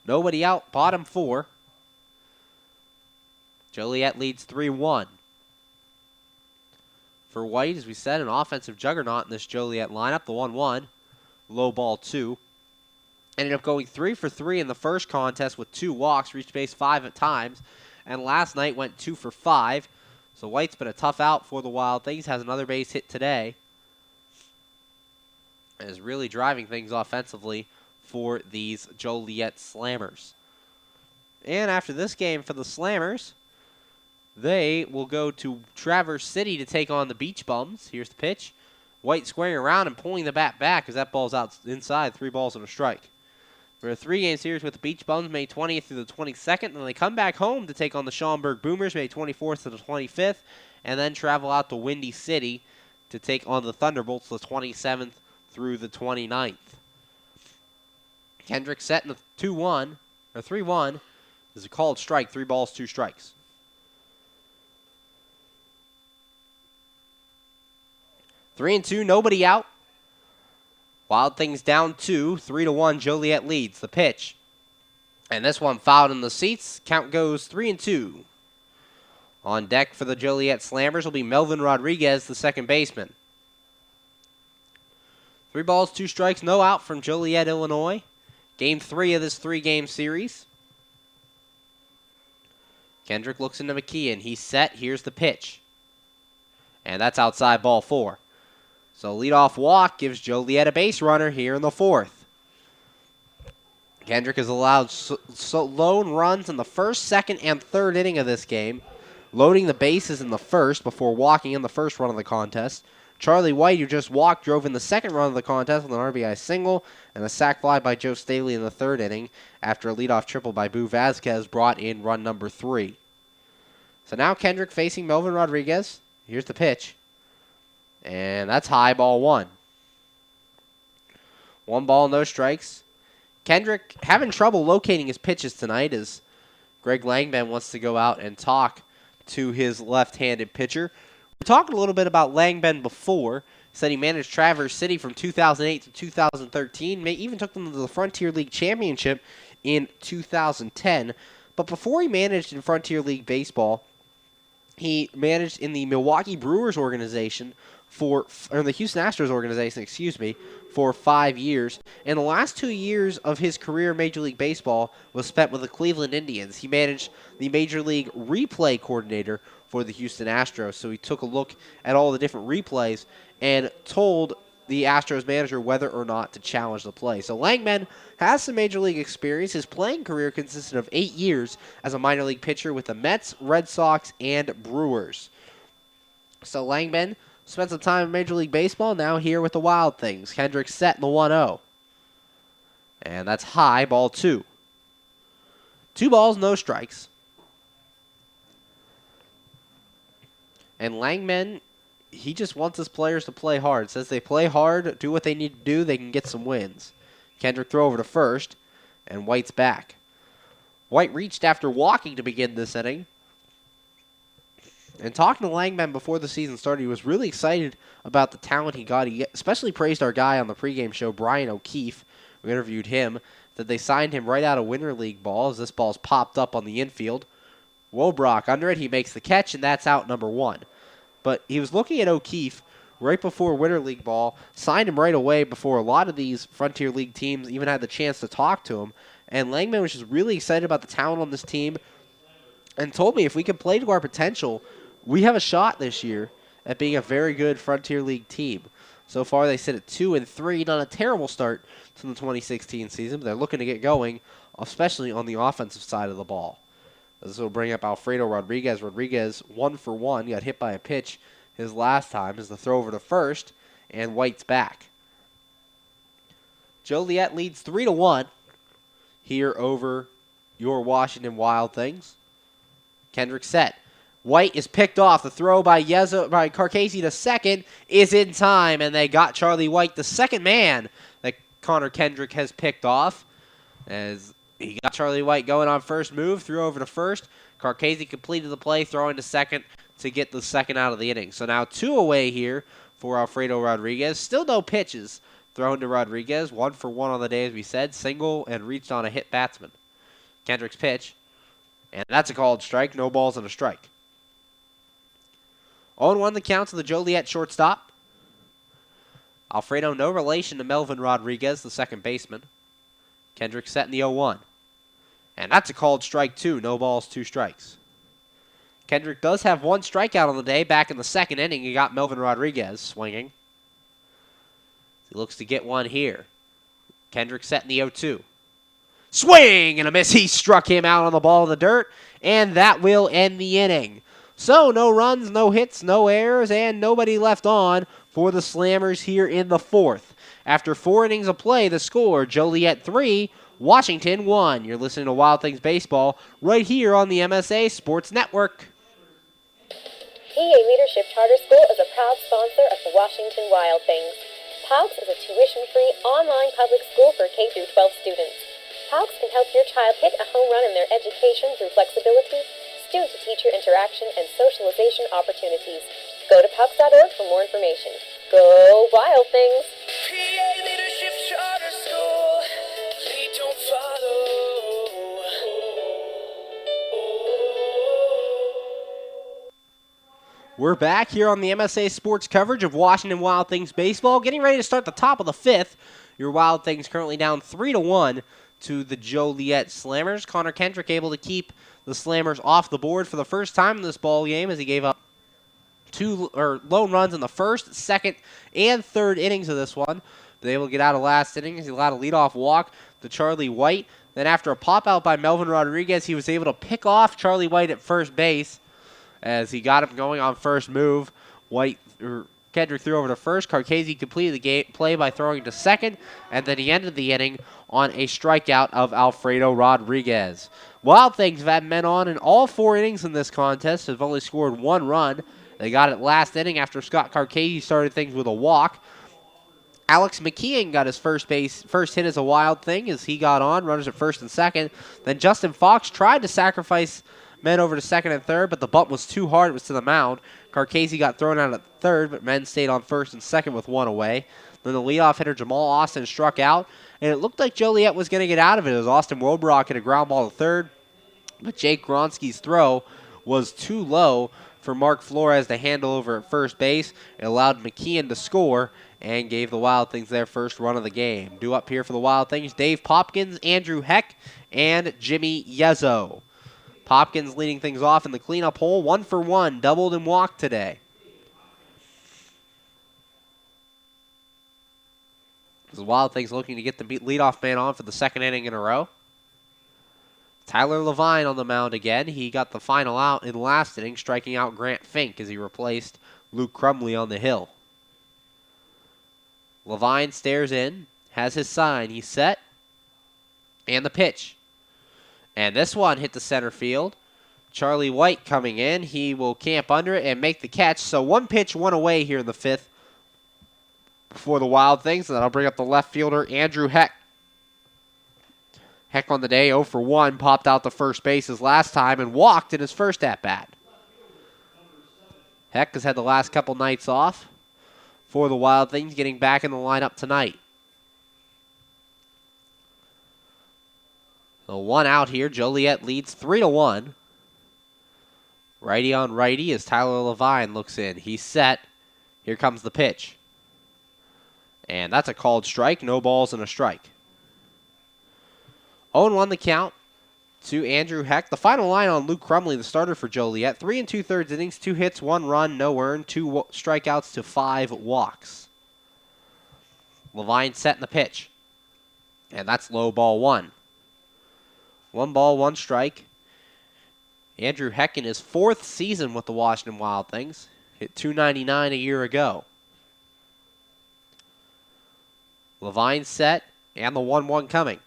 Nobody out, bottom 4. Joliet leads 3-1. For White, as we said, an offensive juggernaut in this Joliet lineup. The 1-1. Low ball 2. Ended up going 3 for 3 in the first contest with 2 walks, reached base 5 at times, and last night went 2 for 5. So White's been a tough out for the Wild Things, has another base hit today, and is really driving things offensively for these Joliet Slammers. And after this game for the Slammers, they will go to Traverse City to take on the Beach Bums. Here's the pitch. White squaring around and pulling the bat back as that ball's out inside, 3 balls and a strike. For a 3-game series with the Beach Bums, May 20th through the 22nd. And then they come back home to take on the Schaumburg Boomers, May 24th to the 25th. And then travel out to Windy City to take on the Thunderbolts the 27th through the 29th. Kendrick set in the 2-1, or 3-1. This is a called strike, 3 balls, 2 strikes. Three and 2, nobody out. Wild Things down 2, 3-1. Joliet leads. The pitch, and this one fouled in the seats. Count goes 3 and 2. On deck for the Joliet Slammers will be Melvin Rodriguez, the second baseman. 3 balls, 2 strikes, no out from Joliet, Illinois. Game 3 of this 3-game series. Kendrick looks into McKeon. He's set. Here's the pitch, and that's outside, ball 4. So leadoff walk gives Joliet a base runner here in the 4th. Kendrick has allowed lone runs in the 1st, 2nd, and 3rd inning of this game, loading the bases in the 1st before walking in the 1st run of the contest. Charlie White, who just walked, drove in the 2nd run of the contest with an RBI single and a sac fly by Joe Staley in the 3rd inning after a leadoff triple by Boo Vasquez brought in run number 3. So now Kendrick facing Melvin Rodriguez. Here's the pitch, and that's high, ball 1. 1 ball, no strikes. Kendrick having trouble locating his pitches tonight as Greg Langman wants to go out and talk to his left-handed pitcher. We talked a little bit about Langman before. He said he managed Traverse City from 2008 to 2013. Even took them to the Frontier League Championship in 2010. But before he managed in Frontier League Baseball, he managed in the Milwaukee Brewers organization or the Houston Astros organization, for 5 years. And the last 2 years of his career in Major League Baseball was spent with the Cleveland Indians. He managed the Major League replay coordinator for the Houston Astros. So he took a look at all the different replays and told the Astros manager whether or not to challenge the play. So Langman has some Major League experience. His playing career consisted of 8 years as a minor league pitcher with the Mets, Red Sox, and Brewers. So Langman spent some time in Major League Baseball, now here with the Wild Things. Kendrick set in the 1-0. And that's high, ball 2. 2 balls, no strikes. And Langman, he just wants his players to play hard. Says they play hard, do what they need to do, they can get some wins. Kendrick throw over to first, and White's back. White reached after walking to begin this inning. And talking to Langman before the season started, he was really excited about the talent he got. He especially praised our guy on the pregame show, Brian O'Keefe. We interviewed him, that they signed him right out of Winter League ball as this ball's popped up on the infield. Wobrock under it, he makes the catch, and that's out number 1. But he was looking at O'Keefe right before Winter League ball, signed him right away before a lot of these Frontier League teams even had the chance to talk to him. And Langman was just really excited about the talent on this team and told me if we can play to our potential, we have a shot this year at being a very good Frontier League team. So far, they sit at 2-3, not a terrible start to the 2016 season, but they're looking to get going, especially on the offensive side of the ball. This will bring up Alfredo Rodriguez. Rodriguez, 1 for 1, got hit by a pitch his last time as the throw over to first, and White's back. Joliet leads 3-1 here over your Washington Wild Things. Kendrick set. White is picked off. The throw by Carcasey to second is in time, and they got Charlie White, the second man that Connor Kendrick has picked off. As he got Charlie White going on first move, threw over to first. Carcasey completed the play, throwing to second to get the second out of the inning. So now 2 away here for Alfredo Rodriguez. Still no pitches thrown to Rodriguez. 1 for 1 on the day, as we said. Single and reached on a hit batsman. Kendrick's pitch. And that's a called strike. No balls and a strike. 0-1 the count to the Joliet shortstop. Alfredo, no relation to Melvin Rodriguez, the second baseman. Kendrick setting the 0-1. And that's a called strike, too. No balls, 2 strikes. Kendrick does have 1 strikeout on the day. Back in the second inning, he got Melvin Rodriguez swinging. He looks to get one here. Kendrick setting the 0-2. Swing and a miss. He struck him out on the ball in the dirt, and that will end the inning. So no runs, no hits, no errors, and nobody left on for the Slammers here in the 4th. After 4 innings of play, the score, Joliet 3, Washington 1. You're listening to Wild Things Baseball right here on the MSA Sports Network. PA Leadership Charter School is a proud sponsor of the Washington Wild Things. PALCS is a tuition-free online public school for K-12 students. PALCS can help your child hit a home run in their education through flexibility, student-to-teacher interaction, and socialization opportunities. Go to PALCS.org for more information. Go Wild Things! PA Leadership Charter School. Lead, don't follow. We're back here on the MSA Sports coverage of Washington Wild Things Baseball, getting ready to start the top of the 5th. Your Wild Things currently down 3-1 to the Joliet Slammers. Connor Kendrick able to keep the Slammers off the board for the first time in this ball game as he gave up 2 lone runs in the first, second, and third innings of this one. But able to get out of last inning as he allowed a leadoff walk to Charlie White. Then after a pop out by Melvin Rodriguez, he was able to pick off Charlie White at first base as he got him going on first move. Kendrick threw over to first. Carcasi completed the play by throwing to second, and then he ended the inning on a strikeout of Alfredo Rodriguez. Wild Things have had men on in all 4 innings in this contest, have only scored 1 run. They got it last inning after Scott Carcasi started things with a walk. Alex McKeon got his first hit as a Wild Thing as he got on, runners at first and second. Then Justin Fox tried to sacrifice men over to second and third, but the bunt was too hard. It was to the mound. Carcasi got thrown out at third, but men stayed on first and second with 1 away. Then the leadoff hitter Jamal Austin struck out, and it looked like Joliet was going to get out of it as Austin Wobrock hit a ground ball to third, but Jake Gronsky's throw was too low for Mark Flores to handle over at first base. It allowed McKeon to score and gave the Wild Things their first run of the game. Due up here for the Wild Things, Dave Popkins, Andrew Heck, and Jimmy Yezzo. Popkins leading things off in the cleanup hole, 1 for 1, doubled and walked today. The Wild Things looking to get the leadoff man on for the second inning in a row. Tyler Levine on the mound again. He got the final out in the last inning, striking out Grant Fink as he replaced Luke Crumley on the hill. Levine stares in, has his sign. He's set. And the pitch. And this one hit the center field. Charlie White coming in. He will camp under it and make the catch. So 1 pitch, 1 away here in the 5th for the Wild Things. And that'll bring up the left fielder, Andrew Heck. Heck on the day, 0 for 1, popped out to first base his last time and walked in his first at-bat. Heck has had the last couple nights off for the Wild Things, getting back in the lineup tonight. So 1 out here. Joliet leads 3-1. Righty on righty as Tyler Levine looks in. He's set. Here comes the pitch. And that's a called strike. No balls and a strike. 0-1 the count to Andrew Heck. The final line on Luke Crumley, the starter for Joliet. 3 2/3 innings, 2 hits, 1 run, no earned, 2 strikeouts to 5 walks. Levine set in the pitch. And that's low ball 1. 1 ball, 1 strike. Andrew Heck in his 4th season with the Washington Wild Things. Hit .299 a year ago. Levine set and the 1-1 coming.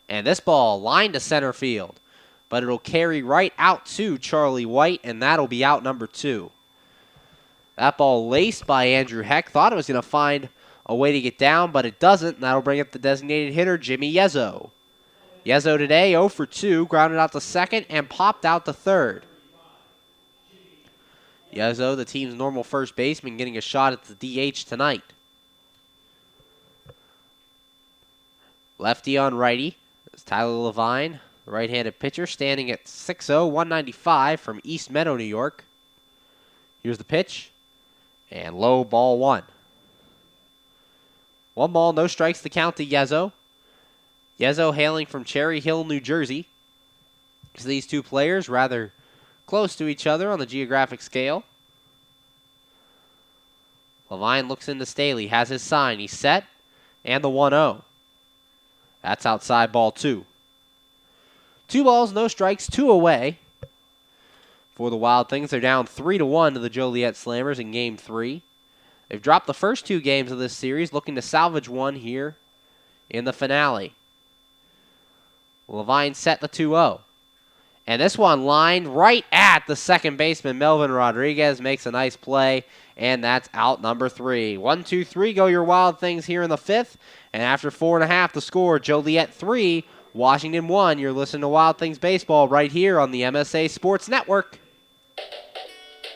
And this ball lined to center field. But it'll carry right out to Charlie White, and that'll be out number 2. That ball laced by Andrew Heck. Thought it was going to find a way to get down, but it doesn't. And that'll bring up the designated hitter, Jimmy Yezzo. Yezzo today, 0 for 2, grounded out to second and popped out to third. Yezzo, the team's normal first baseman, getting a shot at the DH tonight. Lefty on righty. It's Tyler Levine, the right-handed pitcher, standing at 6'0", 195 from East Meadow, New York. Here's the pitch, and low ball 1. 1 ball, no strikes to count to Yezo. Yezo hailing from Cherry Hill, New Jersey. So these two players rather close to each other on the geographic scale. Levine looks into Staley, has his sign. He's set, and the 1-0. That's outside ball 2. 2 balls, no strikes, 2 away for the Wild Things. They're down 3-1 to the Joliet Slammers in Game 3. They've dropped the first 2 games of this series, looking to salvage one here in the finale. Levine set the 2-0. And this one lined right at the second baseman, Melvin Rodriguez, makes a nice play, and that's out number 3. 1-2-3 go your Wild Things here in the 5th, and after 4.5 the score, Joliet 3, Washington 1. You're listening to Wild Things Baseball right here on the MSA Sports Network.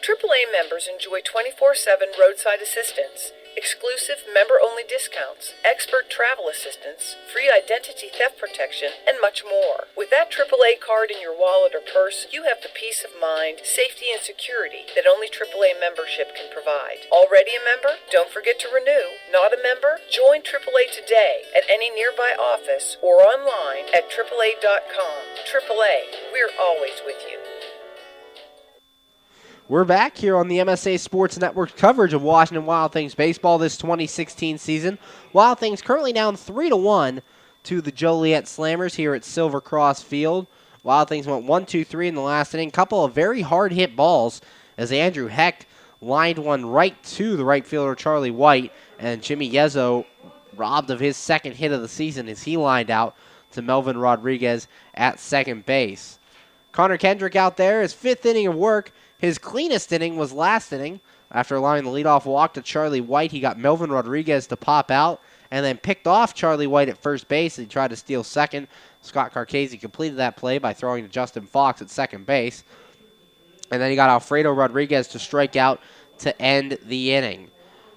AAA members enjoy 24/7 roadside assistance, exclusive member-only discounts, expert travel assistance, free identity theft protection, and much more. With that AAA card in your wallet or purse, you have the peace of mind, safety, and security that only AAA membership can provide. Already a member? Don't forget to renew. Not a member? Join AAA today at any nearby office or online at AAA.com. AAA, we're always with you. We're back here on the MSA Sports Network's coverage of Washington Wild Things baseball this 2016 season. Wild Things currently down 3-1 to the Joliet Slammers here at Silver Cross Field. Wild Things went 1-2-3 in the last inning. Couple of very hard-hit balls as Andrew Heck lined one right to the right fielder Charlie White, and Jimmy Yezo robbed of his second hit of the season as he lined out to Melvin Rodriguez at second base. Connor Kendrick out there, his 5th inning of work. His cleanest inning was last inning. After allowing the leadoff walk to Charlie White, he got Melvin Rodriguez to pop out and then picked off Charlie White at first base. He tried to steal second. Scott Carcasi completed that play by throwing to Justin Fox at second base. And then he got Alfredo Rodriguez to strike out to end the inning.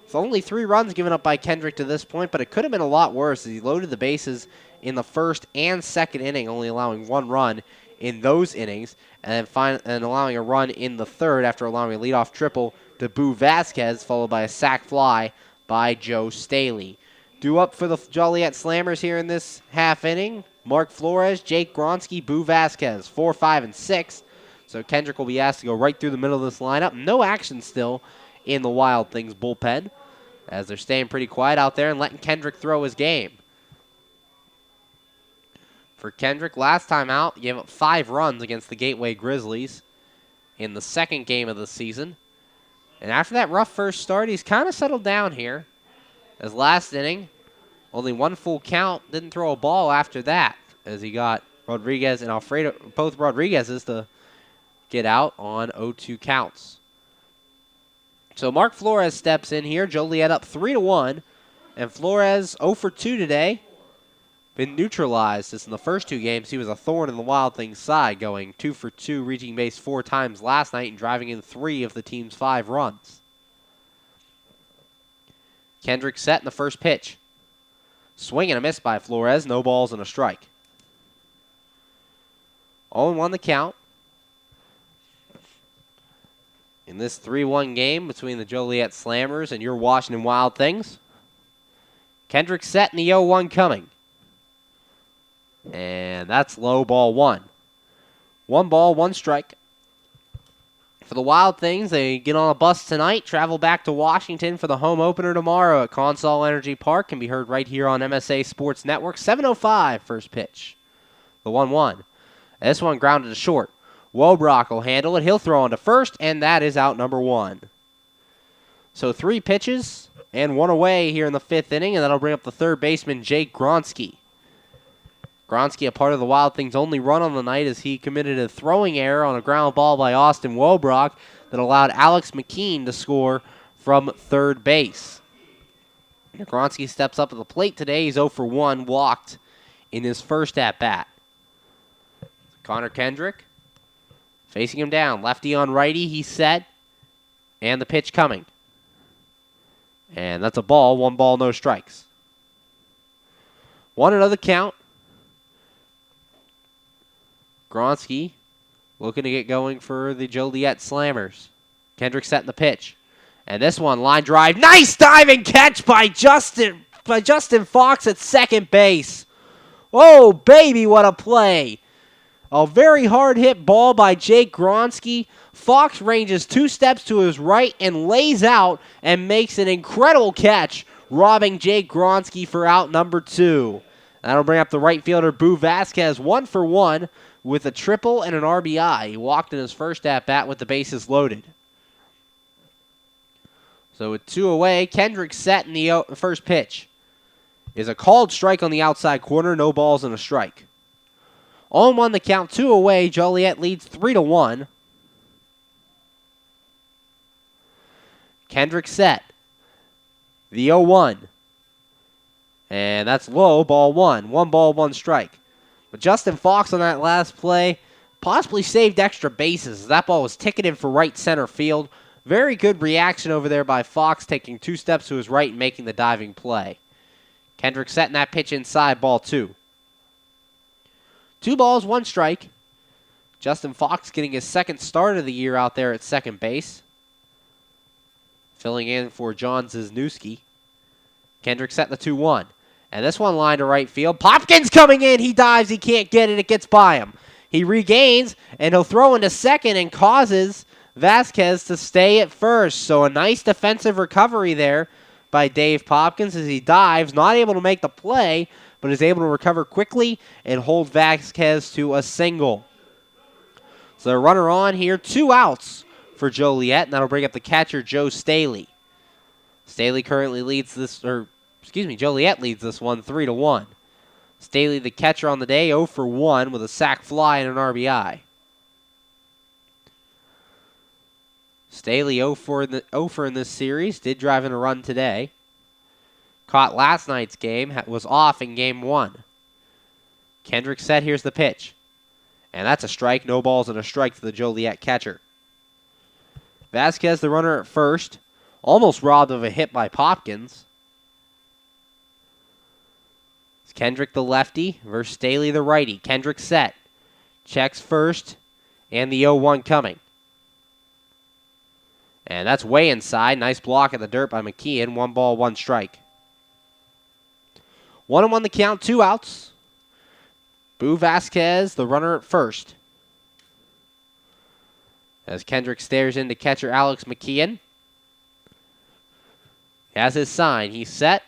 So only 3 runs given up by Kendrick to this point, but it could have been a lot worse as he loaded the bases in the first and second inning, only allowing 1 run in those innings, and allowing a run in the third after allowing a leadoff triple to Boo Vasquez, followed by a sac fly by Joe Staley. Due up for the Joliet Slammers here in this half inning, Mark Flores, Jake Gronsky, Boo Vasquez, 4, 5, and 6. So Kendrick will be asked to go right through the middle of this lineup. No action still in the Wild Things bullpen, as they're staying pretty quiet out there and letting Kendrick throw his game. For Kendrick, last time out, he gave up 5 runs against the Gateway Grizzlies in the second game of the season. And after that rough first start, he's kind of settled down here. As last inning, only 1 full count, didn't throw a ball after that, as he got Rodriguez and Alfredo, both Rodriguez's, to get out on 0-2 counts. So Mark Flores steps in here. Joliet up 3-1, and Flores 0 for 2 today. Been neutralized, as in the first 2 games he was a thorn in the Wild Things side, going 2 for 2, reaching base 4 times last night and driving in 3 of the team's 5 runs. Kendrick set in the first pitch. Swing and a miss by Flores, no balls and a strike. 0-1 the count in this 3-1 game between the Joliet Slammers and your Washington Wild Things. Kendrick set in the 0-1 coming. And that's low, ball 1. 1 ball, 1 strike. For the Wild Things, they get on a bus tonight, travel back to Washington for the home opener tomorrow at Consol Energy Park. Can be heard right here on MSA Sports Network. 7:05 first pitch. The 1-1. This one grounded to short. Wobrock will handle it. He'll throw on to first, and that is out number 1. So 3 pitches and 1 away here in the 5th inning, and that'll bring up the third baseman, Jake Gronsky. Gronsky, a part of the Wild Things' only run on the night, as he committed a throwing error on a ground ball by Austin Wobrock that allowed Alex McKean to score from third base. Gronsky steps up at the plate today. He's 0 for 1, walked in his first at-bat. Connor Kendrick facing him down. Lefty on righty, he's set, and the pitch coming. And that's a ball. 1 ball, no strikes. 1-0 count. Gronsky looking to get going for the Joliet Slammers. Kendrick setting the pitch. And this one, line drive. Nice diving catch by Justin by Justin Fox at second base. Oh, baby, what a play. A very hard hit ball by Jake Gronsky. Fox ranges 2 steps to his right and lays out and makes an incredible catch, robbing Jake Gronsky for out number 2. That'll bring up the right fielder, Boo Vasquez, 1 for 1 with a triple and an RBI. He walked in his first at-bat with the bases loaded. So with 2 away, Kendrick set in the first pitch. Is a called strike on the outside corner, no balls and a strike. 0-1 the count, 2 away. Joliet leads 3-1. Kendrick set. The 0-1. And that's low, ball 1. 1 ball, 1 strike. But Justin Fox on that last play possibly saved extra bases. That ball was ticketed for right center field. Very good reaction over there by Fox, taking 2 steps to his right and making the diving play. Kendrick setting that pitch inside, ball 2. 2 balls, 1 strike. Justin Fox getting his second start of the year out there at second base. Filling in for John Zizniewski. Kendrick set the 2-1. And this one lined to right field. Popkins coming in. He dives. He can't get it. It gets by him. He regains, and he'll throw into second and causes Vasquez to stay at first. So a nice defensive recovery there by Dave Popkins as he dives. Not able to make the play, but is able to recover quickly and hold Vasquez to a single. So the runner on here, 2 outs for Joliet, and that'll bring up the catcher, Joe Staley. Joliet leads this one 3-1. Staley, the catcher on the day, 0 for 1 with a sac fly and an RBI. Staley 0 for in this series, did drive in a run today. Caught last night's game, was off in game 1. Kendrick set, here's the pitch. And that's a strike, no balls and a strike to the Joliet catcher. Vasquez, the runner at first, almost robbed of a hit by Popkins. It's Kendrick the lefty versus Staley the righty. Kendrick set, checks first, and the 0-1 coming. And that's way inside, nice block in the dirt by McKeon, 1 ball, 1 strike. 1-1 the count, 2 outs. Boo Vasquez, the runner at first. As Kendrick stares into catcher Alex McKeon. He has his sign. He's set,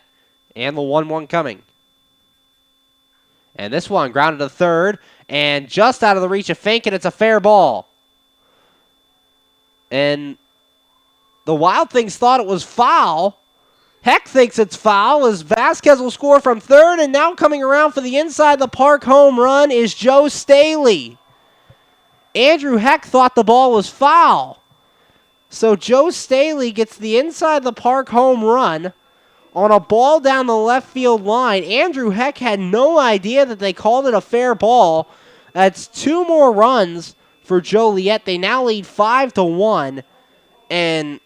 and the 1-1 coming. And this one grounded to third, and just out of the reach of Fink, and it's a fair ball. And the Wild Things thought it was foul. Heck thinks it's foul as Vasquez will score from third, and now coming around for the inside the park home run is Joe Staley. Andrew Heck thought the ball was foul. So Joe Staley gets the inside the park home run on a ball down the left field line. Andrew Heck had no idea that they called it a fair ball. That's 2 more runs for Joliet. They now lead 5-1, and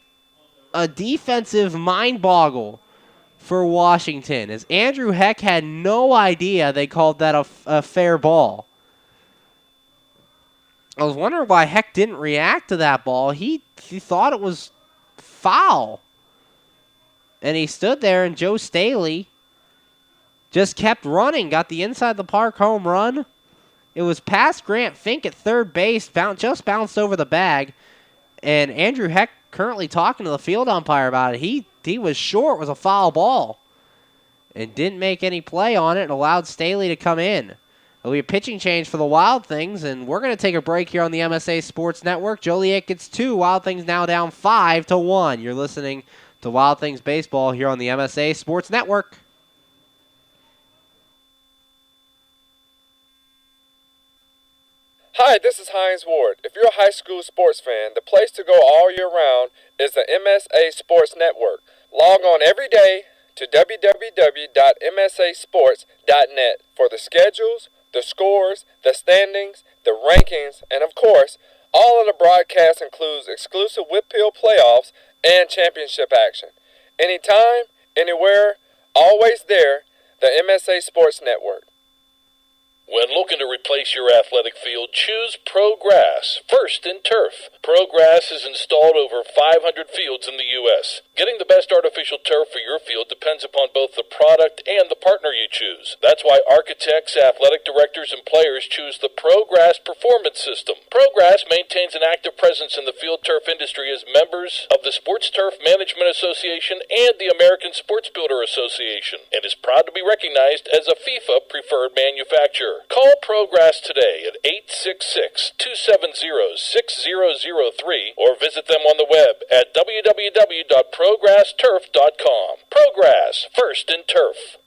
a defensive mind boggle for Washington, as Andrew Heck had no idea they called that a fair ball. I was wondering why Heck didn't react to that ball. He thought it was foul. And he stood there, and Joe Staley just kept running, got the inside the park home run. It was past Grant Fink at third base, just bounced over the bag, and Andrew Heck currently talking to the field umpire about it. He was sure it was a foul ball and didn't make any play on it and allowed Staley to come in. It'll be a pitching change for the Wild Things, and we're going to take a break here on the MSA Sports Network. Joliet gets 2. Wild Things now down 5-1. You're listening to Wild Things Baseball here on the MSA Sports Network. Hi, this is Hines Ward. If you're a high school sports fan, the place to go all year round is the MSA Sports Network. Log on every day to www.msasports.net for the schedules, the scores, the standings, the rankings, and of course, all of the broadcasts includes exclusive Whitfield playoffs and championship action. Anytime, anywhere, always there, the MSA Sports Network. When looking to replace your athletic field, choose ProGrass, first in turf. ProGrass is installed over 500 fields in the U.S. Getting the best artificial turf for your field depends upon both the product and the partner you choose. That's why architects, athletic directors, and players choose the ProGrass Performance System. ProGrass maintains an active presence in the field turf industry as members of the Sports Turf Management Association and the American Sports Builder Association, and is proud to be recognized as a FIFA preferred manufacturer. Call ProGrass today at 866-270-6003 or visit them on the web at www.progressturf.com. ProGrass, first in turf.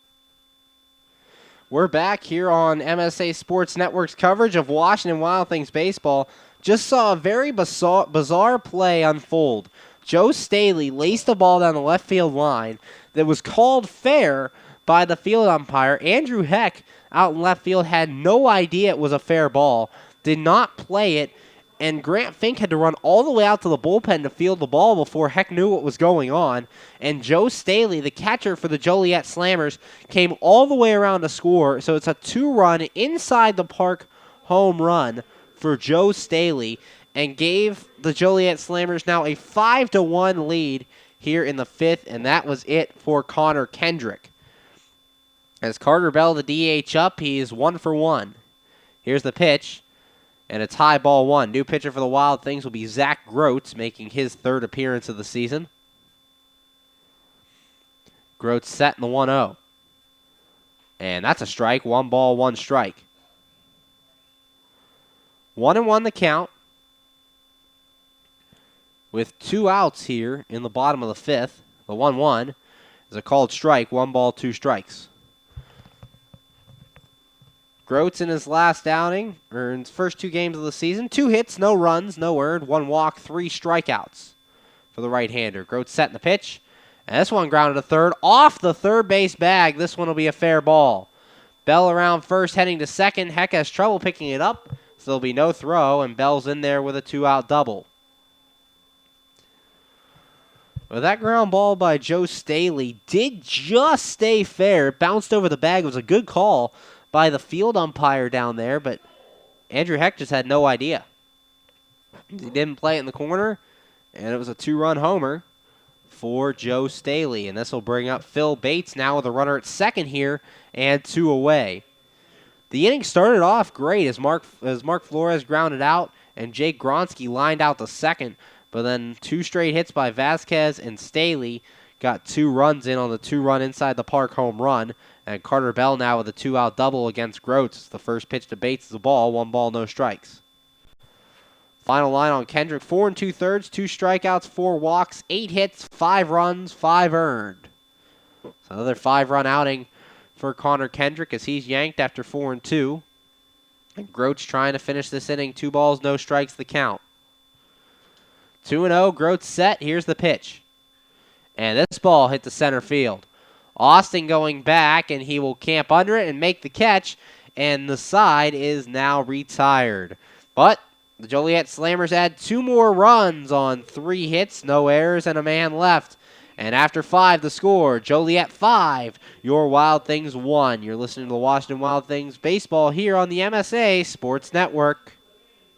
We're back here on MSA Sports Network's coverage of Washington Wild Things baseball. Just saw a very bizarre play unfold. Joe Staley laced the ball down the left field line that was called fair by the field umpire. Andrew Heck out in left field had no idea it was a fair ball, did not play it, and Grant Fink had to run all the way out to the bullpen to field the ball before Heck knew what was going on. And Joe Staley, the catcher for the Joliet Slammers, came all the way around to score. So it's a 2-run inside the park home run for Joe Staley and gave the Joliet Slammers now a 5-1 lead here in the fifth, and that was it for Connor Kendrick. As Carter Bell, the DH up, he is 1 for 1. Here's the pitch, and it's high ball one. New pitcher for the Wild Things will be Zach Groats, making his third appearance of the season. Groats set in the 1-0. And that's a strike. 1 ball, 1 strike. 1-1 the count. With 2 outs here in the bottom of the fifth. The 1-1 is a called strike. 1 ball, 2 strikes. Groats in his last outing, or in his first 2 games of the season, 2 hits, no runs, no earned, 1 walk, 3 strikeouts for the right-hander. Groats set in the pitch, and this one grounded to third, off the third base bag. This one will be a fair ball. Bell around first, heading to second. Heck has trouble picking it up, so there'll be no throw, and Bell's in there with a 2-out double. Well, that ground ball by Joe Staley did just stay fair. It bounced over the bag. It was a good call by the field umpire down there, but Andrew Heck just had no idea. He didn't play it in the corner, and it was a 2-run homer for Joe Staley. And this will bring up Phil Bates now with a runner at second here and 2 away. The inning started off great as Mark Flores grounded out and Jake Gronsky lined out to second, but then 2 straight hits by Vasquez and Staley got 2 runs in on the 2-run inside the park home run. And Carter Bell now with a 2-out double against Groats. The first pitch to Bates is a ball. 1 ball, no strikes. Final line on Kendrick. 4 2/3, 2 strikeouts, 4 walks, 8 hits, 5 runs, 5 earned. So another 5-run outing for Connor Kendrick as he's yanked after 4 2. And Groats trying to finish this inning. 2 balls, no strikes, the count. 2-0, Groats set. Here's the pitch. And this ball hit the center field. Austin going back, and he will camp under it and make the catch, and the side is now retired. But the Joliet Slammers add 2 more runs on 3 hits, no errors, and a man left. And after 5, the score, Joliet 5, your Wild Things 1. You're listening to the Washington Wild Things baseball here on the MSA Sports Network.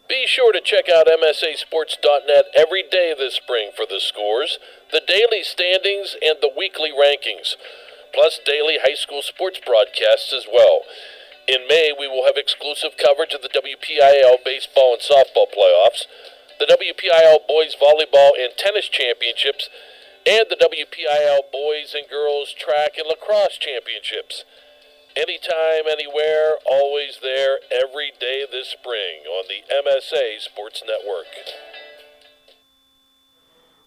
Be sure to check out MSASports.net every day this spring for the scores, the daily standings, and the weekly rankings, plus daily high school sports broadcasts as well. In May, we will have exclusive coverage of the WPIAL baseball and softball playoffs, the WPIAL boys volleyball and tennis championships, and the WPIAL boys and girls track and lacrosse championships. Anytime, anywhere, always there, every day this spring on the MSA Sports Network.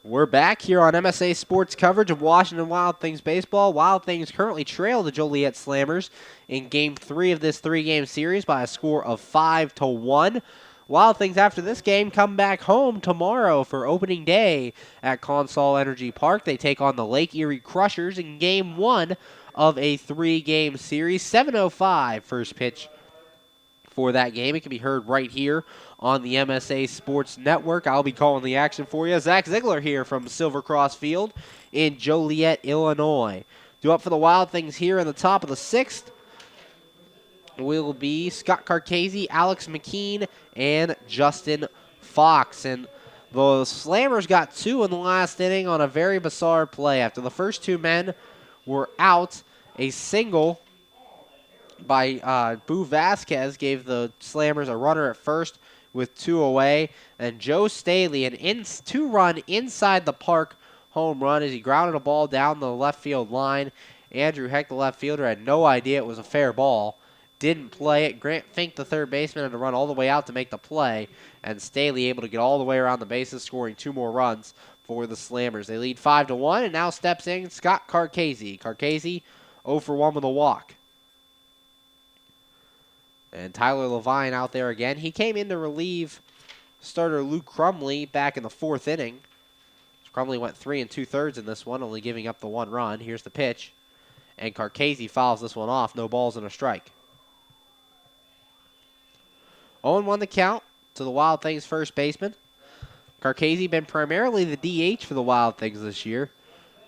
We're back here on MSA Sports coverage of Washington Wild Things baseball. Wild Things currently trail the Joliet Slammers in Game 3 of this 3-game series by a score of 5-1. Wild Things after this game come back home tomorrow for opening day at Consol Energy Park. They take on the Lake Erie Crushers in Game 1 of a 3-game series. 7:05 first pitch for that game. It can be heard right here on the MSA Sports Network. I'll be calling the action for you. Zach Ziegler here from Silver Cross Field in Joliet, Illinois. Due up for the Wild Things here in the top of the 6th. will be Scott Carcasey, Alex McKean, and Justin Fox. And the Slammers got 2 in the last inning on a very bizarre play. After the first 2 men were out, a single by Boo Vasquez gave the Slammers a runner at first with 2 away. And Joe Staley, an 2-run inside the park home run as he grounded a ball down the left field line. Andrew Heck, the left fielder, had no idea it was a fair ball. Didn't play it. Grant Fink, the third baseman, had to run all the way out to make the play. And Staley able to get all the way around the bases, scoring 2 more runs for the Slammers. They lead 5-1, and now steps in Scott Carcasey. Carcasey 0 for 1 with a walk. And Tyler Levine out there again. He came in to relieve starter Luke Crumley back in the 4th inning. Crumley went 3 2/3 in this one, only giving up the 1 run. Here's the pitch. And Carcasey fouls this one off. No balls and a strike. 0-1 the count to the Wild Things first baseman. Carcasey been primarily the DH for the Wild Things this year.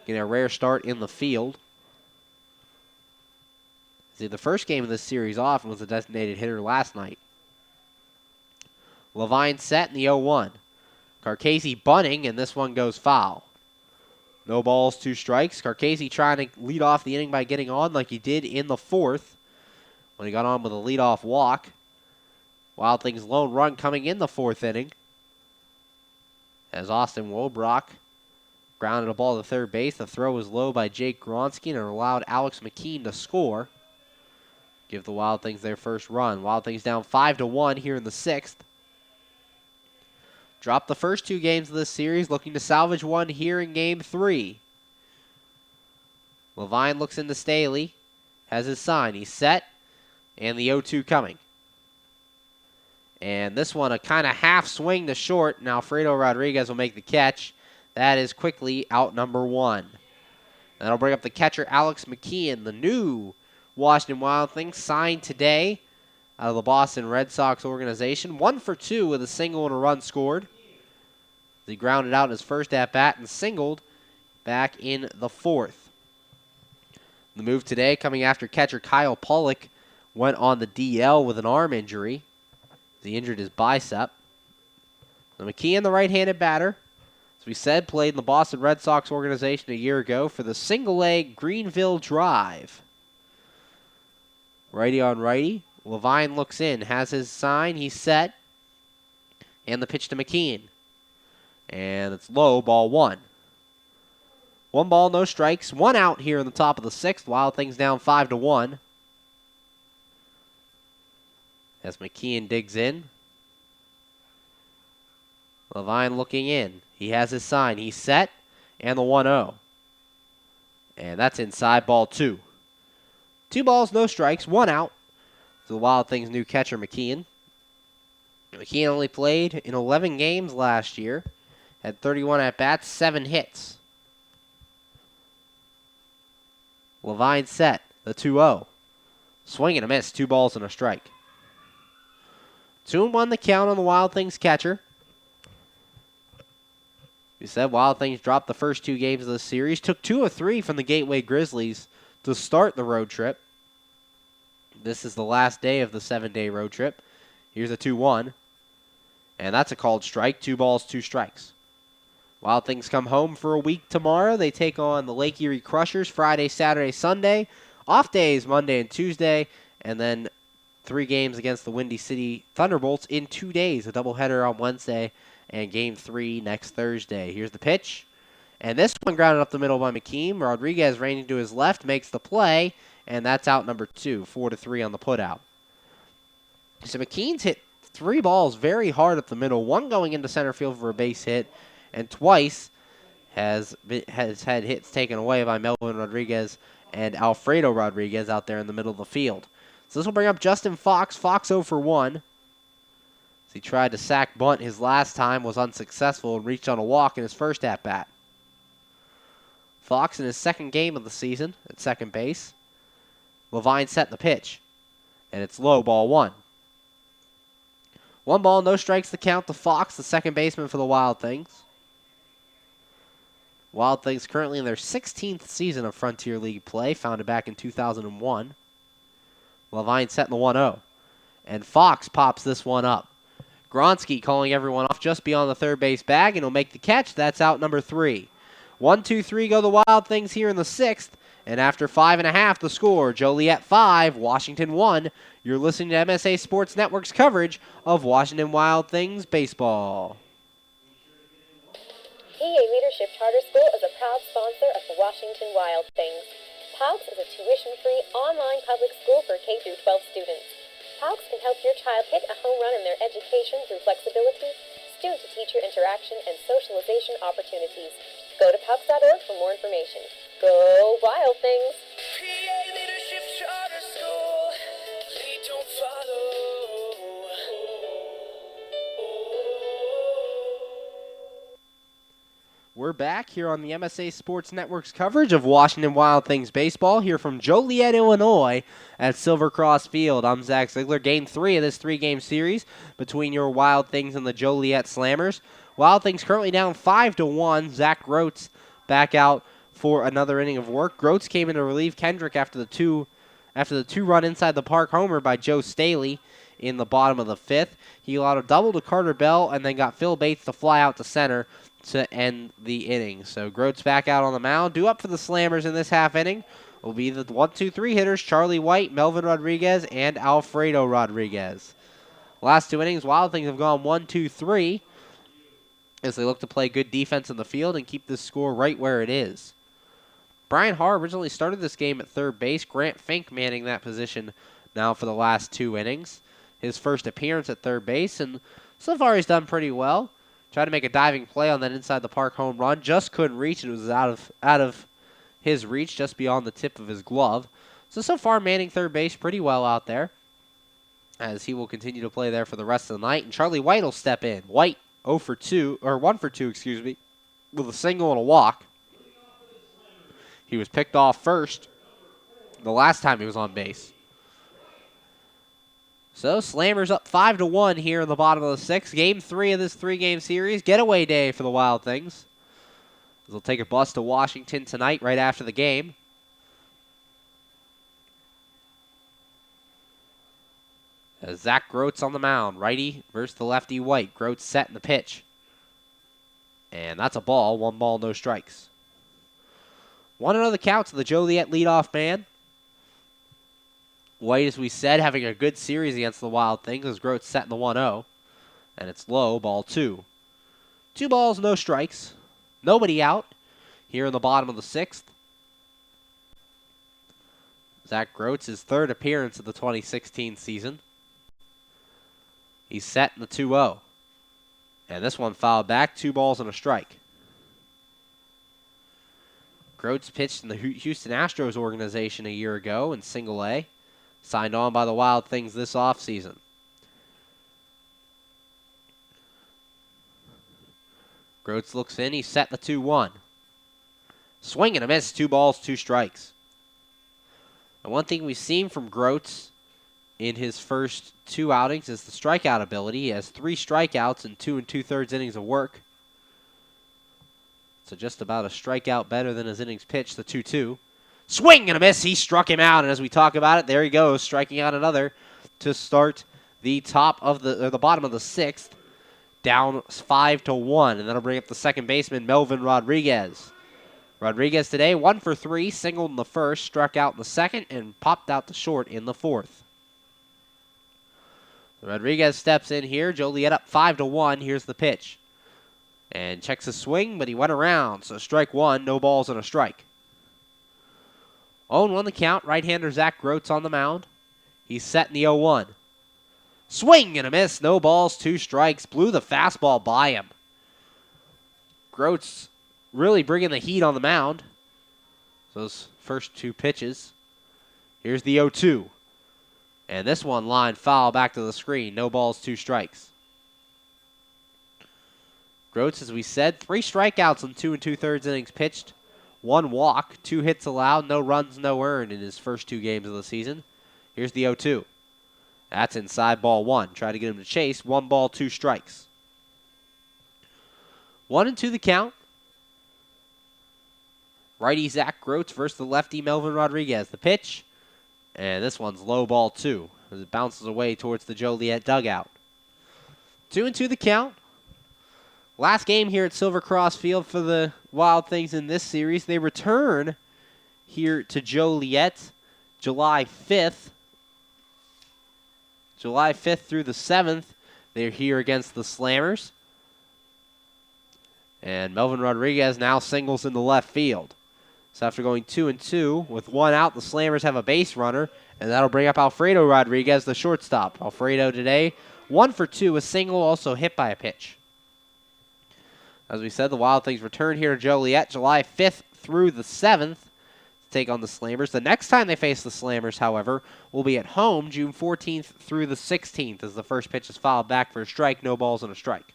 Getting a rare start in the field. The first game of this series off and was a designated hitter last night. Levine set in the 0-1. Carcasey bunting, and this one goes foul. No balls, 2 strikes. Carcasey trying to lead off the inning by getting on like he did in the 4th when he got on with a leadoff walk. Wild Things lone run coming in the 4th inning as Austin Wobrock grounded a ball to third base. The throw was low by Jake Gronsky and allowed Alex McKean to score. Give the Wild Things their first run. Wild Things down 5-1 here in the 6th. Dropped the first 2 games of this series, looking to salvage one here in Game 3. Levine looks into Staley, has his sign. He's set, and the 0-2 coming. And this one, a kind of half swing to short, and Alfredo Rodriguez will make the catch. That is quickly out number 1. That'll bring up the catcher, Alex McKeon, the new Washington Wild Things, signed today out of the Boston Red Sox organization. 1 for 2 with a single and a run scored. He grounded out his first at-bat and singled back in the 4th. The move today coming after catcher Kyle Pollock went on the DL with an arm injury. He injured his bicep. So McKeon, the right-handed batter, as we said, played in the Boston Red Sox organization a year ago for the single-A Greenville Drive. Righty on righty. Levine looks in, has his sign, he's set. And the pitch to McKean. And it's low, ball 1. 1 ball, no strikes. 1 out here in the top of the 6th. Wild Things down 5-1. As McKean digs in. Levine looking in. He has his sign, he's set. And the 1-0. And that's inside, ball 2. 2 balls, no strikes, 1 out. To the Wild Things' new catcher, McKeon. McKeon only played in 11 games last year. Had 31 at-bats, 7 hits. Levine set, the 2-0. Swing and a miss, 2 balls and a strike. 2-1 the count on the Wild Things catcher. We said Wild Things dropped the first 2 games of the series. Took 2 of 3 from the Gateway Grizzlies to start the road trip. This is the last day of the 7-day road trip. Here's a 2-1. And that's a called strike. 2 balls, 2 strikes. Wild Things come home for a week tomorrow. They take on the Lake Erie Crushers Friday, Saturday, Sunday. Off days Monday and Tuesday. And then 3 games against the Windy City Thunderbolts in 2 days. A doubleheader on Wednesday and Game 3 next Thursday. Here's the pitch. And this one grounded up the middle by McKean. Rodriguez raining to his left, makes the play, and that's out number 2, 4-3 on the putout. So McKean's hit 3 balls very hard up the middle, 1 going into center field for a base hit, and twice has had hits taken away by Melvin Rodriguez and Alfredo Rodriguez out there in the middle of the field. So this will bring up Justin Fox. Fox 0 for 1. As he tried to sack bunt his last time, was unsuccessful, and reached on a walk in his first at-bat. Fox in his 2nd game of the season at second base. Levine set the pitch. And it's low, ball 1. 1 ball, no strikes to count to Fox, the second baseman for the Wild Things. Wild Things currently in their 16th season of Frontier League play, founded back in 2001. Levine setting the 1-0. And Fox pops this one up. Gronsky calling everyone off just beyond the third base bag, and he'll make the catch. That's out number 3. 1-2-3 go the Wild Things here in the 6th. And after 5.5, the score, Joliet 5, Washington 1. You're listening to MSA Sports Network's coverage of Washington Wild Things baseball. PA Leadership Charter School is a proud sponsor of the Washington Wild Things. PALCS is a tuition-free online public school for K-12 students. PALCS can help your child hit a home run in their education through flexibility, student-to-teacher interaction, and socialization opportunities. Go to PALCS.org for more information. Go Wild Things! PA Leadership Charter School. Lead, don't follow. We're back here on the MSA Sports Network's coverage of Washington Wild Things baseball here from Joliet, Illinois at Silver Cross Field. I'm Zach Ziegler. Game 3 of this 3-game series between your Wild Things and the Joliet Slammers. Wild Things currently down 5-1. Zach Groats back out for another inning of work. Groats came in to relieve Kendrick after the two-run inside the park homer by Joe Staley in the bottom of the 5th. He allowed a double to Carter Bell and then got Phil Bates to fly out to center to end the inning. So Groats back out on the mound. Due up for the Slammers in this half inning will be the 1-2-3 hitters, Charlie White, Melvin Rodriguez, and Alfredo Rodriguez. Last 2 innings, Wild Things have gone 1-2-3 as they look to play good defense in the field and keep this score right where it is. Brian Harr originally started this game at third base. Grant Fink manning that position now for the last 2 innings. His first appearance at third base, and so far he's done pretty well. Tried to make a diving play on that inside the park home run. Just couldn't reach it. It was out of his reach, just beyond the tip of his glove. So far manning third base pretty well out there, as he will continue to play there for the rest of the night. And Charlie White will step in. White 1 for 2, with a single and a walk. He was picked off first the last time he was on base. So, Slammers up 5-1 here in the bottom of the 6th. Game 3 of this 3-game series. Getaway day for the Wild Things. They'll take a bus to Washington tonight right after the game. As Zach Groats on the mound. Righty versus the lefty White. Groats set in the pitch. And that's a ball. 1 ball, no strikes. 1-0 the count to the Joliet leadoff man. White, as we said, having a good series against the Wild Things as Groats setting the 1-0. And it's low, ball 2. 2 balls, no strikes. Nobody out here in the bottom of the 6th. Zach Groats, his 3rd appearance of the 2016 season. He's set in the 2-0. And this one fouled back, 2 balls and a strike. Groats pitched in the Houston Astros organization a year ago in Single A. Signed on by the Wild Things this offseason. Groats looks in. He's set the 2-1. Swing and a miss. 2 balls, 2 strikes. And one thing we've seen from Groats in his first 2 outings is the strikeout ability. He has 3 strikeouts in 2 2/3 innings of work. So just about a strikeout better than his innings pitched, the 2-2. Swing and a miss. He struck him out, and as we talk about it, there he goes, striking out another to start the bottom of the 6th, down 5-1, and that'll bring up the second baseman, Melvin Rodriguez. Rodriguez today 1 for 3, singled in the first, struck out in the second, and popped out to short in the 4th. Rodriguez steps in here. Joliet up 5-1. Here's the pitch, and checks his swing, but he went around. So strike 1, no balls and a strike. 0-1 the count. Right-hander Zach Groats on the mound. He's set in the 0-1. Swing and a miss. No balls, 2 strikes. Blew the fastball by him. Groats really bringing the heat on the mound. Those first 2 pitches. Here's the 0-2. And this one lined foul back to the screen. No balls, 2 strikes. Groats, as we said, 3 strikeouts in 2 2/3 innings pitched. 1 walk, 2 hits allowed, no runs, no earned in his first 2 games of the season. Here's the 0-2. That's inside, ball 1. Try to get him to chase. 1 ball, 2 strikes. 1-2 the count. Righty Zach Groats versus the lefty Melvin Rodriguez. The pitch, And this one's low ball 2 as it bounces away towards the Joliet dugout. 2-2 the count. Last game here at Silver Cross Field for the Wild Things in this series. They return here to Joliet July 5th. July 5th through the 7th. They're here against the Slammers. And Melvin Rodriguez now singles into left field. So after going 2-2 with 1 out, the Slammers have a base runner, and that'll bring up Alfredo Rodriguez, the shortstop. Alfredo today, 1 for 2, a single, also hit by a pitch. As we said, the Wild Things return here to Joliet July 5th through the 7th to take on the Slammers. The next time they face the Slammers, however, will be at home June 14th through the 16th as the first pitch is fouled back for a strike, no balls and a strike.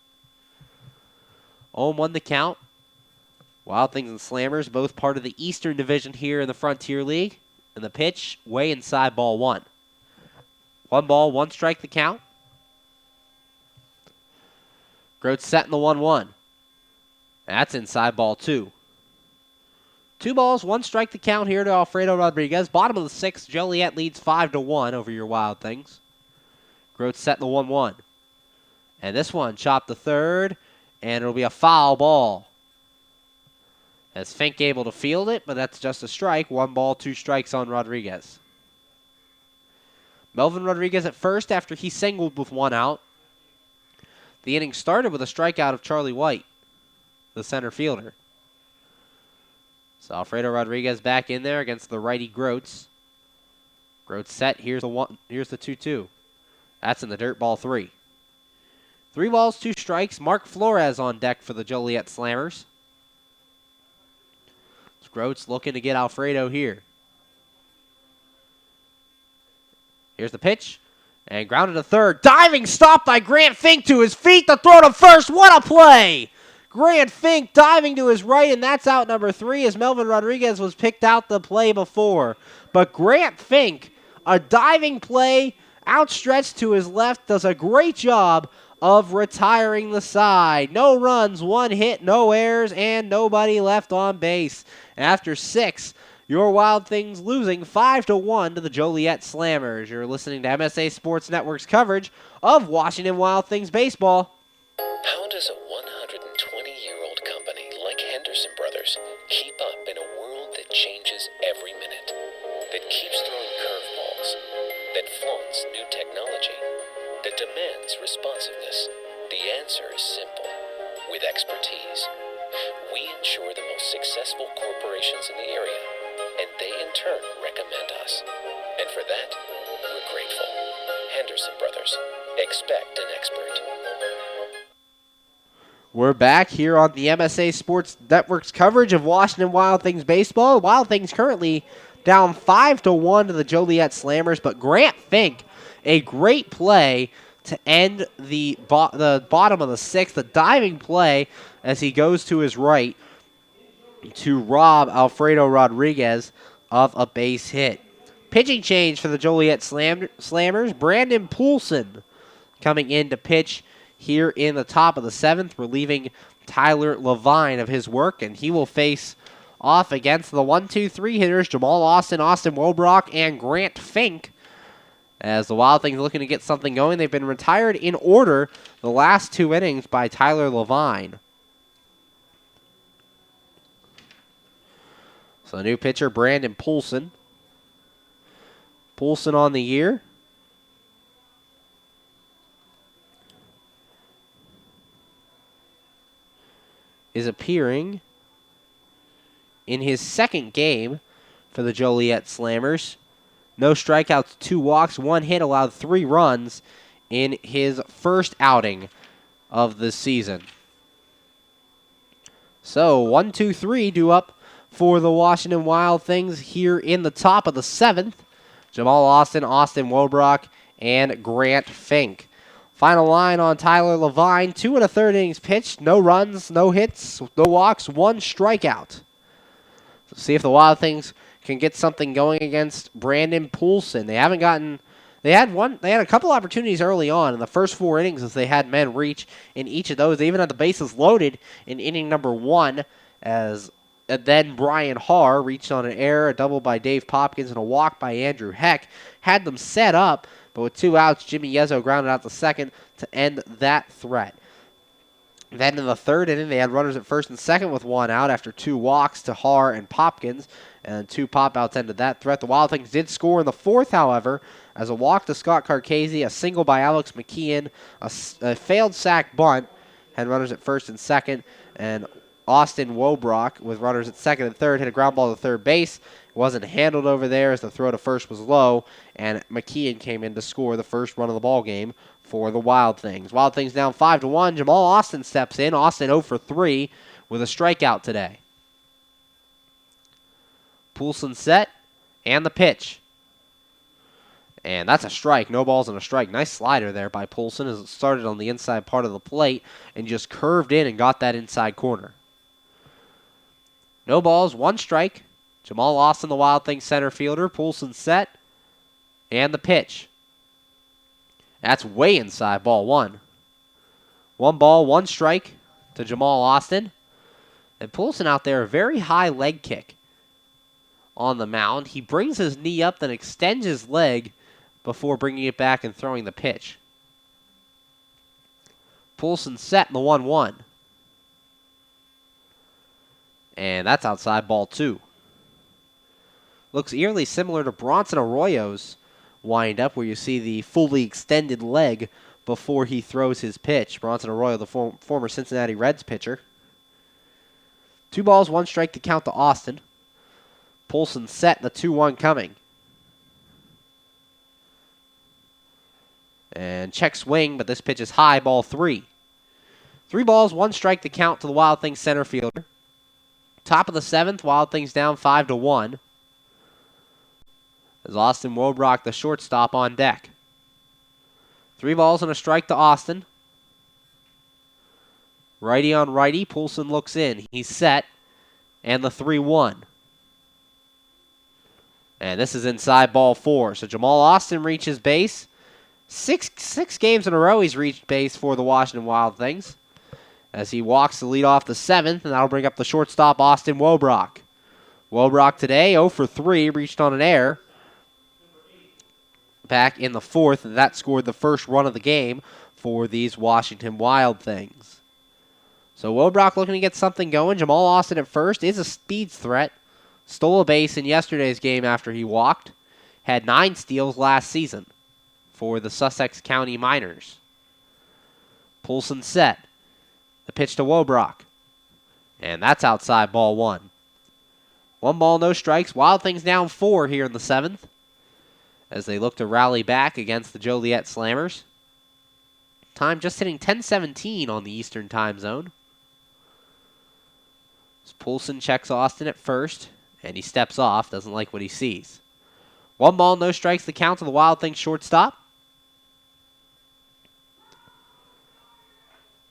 0-1 the count. Wild Things and Slammers, both part of the Eastern Division here in the Frontier League. And the pitch, way inside ball 1. 1 ball, 1 strike the count. Groats set in the 1-1. That's inside ball 2. 2 balls, 1 strike the count here to Alfredo Rodriguez. Bottom of the 6th, Joliet leads 5-1 over your Wild Things. Groats set in the 1-1. And this one chopped to third, and it'll be a foul ball. As Fink able to field it, but that's just a strike. 1 ball, 2 strikes on Rodriguez. Melvin Rodriguez at first after he singled with 1 out. The inning started with a strikeout of Charlie White, the center fielder. So Alfredo Rodriguez back in there against the righty Groats. Groats set. Here's the 2-2. That's in the dirt, ball 3. 3 balls, 2 strikes. Mark Flores on deck for the Joliet Slammers. Groats looking to get Alfredo here. Here's the pitch. And grounded to third. Diving stop by Grant Fink to his feet. The throw to first. What a play! Grant Fink diving to his right, and that's out number 3 as Melvin Rodriguez was picked out the play before. But Grant Fink, a diving play, outstretched to his left, does a great job of retiring the side. No runs, 1 hit, no errors, and nobody left on base. After 6, your Wild Things losing 5-1 to the Joliet Slammers. You're listening to MSA Sports Network's coverage of Washington Wild Things baseball. How does a 120-year-old company like Henderson Brothers keep up in a world that changes every minute, that keeps throwing curveballs, that flaunts new technology, that demands responsiveness? The answer is simple. With expertise, we ensure the most successful corporations in the area, and they in turn recommend us. And for that, we're grateful. Henderson Brothers. Expect an expert. We're back here on the MSA Sports Network's coverage of Washington Wild Things baseball. Wild Things currently down 5-1 to the Joliet Slammers, but Grant Fink, a great play to end the bottom of the 6th, a diving play as he goes to his right to rob Alfredo Rodriguez of a base hit. Pitching change for the Joliet Slammers. Brandon Poulsen coming in to pitch here in the top of the 7th, relieving Tyler Levine of his work, and he will face off against the 1-2-3 hitters, Jamal Austin, Austin Wobrock, and Grant Fink. As the Wild Things looking to get something going, they've been retired in order the last 2 innings by Tyler Levine. So new pitcher, Brandon Poulsen. Poulsen on the year. Is appearing in his 2nd game for the Joliet Slammers. No strikeouts, 2 walks, 1 hit, allowed 3 runs in his first outing of the season. So 1-2-3 due up for the Washington Wild Things here in the top of the 7th. Jamal Austin, Austin Wobrock, and Grant Fink. Final line on Tyler Levine, 2 1/3 innings pitched, no runs, no hits, no walks, 1 strikeout. So see if the Wild Things can get something going against Brandon Poulsen. They had a couple opportunities early on in the first 4 innings as they had men reach in each of those. They even had the bases loaded in inning number 1 as And then Brian Harr reached on an error, a double by Dave Popkins, and a walk by Andrew Heck. Had them set up, but with 2 outs, Jimmy Yezzo grounded out the second to end that threat. Then in the third inning, they had runners at first and second with 1 out after 2 walks to Harr and Popkins, and 2 pop-outs ended that threat. The Wild Things did score in the fourth, however, as a walk to Scott Carcasey, a single by Alex McKeon, a failed sack bunt, had runners at first and second, and Austin Wobrock, with runners at second and third, hit a ground ball to third base. It wasn't handled over there as the throw to first was low, and McKeon came in to score the first run of the ball game for the Wild Things. Wild Things down 5-1. Jamal Austin steps in. Austin 0 for 3 with a strikeout today. Poulsen set, and the pitch. And that's a strike. No balls and a strike. Nice slider there by Poulsen as it started on the inside part of the plate and just curved in and got that inside corner. No balls, 1 strike. Jamal Austin, the Wild Things center fielder. Poulsen set, and the pitch. That's way inside, ball 1. 1 ball, 1 strike to Jamal Austin. And Poulsen out there, a very high leg kick on the mound. He brings his knee up, then extends his leg before bringing it back and throwing the pitch. Poulsen set in the 1-1. And that's outside, ball 2. Looks eerily similar to Bronson Arroyo's windup, where you see the fully extended leg before he throws his pitch. Bronson Arroyo, the former Cincinnati Reds pitcher. 2 balls, 1 strike to count to Austin. Poulsen set, the 2-1 coming. And check swing, but this pitch is high, ball 3. 3 balls, 1 strike to count to the Wild Things center fielder. Top of the 7th, Wild Things down 5-1. As Austin Wobrock, the shortstop, on deck. 3 balls and a strike to Austin. Righty on righty, Poulsen looks in. He's set, and the 3-1. And this is inside, ball 4. So Jamal Austin reaches base. Six games in a row he's reached base for the Washington Wild Things, as he walks to lead off the 7th, and that'll bring up the shortstop, Austin Wobrock. Wobrock today, 0 for 3, reached on an error back in the 4th, and that scored the first run of the game for these Washington Wild Things. So Wobrock looking to get something going. Jamal Austin at first is a speed threat. Stole a base in yesterday's game after he walked. Had 9 steals last season for the Sussex County Miners. Poulsen set. The pitch to Wobrock. And that's outside, ball 1. 1 ball, no strikes. Wild Things down 4 here in the 7th, as they look to rally back against the Joliet Slammers. Time just hitting 10:17 on the Eastern time zone. As Poulsen checks Austin at first, and he steps off, doesn't like what he sees. 1 ball, no strikes, the count to the Wild Things shortstop.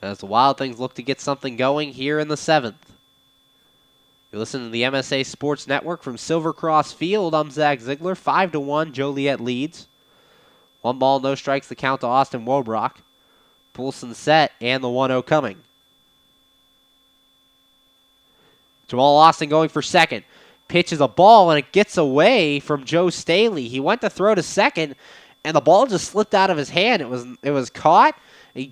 As the Wild Things look to get something going here in the 7th. You listen to the MSA Sports Network from Silver Cross Field. I'm Zach Ziegler. 5-1, Joliet leads. 1 ball, no strikes, the count to Austin Wobrock. Poulsen set, and the 1-0 coming. Jamal Austin going for second. Pitches a ball, and it gets away from Joe Staley. He went to throw to second, and the ball just slipped out of his hand. It was caught. He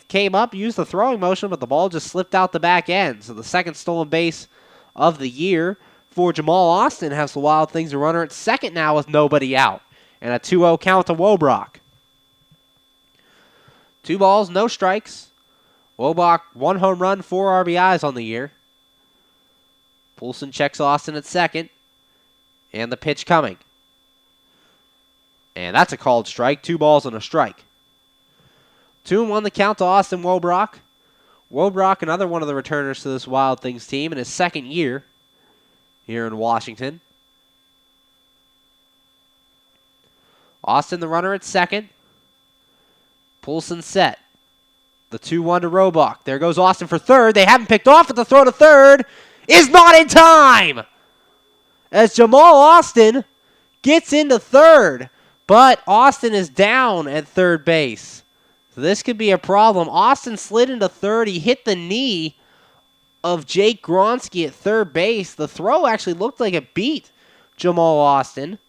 came up, used the throwing motion, but the ball just slipped out the back end. So the second stolen base of the year for Jamal Austin has the Wild Things a runner at second now with nobody out. And a 2-0 count to Wobrock. 2 balls, no strikes. Wobrock, 1 home run, 4 RBIs on the year. Poulsen checks Austin at second. And the pitch coming. And that's a called strike. 2 balls and a strike. 2-1 the count to Austin Wobrock. Wobrock, another one of the returners to this Wild Things team in his second year here in Washington. Austin, the runner at second. Poulsen set. The 2-1 to Wobrock. There goes Austin for third. They haven't picked off, but the throw to third is not in time, as Jamal Austin gets into third, but Austin is down at third base. So this could be a problem. Austin slid into third. He hit the knee of Jake Gronsky at third base. The throw actually looked like it beat Jamal Austin,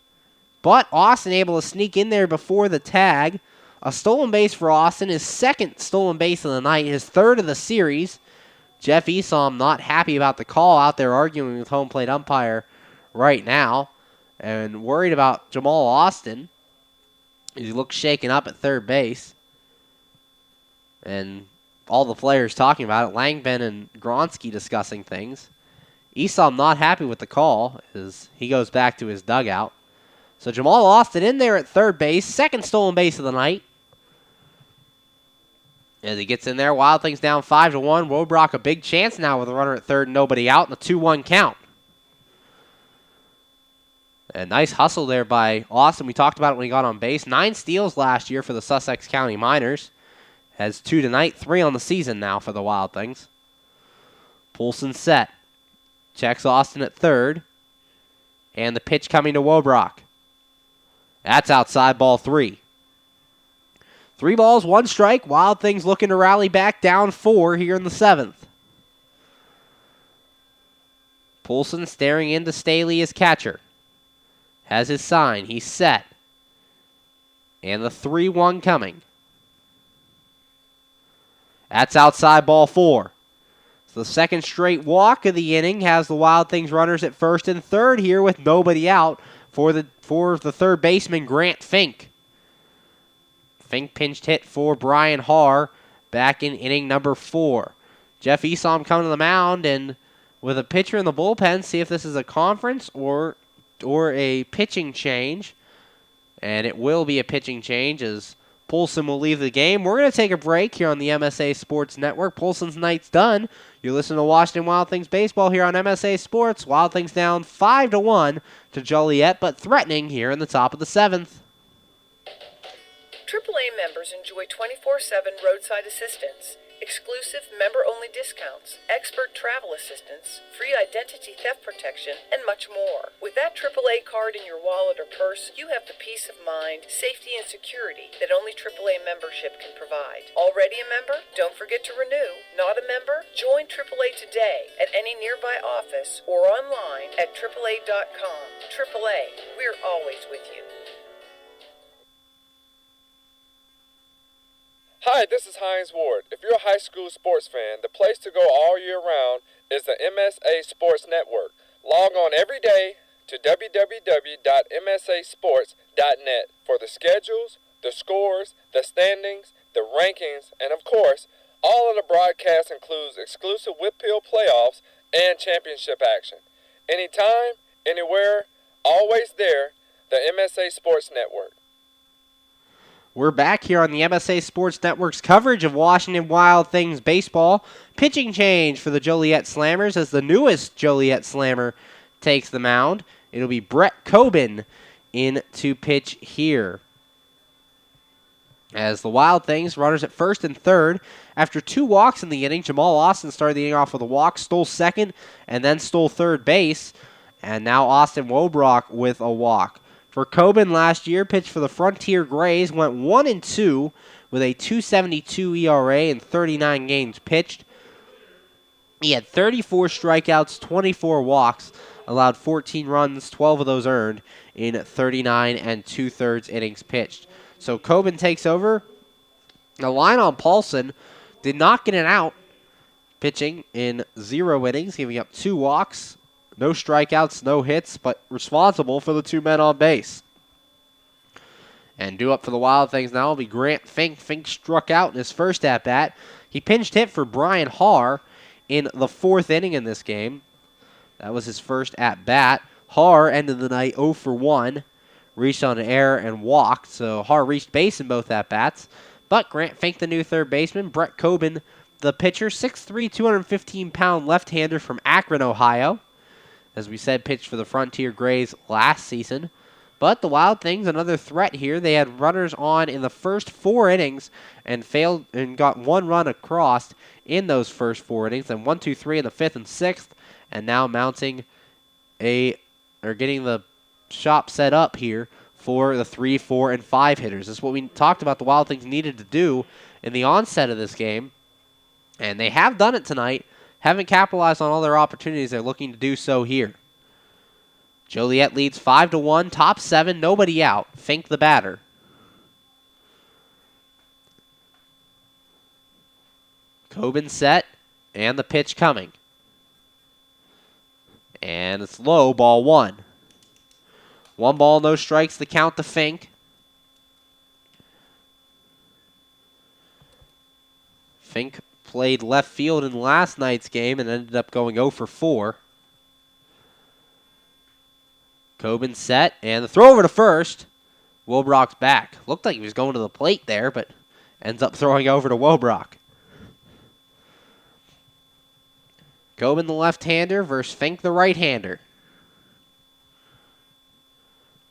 but Austin able to sneak in there before the tag. A stolen base for Austin, his second stolen base of the night, his third of the series. Jeff Esom not happy about the call, out there arguing with home plate umpire right now and worried about Jamal Austin. He looks shaken up at third base. And all the players talking about it, Langben and Gronsky discussing things. Esom not happy with the call as he goes back to his dugout. So Jamal Austin in there at third base, second stolen base of the night. As he gets in there, Wild Things down 5-1. Wobrock a big chance now with a runner at third and nobody out, and a 2-1 count. A nice hustle there by Austin. We talked about it when he got on base. 9 steals last year for the Sussex County Miners. Has 2 tonight, 3 on the season now for the Wild Things. Poulsen set. Checks Austin at third. And the pitch coming to Wobrock. That's outside, ball 3. 3 balls, 1 strike. Wild Things looking to rally back, down 4 here in the 7th. Poulsen staring into Staley as catcher. Has his sign. He's set. And the 3-1 coming. That's outside, ball 4. So the second straight walk of the inning has the Wild Things runners at first and third here with nobody out for the third baseman, Grant Fink. Fink pinched hit for Brian Haar back in inning number 4. Jeff Esom coming to the mound, and with a pitcher in the bullpen, see if this is a conference or a pitching change. And it will be a pitching change as Poulsen will leave the game. We're going to take a break here on the MSA Sports Network. Poulsen's night's done. You're listening to Washington Wild Things Baseball here on MSA Sports. Wild Things down 5-1 to Joliet, but threatening here in the top of the 7th. AAA members enjoy 24/7 roadside assistance, exclusive member-only discounts, expert travel assistance, free identity theft protection, and much more. With that AAA card in your wallet or purse, you have the peace of mind, safety, and security that only AAA membership can provide. Already a member? Don't forget to renew. Not a member? Join AAA today at any nearby office or online at AAA.com. AAA, we're always with you. Hi, this is Hines Ward. If you're a high school sports fan, the place to go all year round is the MSA Sports Network. Log on every day to www.msasports.net for the schedules, the scores, the standings, the rankings, and of course, all of the broadcasts includes exclusive Whitfield playoffs and championship action. Anytime, anywhere, always there, the MSA Sports Network. We're back here on the MSA Sports Network's coverage of Washington Wild Things baseball. Pitching change for the Joliet Slammers as the newest Joliet Slammer takes the mound. It'll be Brett Coben in to pitch here. As the Wild Things, runners at first and third. After 2 walks in the inning, Jamal Austin started the inning off with a walk, stole second, and then stole third base. And now Austin Wobrock with a walk. For Coben last year, pitched for the Frontier Grays, went 1-2 with a 2.72 ERA in 39 games pitched. He had 34 strikeouts, 24 walks, allowed 14 runs, 12 of those earned in 39 2/3 innings pitched. So Coben takes over. The line on Poulsen did not get an out, pitching in 0 innings, giving up 2 walks. No strikeouts, no hits, but responsible for the 2 men on base. And due up for the Wild Things now will be Grant Fink. Fink struck out in his first at-bat. He pinched hit for Brian Haar in the 4th inning in this game. That was his first at-bat. Haar ended the night 0 for 1. Reached on an error and walked, so Haar reached base in both at-bats. But Grant Fink, the new third baseman. Brett Coben, the pitcher. 6'3", 215-pound left-hander from Akron, Ohio. As we said, pitched for the Frontier Grays last season. But the Wild Things, another threat here. They had runners on in the first 4 innings and failed and got 1 run across in those first 4 innings. Then 1, 2, 3 in the 5th and 6th. And now getting the shop set up here for the 3, 4, and 5 hitters. This is what we talked about the Wild Things needed to do in the onset of this game. And they have done it tonight. haven't capitalized on all their opportunities. They're looking to do so here. Joliet leads 5-1, top 7, nobody out. Fink the batter. Coben set, and the pitch coming. And it's low, ball 1. 1 ball, no strikes, the count to Fink. Fink played left field in last night's game and ended up going 0 for 4. Coben set, and the throw over to first. Wobrock's back. Looked like he was going to the plate there, but ends up throwing over to Wobrock. Coben the left-hander versus Fink the right-hander.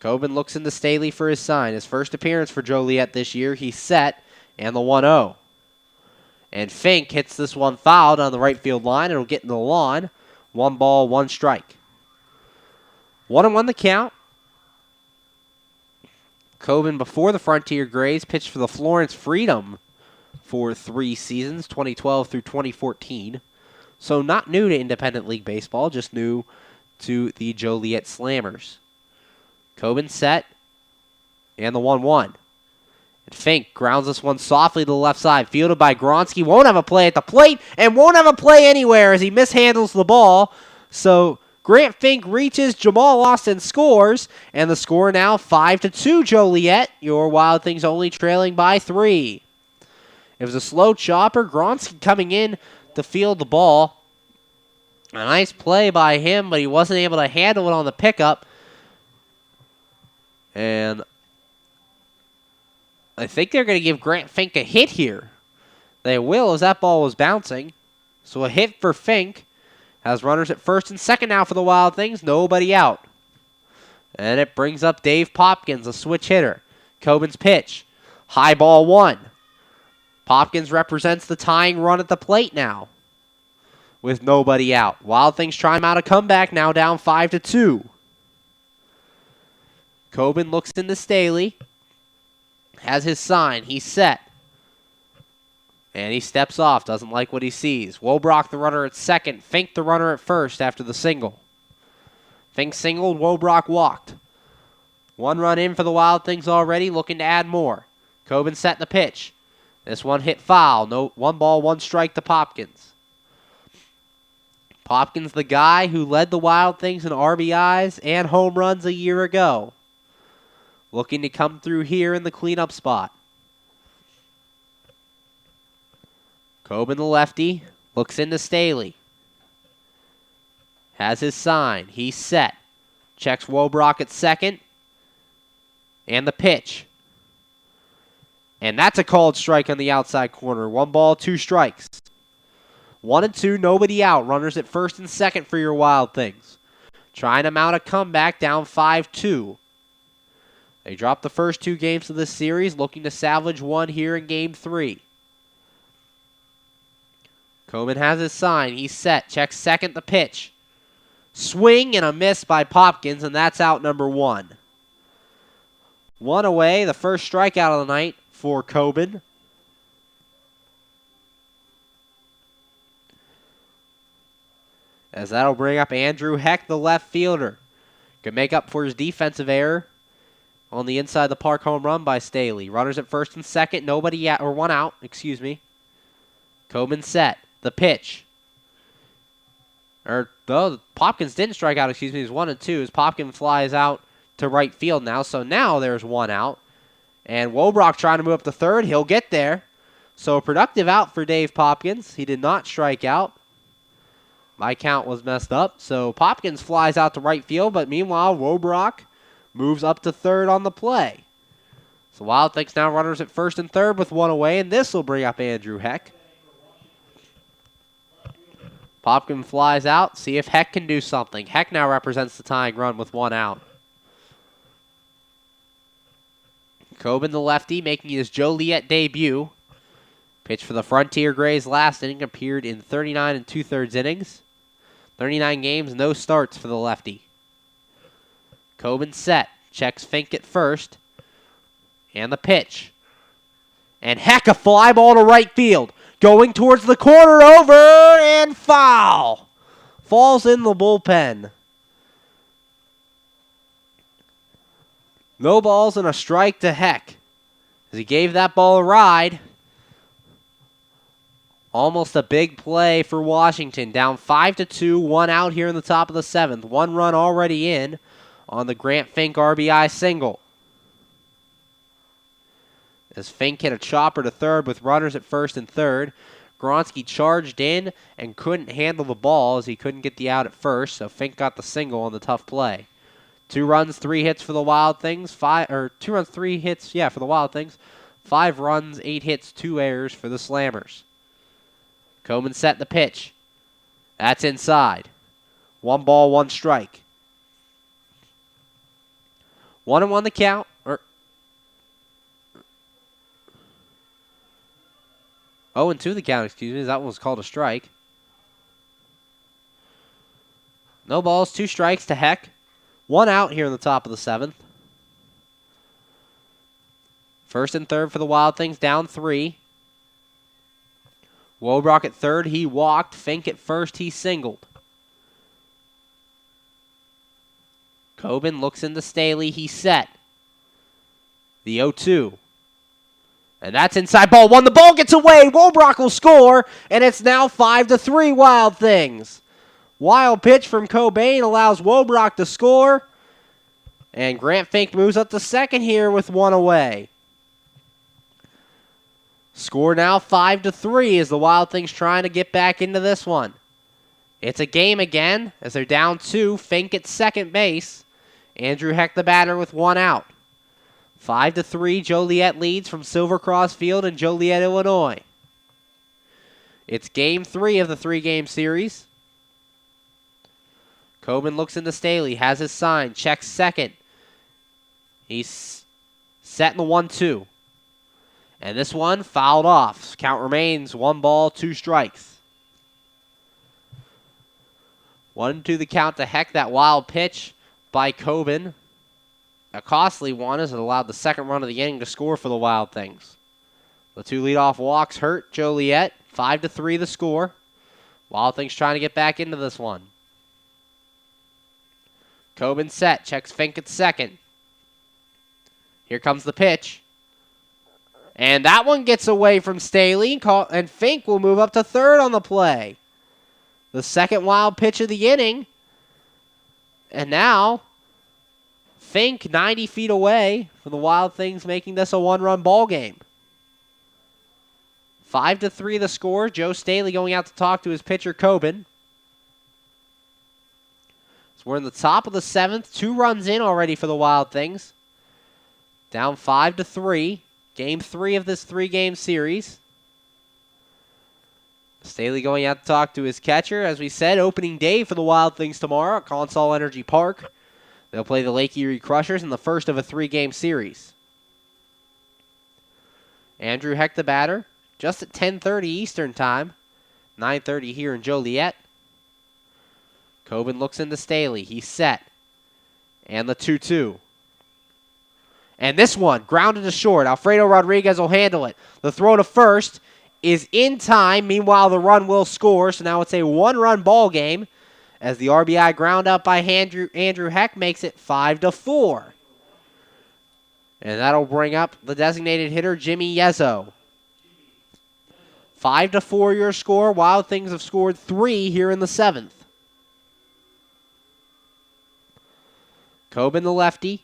Coben looks into Staley for his sign. His first appearance for Joliet this year. He's set, and the 1-0. And Fink hits this one fouled on the right field line. It'll get in the lawn. 1 ball, 1 strike. 1-1 the count. Coben before the Frontier Grays pitched for the Florence Freedom for 3 seasons, 2012 through 2014. So not new to Independent League Baseball, just new to the Joliet Slammers. Coben set, and the 1-1. And Fink grounds this one softly to the left side, fielded by Gronsky. Won't have a play at the plate, and won't have a play anywhere as he mishandles the ball. So Grant Fink reaches, Jamal Austin scores, and the score now 5-2 Joliet. Your Wild Things only trailing by 3. It was a slow chopper. Gronsky coming in to field the ball. A nice play by him, but he wasn't able to handle it on the pickup. And I think they're going to give Grant Fink a hit here. They will, as that ball was bouncing. So a hit for Fink. Has runners at first and second now for the Wild Things. Nobody out. And it brings up Dave Popkins, a switch hitter. Coben's pitch. High ball 1. Popkins represents the tying run at the plate now, with nobody out. Wild Things try him out a comeback, now down 5-2. Coben looks into Staley. Has his sign. He's set. And he steps off. Doesn't like what he sees. Wobrock the runner at second. Fink the runner at first after the single. Fink singled. Wobrock walked. 1 run in for the Wild Things already. Looking to add more. Coben set the pitch. This one hit foul. No, 1 ball, 1 strike to Popkins. Popkins, the guy who led the Wild Things in RBIs and home runs a year ago. Looking to come through here in the cleanup spot. Coben, the lefty, looks into Staley. Has his sign. He's set. Checks Wobrock at second. And the pitch. And that's a called strike on the outside corner. 1 ball, 2 strikes. 1-2, nobody out. Runners at first and second for your Wild Things. Trying to mount a comeback, down 5-2. They dropped the first 2 games of this series, looking to salvage 1 here in Game 3. Coben has his sign. He's set. Checks second, the pitch. Swing and a miss by Popkins, and that's out number 1. 1 away, the first strikeout of the night for Coben. As that'll bring up Andrew Heck, the left fielder. Can make up for his defensive error on the inside the park home run by Staley. Runners at first and second, nobody out, or 1 out, excuse me. Coben set. The pitch. Popkins didn't strike out, excuse me. It was 1-2 as Popkins flies out to right field now. So now there's 1 out. And Wobrock trying to move up to third. He'll get there. So a productive out for Dave Popkins. He did not strike out. My count was messed up. So Popkins flies out to right field. But meanwhile, Wobrock moves up to third on the play. So Wild Things now runners at first and third with 1 away. And this will bring up Andrew Heck. Popkins flies out. See if Heck can do something. Heck now represents the tying run with 1 out. Coben, the lefty, making his Joliet debut. Pitched for the Frontier Grays last inning. Appeared in 39 2/3 innings. 39 games, no starts for the lefty. Coben set. Checks Fink at first. And the pitch. And Heck, a fly ball to right field. going towards the corner, over, and foul. Falls in the bullpen. No balls and a strike to Heck, as he gave that ball a ride. Almost a big play for Washington. Down 5-2, one out here in the top of the 7th. One run already in on the Grant Fink RBI single. As Fink hit a chopper to third with runners at first and third. Gronsky charged in and couldn't handle the ball as he couldn't get the out at first, so Fink got the single on the tough play. 2 runs, 3 hits for the Wild Things. 2 runs, 3 hits, for the Wild Things. 5 runs, 8 hits, 2 errors for the Slammers. Coleman set the pitch. That's inside. 1 ball, 1 strike. 1-1 the count. 0-2 the count, excuse me. That one was called a strike. No balls, 2 strikes to Heck. 1 out here in the top of the 7th. First and third for the Wild Things, down 3. Wobrock at third, he walked. Fink at first, he singled. Coben looks into Staley, he set. The 0-2. And that's inside ball 1. The ball gets away. Wobrock will score, and it's now 5-3 Wild Things. Wild pitch from Cobain allows Wobrock to score, and Grant Fink moves up to second here with 1 away. Score now 5-3 as the Wild Things trying to get back into this one. It's a game again as they're down 2. Fink at second base. Andrew Heck the batter with 1 out. 5-3, Joliet leads from Silvercross Field in Joliet, Illinois. It's game 3 of the 3-game series. Coben looks into Staley, has his sign, checks second. He's set in the 1-2. And this one fouled off. Count remains 1 ball, 2 strikes. 1-2 the count to Heck. That wild pitch by Coben. A costly one as it allowed the second run of the inning to score for the Wild Things. The 2 leadoff walks hurt Joliet. 5-3 the score. Wild Things trying to get back into this one. Coben set. Checks Fink at second. Here comes the pitch. And that one gets away from Staley, and Fink will move up to third on the play. The second wild pitch of the inning. And now, Fink 90 feet away from the Wild Things, making this a 1-run ball game. 5-3 the score. Joe Staley going out to talk to his pitcher, Coben. So we're in the top of the 7th. 2 runs in already for the Wild Things. Down 5-3. Game 3 of this 3-game series. Staley going out to talk to his catcher. As we said, opening day for the Wild Things tomorrow at Consol Energy Park. They'll play the Lake Erie Crushers in the first of a 3-game series. Andrew Heck the batter, just at 10:30 Eastern Time. 9:30 here in Joliet. Coben looks into Staley. He's set. And the 2-2. And this one, grounded to short. Alfredo Rodriguez will handle it. The throw to first is in time. Meanwhile, the run will score. So now it's a 1-run ball game as the RBI ground out by Andrew Heck makes it 5-4. And that'll bring up the designated hitter, Jimmy Yezzo. 5-4 your score. Wild Things have scored 3 here in the 7th. Coben the lefty.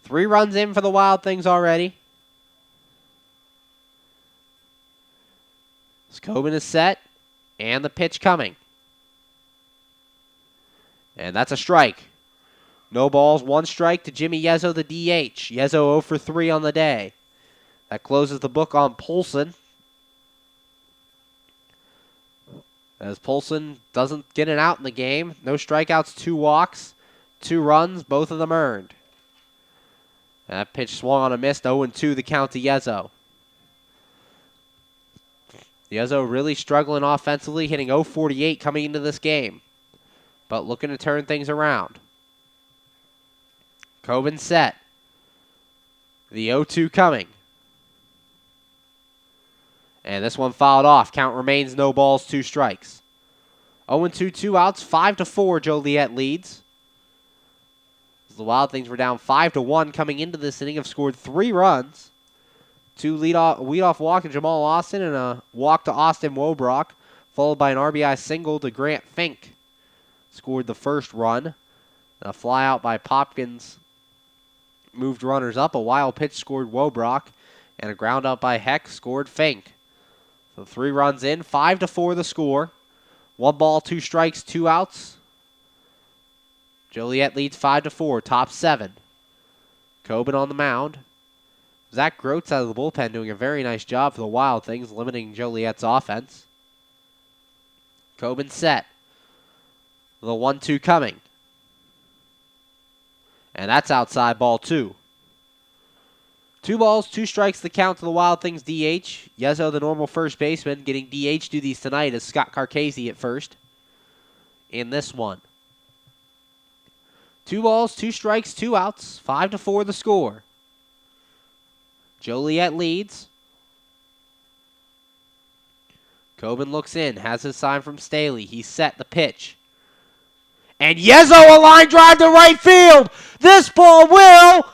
3 runs in for the Wild Things already. Coben is set, and the pitch coming. And that's a strike. No balls, 1 strike to Jimmy Yezzo, the DH. Yezzo 0 for 3 on the day. That closes the book on Polson. As Polson doesn't get an out in the game. No strikeouts, 2 walks, 2 runs, both of them earned. That pitch swung on a miss, 0-2 the count to Yezzo. Yezzo really struggling offensively, hitting .048 coming into this game. But looking to turn things around. Coben set. The 0-2 coming. And this one fouled off. Count remains no balls, 2 strikes. 0-2, 2 outs, 5-4 Joliet leads. The Wild Things were down 5-1 coming into this inning, have scored 3 runs. 2 leadoff walk to Jamal Austin and a walk to Austin Wobrock, followed by an RBI single to Grant Fink. Scored the first run. And a fly out by Popkins moved runners up. A wild pitch scored Wobrock, and a ground out by Heck scored Fink. So 3 runs in, 5-4 the score. 1 ball, 2 strikes, 2 outs. Joliet leads 5-4, top 7. Coben on the mound. Zach Groats out of the bullpen doing a very nice job for the Wild Things, limiting Joliet's offense. Coben set. The 1-2 coming. And that's outside, ball 2. 2 balls, 2 strikes, the count to the Wild Things DH. Yezo, the normal first baseman, getting DH duties tonight is Scott Carcasey at first. In this one. 2 balls, 2 strikes, 2 outs. 5-4 the score. Joliet leads. Coben looks in, has his sign from Staley. He's set the pitch. And Yezo, a line drive to right field. This ball will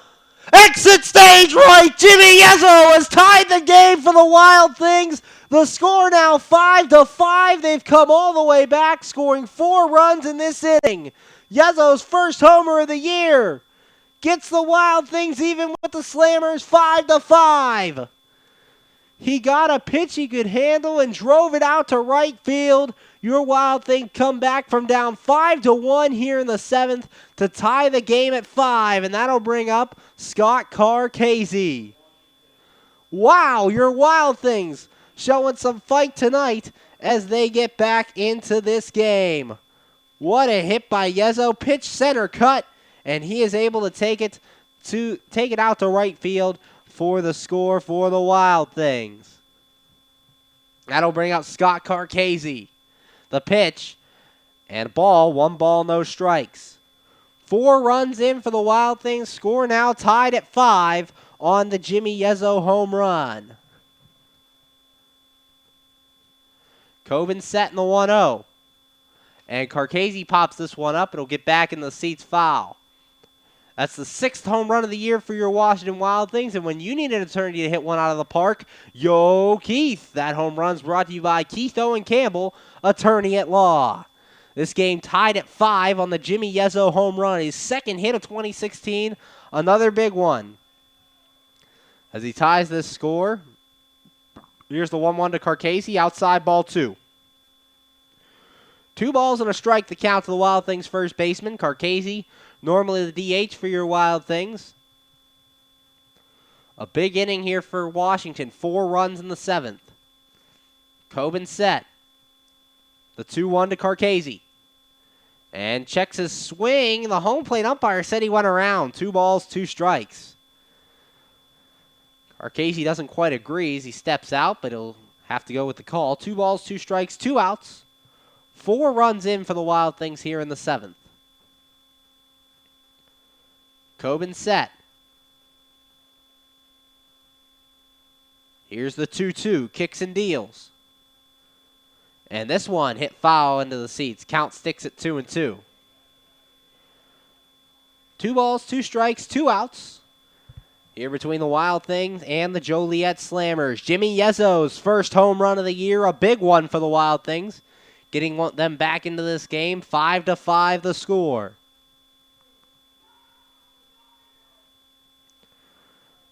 exit stage right. Jimmy Yezo has tied the game for the Wild Things. The score now 5-5. They've come all the way back, scoring 4 runs in this inning. Yezo's first homer of the year gets the Wild Things even with the Slammers 5-5. He got a pitch he could handle and drove it out to right field. Your Wild Thing come back from down 5-1 here in the 7th to tie the game at 5, and that'll bring up Scott Carcasey. Wow, your Wild Things showing some fight tonight as they get back into this game. What a hit by Yezo, pitch center cut, and he is able to take it out to right field for the score for the Wild Things. That'll bring out Scott Carcasey. The pitch and ball, 1 ball, no strikes. 4 runs in for the Wild Things. Score now tied at 5 on the Jimmy Yezo home run. Coben set in the 1-0. And Carcasey pops this one up. It'll get back in the seats foul. That's the 6th home run of the year for your Washington Wild Things. And when you need an attorney to hit one out of the park, yo, Keith. That home run's brought to you by Keith Owen Campbell, attorney at law. This game tied at 5 on the Jimmy Yezo home run. His 2nd hit of 2016. Another big one. As he ties this score, here's the 1-1 to Carcasey. Outside, ball 2. 2 balls and a strike to count to the Wild Things first baseman, Carcasey. Normally the DH for your Wild Things. A big inning here for Washington. 4 runs in the 7th. Coben set. The 2-1 to Carcasey. And checks his swing. The home plate umpire said he went around. 2 balls, 2 strikes. Carcasey doesn't quite agree as he steps out, but he'll have to go with the call. 2 balls, 2 strikes, 2 outs. 4 runs in for the Wild Things here in the 7th. Coben set. Here's the 2-2. Kicks and deals. And this one hit foul into the seats. Count sticks at 2-2. 2 balls, 2 strikes, 2 outs. Here between the Wild Things and the Joliet Slammers. Jimmy Yezo's first home run of the year. A big one for the Wild Things. Getting them back into this game. 5-5 the score.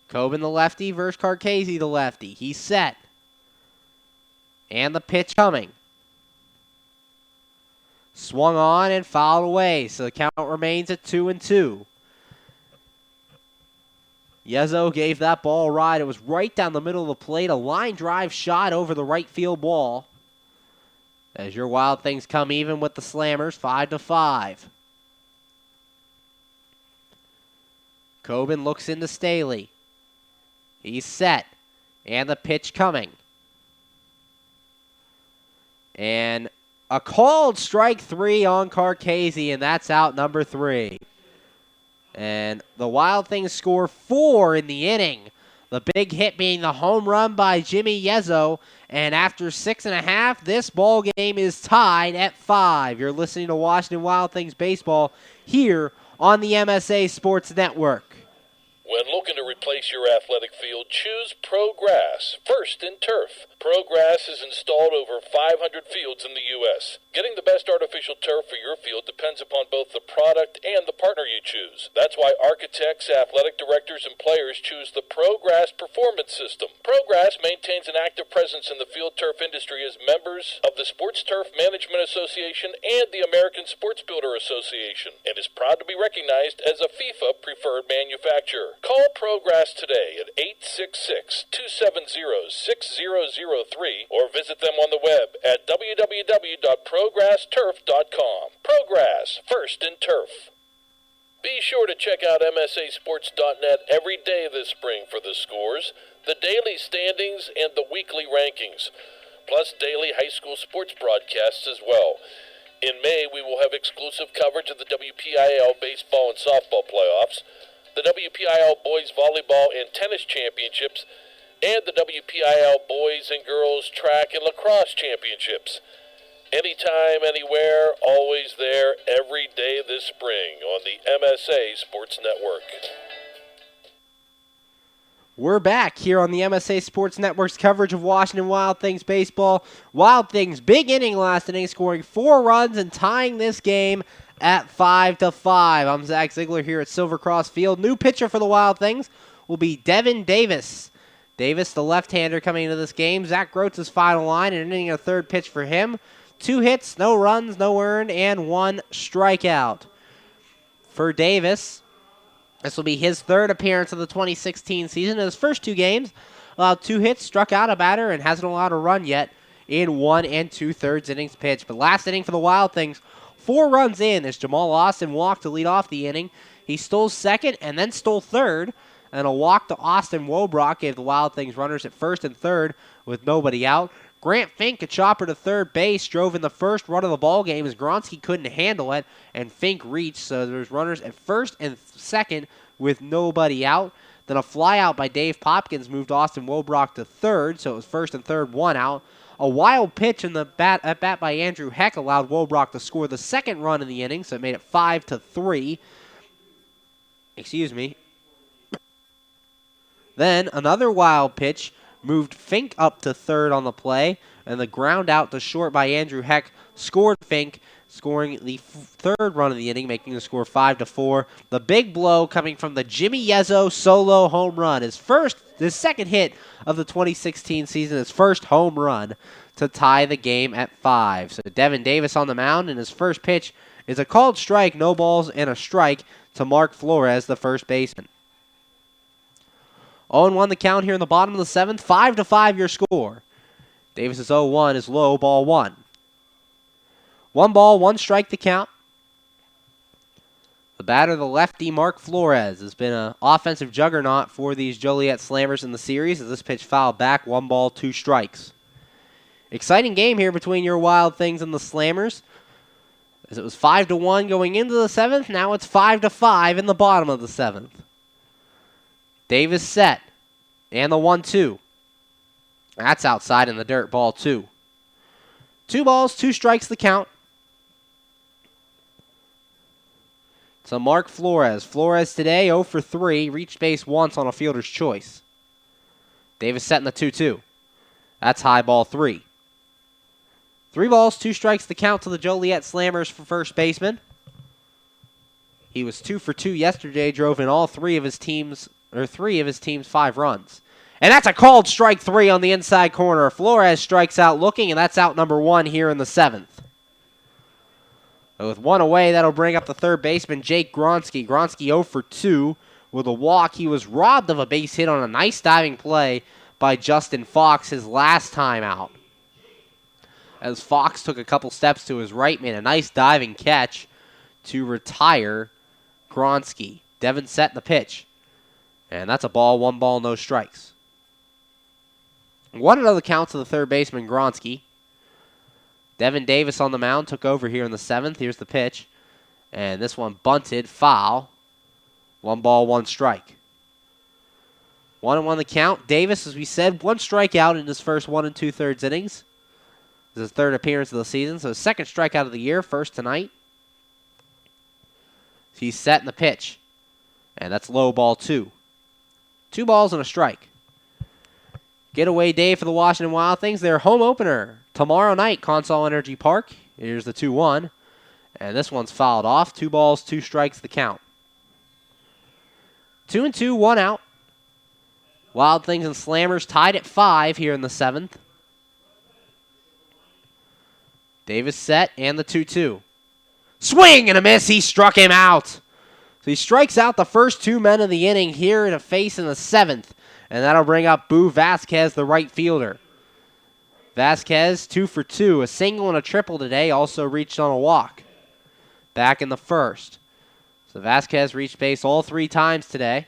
Coben the lefty versus Carcasey the lefty. He's set. And the pitch coming. Swung on and fouled away, so the count remains at 2-2. Yezo gave that ball a ride. It was right down the middle of the plate. A line drive shot over the right field wall. As your Wild Things come even with the Slammers, 5-5. Coben looks into Staley. He's set. And the pitch coming. And a called strike 3 on Carcasey, and that's out number 3. And the Wild Things score 4 in the inning. The The big hit being the home run by Jimmy Yezzo. And after 6.5, this ball game is tied at 5. You're listening to Washington Wild Things Baseball here on the MSA Sports Network. When looking to replace your athletic field, choose ProGrass, first in turf. ProGrass is installed over 500 fields in the U.S. Getting the best artificial turf for your field depends upon both the product and the partner you choose. That's why architects, athletic directors, and players choose the ProGrass Performance System. ProGrass maintains an active presence in the field turf industry as members of the Sports Turf Management Association and the American Sports Builder Association, and is proud to be recognized as a FIFA preferred manufacturer. Call ProGrass today at 866-270-6003 or visit them on the web at www.progressturf.com. ProGrass, first in turf. Be sure to check out MSASports.net every day this spring for the scores, the daily standings, and the weekly rankings, plus daily high school sports broadcasts as well. In May, we will have exclusive coverage of the WPIAL baseball and softball playoffs, the WPIAL Boys Volleyball and Tennis Championships, and the WPIAL Boys and Girls Track and Lacrosse Championships. Anytime, anywhere, always there, every day this spring on the MSA Sports Network. We're back here on the MSA Sports Network's coverage of Washington Wild Things baseball. Wild Things, big inning last inning, scoring 4 runs and tying this game at 5-5. I'm Zach Ziegler here at Silver Cross Field. New pitcher for the Wild Things will be Devin Davis. Davis, the left-hander coming into this game. Zach Grotz's final line, and inning a third pitch for him. 2 hits, no runs, no earned, and 1 strikeout. For Davis, this will be his 3rd appearance of the 2016 season. In his first 2 games, allowed 2 hits, struck out a batter, and hasn't allowed a run yet in 1 2/3 innings pitched. But last inning for the Wild Things, 4 runs in as Jamal Austin walked to lead off the inning. He stole second and then stole third. And a walk to Austin Wobrock gave the Wild Things runners at first and third with nobody out. Grant Fink, a chopper to third base, drove in the first run of the ball game as Gronsky couldn't handle it, and Fink reached. So there's runners at first and second with nobody out. Then a fly out by Dave Popkins moved Austin Wobrock to third, so it was first and third, 1 out. A wild pitch in the bat by Andrew Heck allowed Wobrock to score the second run in the inning, so it made it 5-3. Then another wild pitch moved Fink up to third on the play, and the ground out to short by Andrew Heck scored Fink, scoring the third run of the inning, making the score 5-4. The big blow coming from the Jimmy Yezzo solo home run. His second hit of the 2016 season, his first home run to tie the game at 5. So Devin Davis on the mound, and his first pitch is a called strike, no balls and a strike to Mark Flores, the first baseman. 0-1 the count here in the bottom of the 7th. 5-5 your score. Davis's 0-1 is low, ball 1. 1 ball, 1 strike to count. The batter, the lefty, Mark Flores, has been an offensive juggernaut for these Joliet Slammers in the series as this pitch fouled back. 1 ball, 2 strikes. Exciting game here between your Wild Things and the Slammers. As it was 5-1 going into the 7th, now it's 5-5 in the bottom of the 7th. Davis set. And the 1-2. That's outside in the dirt, ball 2. 2 balls, 2 strikes the count. So Mark Flores. Flores today 0 for 3. Reached base once on a fielder's choice. Davis setting the 2-2. That's high, ball 3. 3 balls, 2 strikes the count to the Joliet Slammers for first baseman. He was 2 for 2 yesterday, drove in all 3 of his team's 5 runs. And that's a called strike 3 on the inside corner. Flores strikes out looking, and that's out number 1 here in the 7th. With 1 away, that'll bring up the third baseman, Jake Gronsky. Gronsky 0 for 2 with a walk. He was robbed of a base hit on a nice diving play by Justin Fox his last time out. As Fox took a couple steps to his right, made a nice diving catch to retire Gronsky. Devin set the pitch. And that's a ball, 1 ball, no strikes. 1-0 the count to the third baseman, Gronsky. Devin Davis on the mound took over here in the 7th. Here's the pitch. And this one bunted, foul. 1 ball, 1 strike. 1-1 the count. Davis, as we said, 1 strikeout in his first 1 2/3 innings. This is his 3rd appearance of the season, so his 2nd strikeout of the year, first tonight. He's set in the pitch, and that's low ball 2. 2 balls and a strike. Getaway day for the Washington Wild Things. Their home opener tomorrow night, Consol Energy Park. Here's the 2-1, and this one's fouled off. 2 balls, 2 strikes the count. 2-2, 1 out. Wild Things and Slammers tied at 5 here in the 7th. Davis set and the 2-2. Swing and a miss. He struck him out. So he strikes out the first 2 men of the inning here in a face in the 7th. And that'll bring up Boo Vasquez, the right fielder. Vasquez, 2 for 2. A single and a triple today. Also reached on a walk. Back in the 1st. So Vasquez reached base all 3 times today.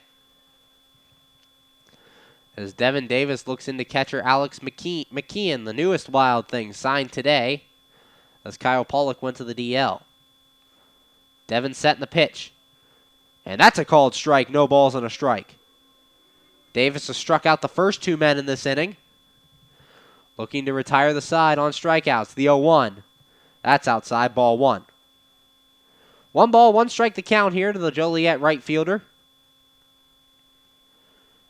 As Devin Davis looks into catcher Alex McKeon, the newest Wild Thing, signed today. As Kyle Pollock went to the DL. Devin set in the pitch. And that's a called strike. No balls and a strike. Davis has struck out the first 2 men in this inning. Looking to retire the side on strikeouts. The 0-1. That's outside, ball 1. 1 ball, 1 strike to count here to the Joliet right fielder.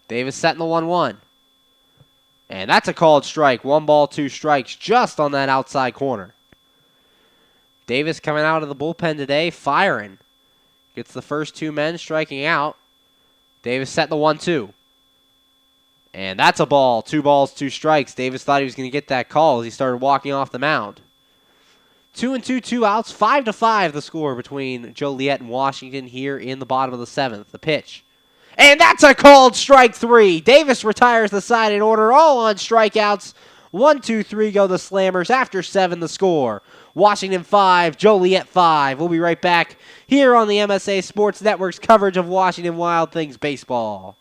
Davis setting the 1-1. And that's a called strike. 1 ball, 2 strikes just on that outside corner. Davis coming out of the bullpen today, firing. Gets the first 2 men striking out. Davis setting the 1-2. And that's a ball. 2 balls, 2 strikes. Davis thought he was going to get that call as he started walking off the mound. 2-2, 2 outs. 5-5 the score between Joliet and Washington here in the bottom of the 7th. The pitch. And that's a called strike 3. Davis retires the side in order, all on strikeouts. 1, 2, 3 go the Slammers. After 7 the score. Washington 5, Joliet 5. We'll be right back here on the MSA Sports Network's coverage of Washington Wild Things baseball.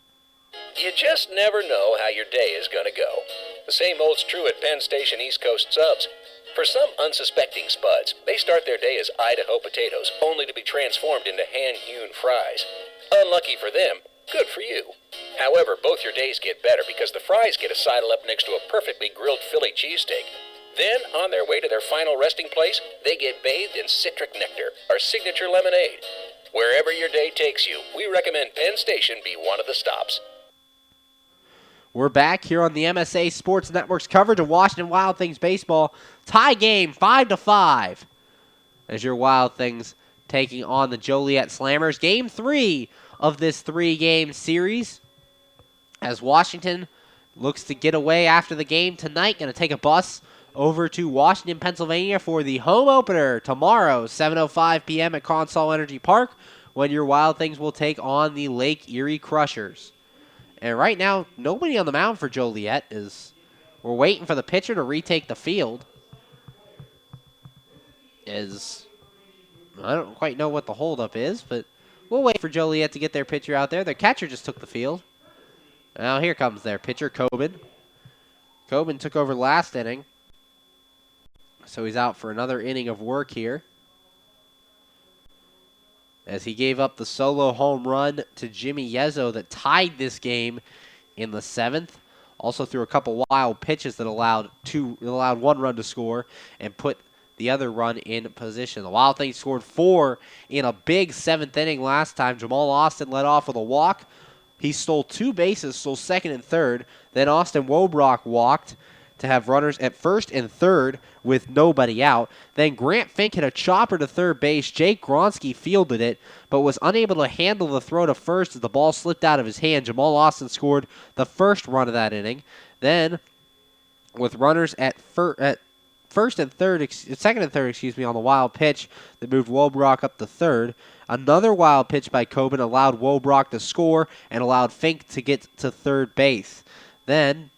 You just never know how your day is going to go. The same old's true at Penn Station East Coast Subs. For some unsuspecting spuds, they start their day as Idaho potatoes, only to be transformed into hand-hewn fries. Unlucky for them, good for you. However, both your days get better because the fries get to sidle up next to a perfectly grilled Philly cheesesteak. Then, on their way to their final resting place, they get bathed in citric nectar, our signature lemonade. Wherever your day takes you, we recommend Penn Station be one of the stops. We're back here on the MSA Sports Network's coverage of Washington Wild Things baseball. Tie game 5-5 as your Wild Things taking on the Joliet Slammers. Game 3 of this 3-game series as Washington looks to get away after the game tonight. Going to take a bus over to Washington, Pennsylvania for the home opener tomorrow, 7:05 p.m. at Consol Energy Park, when your Wild Things will take on the Lake Erie Crushers. And right now, nobody on the mound for Joliet is... We're waiting for the pitcher to retake the field. I don't quite know what the holdup is, but we'll wait for Joliet to get their pitcher out there. Their catcher just took the field. Now here comes their pitcher, Coben. Coben took over last inning, so he's out for another inning of work here, as he gave up the solo home run to Jimmy Yezzo that tied this game in the 7th. Also threw a couple wild pitches that allowed 1 run to score and put the other run in position. The Wild Things scored 4 in a big 7th inning last time. Jamal Austin led off with a walk. He stole 2 bases, stole 2nd and 3rd. Then Austin Wobrock walked to have runners at 1st and 3rd with nobody out. Then Grant Fink hit a chopper to 3rd base. Jake Gronsky fielded it, but was unable to handle the throw to 1st as the ball slipped out of his hand. Jamal Austin scored the 1st run of that inning. Then, with runners at 2nd and 3rd, on the wild pitch that moved Wobrock up to 3rd. Another wild pitch by Coben allowed Wobrock to score and allowed Fink to get to 3rd base. Then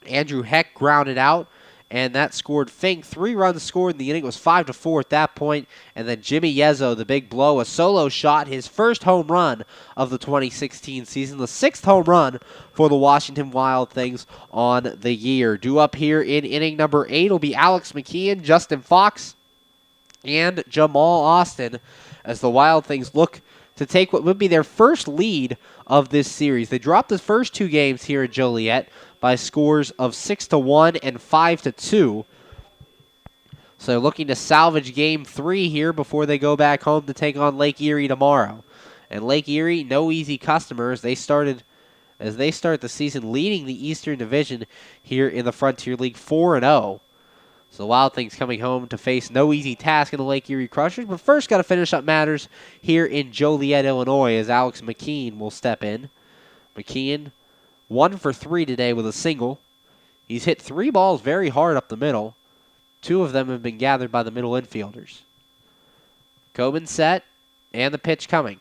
Andrew Heck grounded out, and that scored Fink. 3 runs scored, and the inning was 5-4 at that point. And then Jimmy Yezzo, the big blow, a solo shot, his first home run of the 2016 season, the 6th home run for the Washington Wild Things on the year. Due up here in inning number 8 will be Alex McKeon, Justin Fox, and Jamal Austin, as the Wild Things look to take what would be their first lead of this series. They dropped the first 2 games here at Joliet by scores of 6-1 and 5-2. So looking to salvage game 3 here before they go back home to take on Lake Erie tomorrow. And Lake Erie, no easy customers. They start the season leading the Eastern Division here in the Frontier League 4-0. So the Wild Things coming home to face no easy task in the Lake Erie Crushers. But first got to finish up matters here in Joliet, Illinois, as Alex McKeon will step in. McKeon 1 for 3 today with a single. He's hit 3 balls very hard up the middle. 2 of them have been gathered by the middle infielders. Coben set, and the pitch coming.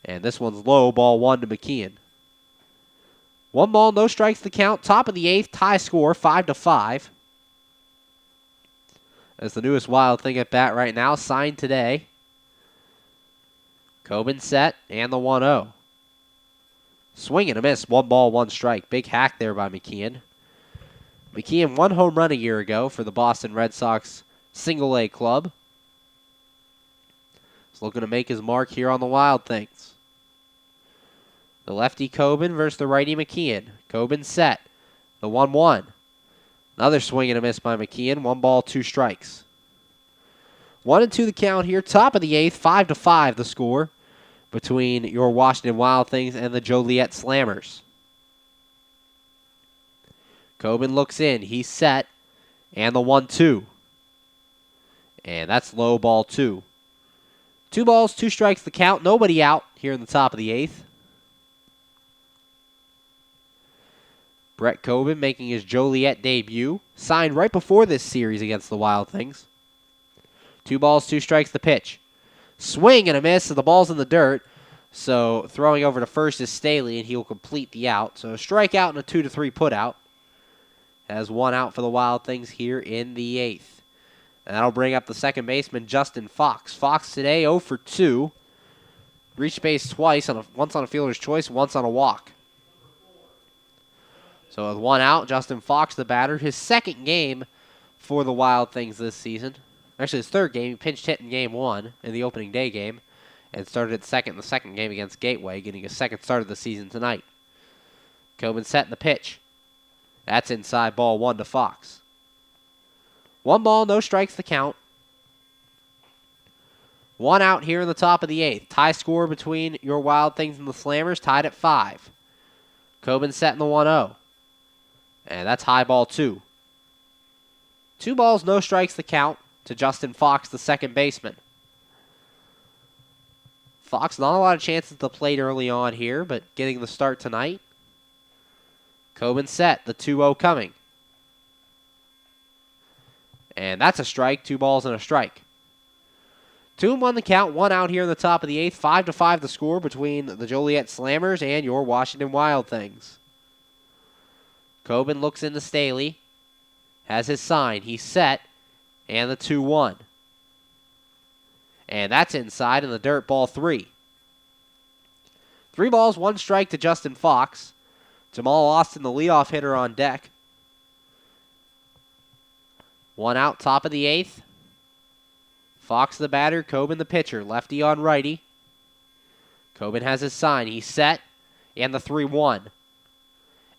And this one's low, ball 1 to McKeon. 1 ball, no strikes the count. Top of the 8th, tie score, 5-5. As the newest Wild Thing at bat right now, signed today. Coben set, and the 1-0. Swing and a miss, 1 ball, 1 strike. Big hack there by McKeon. McKeon 1 home run a year ago for the Boston Red Sox single-A club. He's looking to make his mark here on the Wild Things. The lefty Coben versus the righty McKeon. Coben set, the 1-1. Another swing and a miss by McKeon. 1 ball, 2 strikes. 1-2 the count here. Top of the 8th, 5-5 the score between your Washington Wild Things and the Joliet Slammers. Coben looks in. He's set. And the 1-2. And that's low, ball 2. 2 balls, 2 strikes the count. Nobody out here in the top of the 8th. Brett Coben making his Joliet debut. Signed right before this series against the Wild Things. 2 balls, 2 strikes the pitch. Swing and a miss, and the ball's in the dirt. So throwing over to first is Staley, and he'll complete the out. So a strikeout and a 2-3 putout. Has 1 out for the Wild Things here in the 8th. And that'll bring up the second baseman, Justin Fox. Fox today 0 for 2. Reached base twice, once on a fielder's choice, once on a walk. So with 1 out, Justin Fox, the batter, his second game for the Wild Things this season. Actually, his third game. He pinched hit in game 1 in the opening day game and started at second in the second game against Gateway, getting his second start of the season tonight. Coben setting the pitch. That's inside, ball 1 to Fox. 1 ball, no strikes the count. 1 out here in the top of the 8th. Tie score between your Wild Things and the Slammers, tied at 5. Coben setting the 1-0. And that's high, ball 2. 2 balls, no strikes the count to Justin Fox, the second baseman. Fox, not a lot of chances at the plate early on here, but getting the start tonight. Coben set, the 2-0 coming. And that's a strike, 2 balls and a strike. 2-1 the count, 1 out here in the top of the 8th. 5-5 the score between the Joliet Slammers and your Washington Wild Things. Coben looks into Staley. Has his sign. He's set. And the 2-1. And that's inside in the dirt, ball 3. 3 balls, 1 strike to Justin Fox. Jamal Austin, the leadoff hitter, on deck. 1 out, top of the 8th. Fox the batter, Coben the pitcher. Lefty on righty. Coben has his sign. He's set. And the 3-1.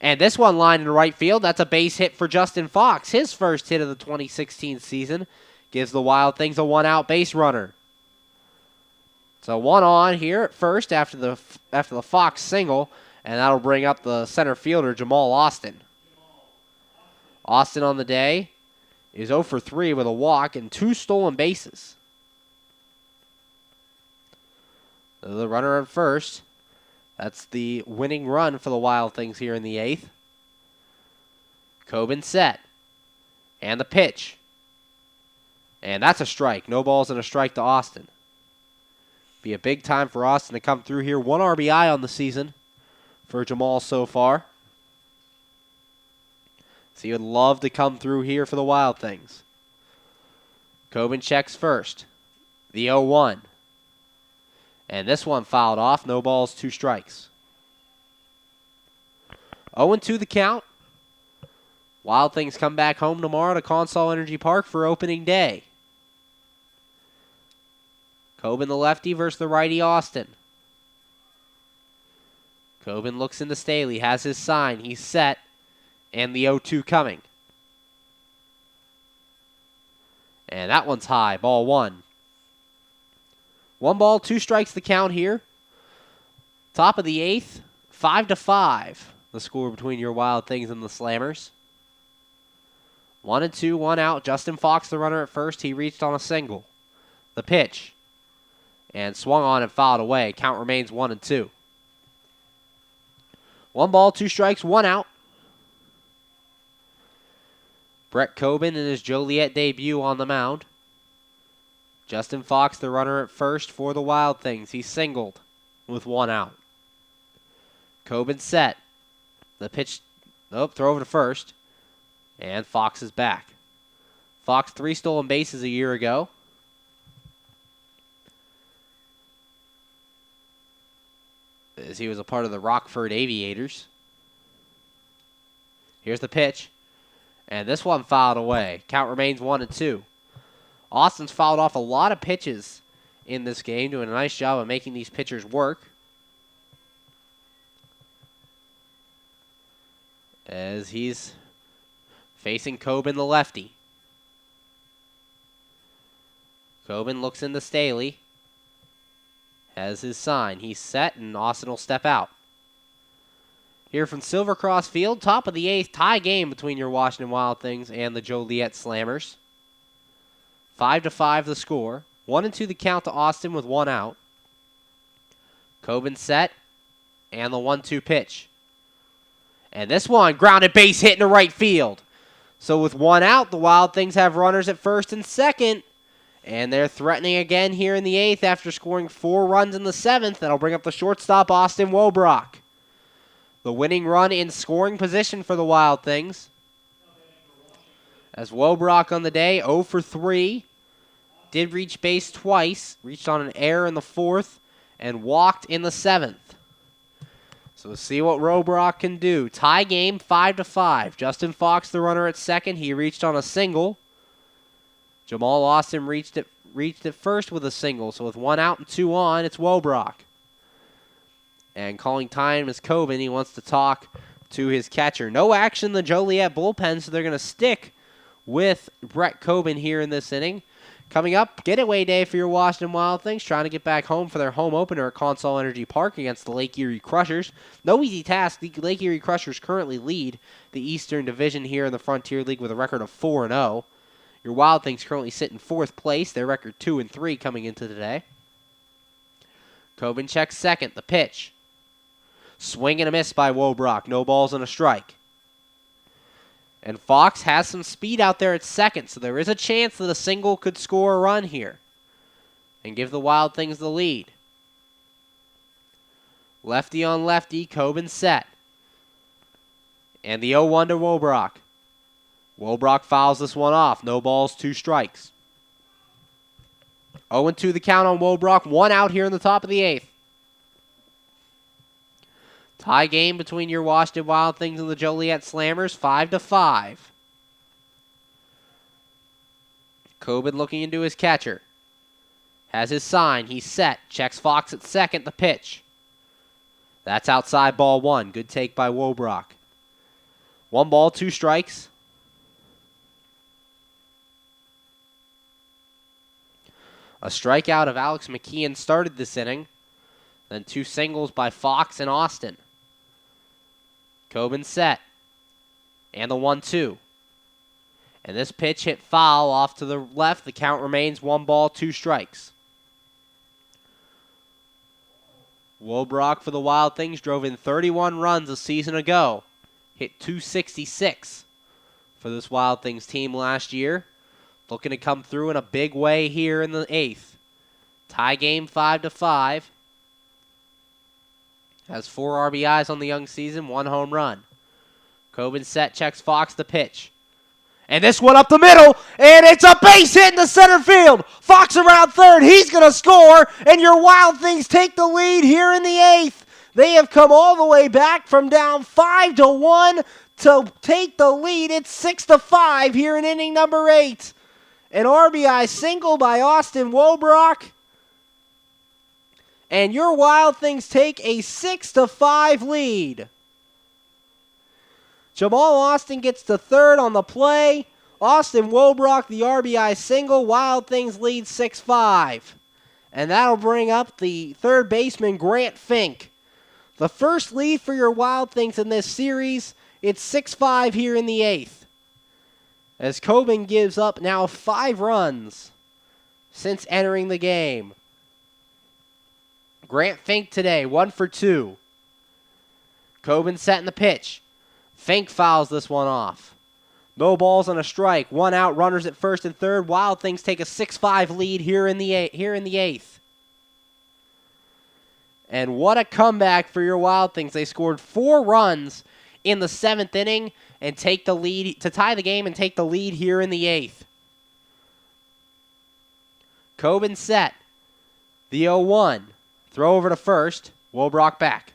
And this one lined in right field. That's a base hit for Justin Fox. His first hit of the 2016 season. Gives the Wild Things a 1-out base runner. So 1 on here at first after the Fox single. And that'll bring up the center fielder, Jamal Austin. Austin on the day is 0 for 3 with a walk and 2 stolen bases. The runner on first. That's the winning run for the Wild Things here in the 8th. Coben set. And the pitch. And that's a strike. No balls and a strike to Austin. Be a big time for Austin to come through here. 1 RBI on the season for Jamal so far. So he would love to come through here for the Wild Things. Coben checks first. The 0-1. And this one fouled off. No balls, 2 strikes. 0-2 the count. Wild Things come back home tomorrow to Consol Energy Park for opening day. Coben the lefty versus the righty Austin. Coben looks into Staley, has his sign, he's set, and the 0-2 coming. And that one's high, ball 1. 1 ball, 2 strikes the count here. Top of the 8th, 5-5. The score between your Wild Things and the Slammers. 1-2, 1 out. Justin Fox, the runner at first. He reached on a single. The pitch. And swung on and fouled away. Count remains 1-2. 1 ball, 2 strikes, 1 out. Brett Coben in his Joliet debut on the mound. Justin Fox, the runner at first for the Wild Things. He singled with 1 out. Coben set. The pitch, throw over to first. And Fox is back. Fox 3 stolen bases a year ago. As he was a part of the Rockford Aviators. Here's the pitch. And this one fouled away. Count remains 1-2. Austin's fouled off a lot of pitches in this game, doing a nice job of making these pitchers work. As he's facing Coben, the lefty. Coben looks into Staley. Has his sign. He's set, and Austin will step out. Here from Silvercross Field, top of the 8th, tie game between your Washington Wild Things and the Joliet Slammers. 5-5 the score. 1-2 the count to Austin with 1 out. Coben set, and the 1-2 pitch. And this one, grounded base hit into right field. So with 1 out, the Wild Things have runners at first and second. And they're threatening again here in the 8th after scoring 4 runs in the 7th. That'll bring up the shortstop, Austin Wobrock. The winning run in scoring position for the Wild Things. As Wobrock on the day, 0 for 3. Did reach base twice. Reached on an error in the 4th. And walked in the 7th. So we'll see what Wobrock can do. Tie game, 5-5. Justin Fox, the runner at second. He reached on a single. Jamal Austin reached it first with a single. So with 1 out and 2 on, it's Wobrock. And calling time is Coben. He wants to talk to his catcher. No action in the Joliet bullpen, so they're going to stick with Brett Coben here in this inning. Coming up, getaway day for your Washington Wild Things, trying to get back home for their home opener at Consol Energy Park against the Lake Erie Crushers. No easy task. The Lake Erie Crushers currently lead the Eastern Division here in the Frontier League with a record of 4-0. Your Wild Things currently sit in 4th place. Their record 2-3 coming into today. Coben checks second. The pitch. Swing and a miss by Wobrock. No balls and a strike. And Fox has some speed out there at second, so there is a chance that a single could score a run here and give the Wild Things the lead. Lefty on lefty, Coben set. And the 0-1 to Wobrock. Wobrock fouls this one off. No balls, 2 strikes. 0-2 the count on Wobrock. 1 out here in the top of the 8th. Tie game between your Washington Wild Things and the Joliet Slammers, 5-5. Coben looking into his catcher. Has his sign. He's set. Checks Fox at second. The pitch. That's outside, ball 1. Good take by Wobrock. 1 ball, 2 strikes. A strikeout of Alex McKeon started this inning. Then 2 singles by Fox and Austin. Coben set. And the 1-2. And this pitch hit foul off to the left. The count remains 1 ball, 2 strikes. Wobrock for the Wild Things drove in 31 runs a season ago. Hit .266 for this Wild Things team last year. Looking to come through in a big way here in the 8th. Tie game 5-5. Has 4 RBIs on the young season, 1 home run. Coben set, checks Fox the pitch. And this one up the middle, and it's a base hit in the center field. Fox around third, he's going to score, and your Wild Things take the lead here in the 8th. They have come all the way back from down 5-1 to take the lead. It's 6-5 here in inning number 8. An RBI single by Austin Wobrock. And your Wild Things take a 6-5 lead. Jamal Austin gets to third on the play. Austin Wobrock, the RBI single. Wild Things lead 6-5. And that'll bring up the third baseman, Grant Fink. The first lead for your Wild Things in this series. It's 6-5 here in the 8th. As Coben gives up now 5 runs since entering the game. Grant Fink today, 1 for 2. Coben setting the pitch. Fink fouls this one off. No balls and a strike. 1 out, runners at first and third. Wild Things take a 6-5 lead here in the 8th. And what a comeback for your Wild Things. They scored 4 runs in the 7th inning and take the lead to tie the game and take the lead here in the 8th. Coben set. The 0-1. Throw over to first. Wobrock back.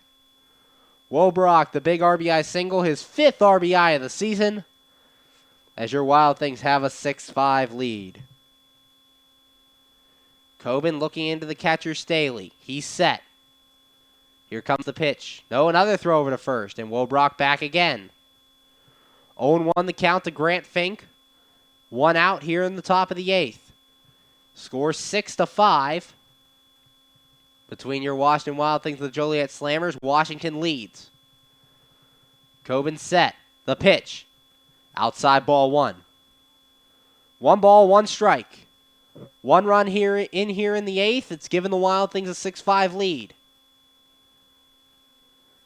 Wobrock, the big RBI single, his 5th RBI of the season, as your Wild Things have a 6-5 lead. Coben looking into the catcher Staley. He's set. Here comes the pitch. No, another throw over to first, and Wobrock back again. 0-1 the count to Grant Fink. 1 out here in the top of the 8th. Score 6-5. Between your Washington Wild Things and the Joliet Slammers, Washington leads. Coben set. The pitch. Outside ball 1. 1 ball, 1 strike. 1 run here in the 8th. It's given the Wild Things a 6-5 lead.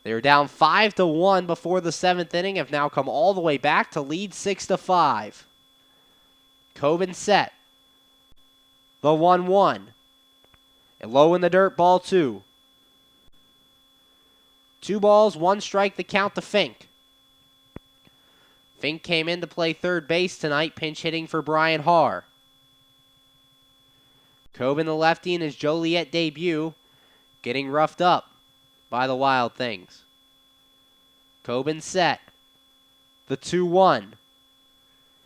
They were down 5-1 before the 7th inning, have now come all the way back to lead 6-5. Coben set. The 1-1. And low in the dirt, ball 2. 2 balls, 1 strike, the count to Fink. Fink came in to play third base tonight, pinch hitting for Brian Harr. Coben, the lefty, in his Joliet debut, getting roughed up by the Wild Things. Coben set. The 2-1.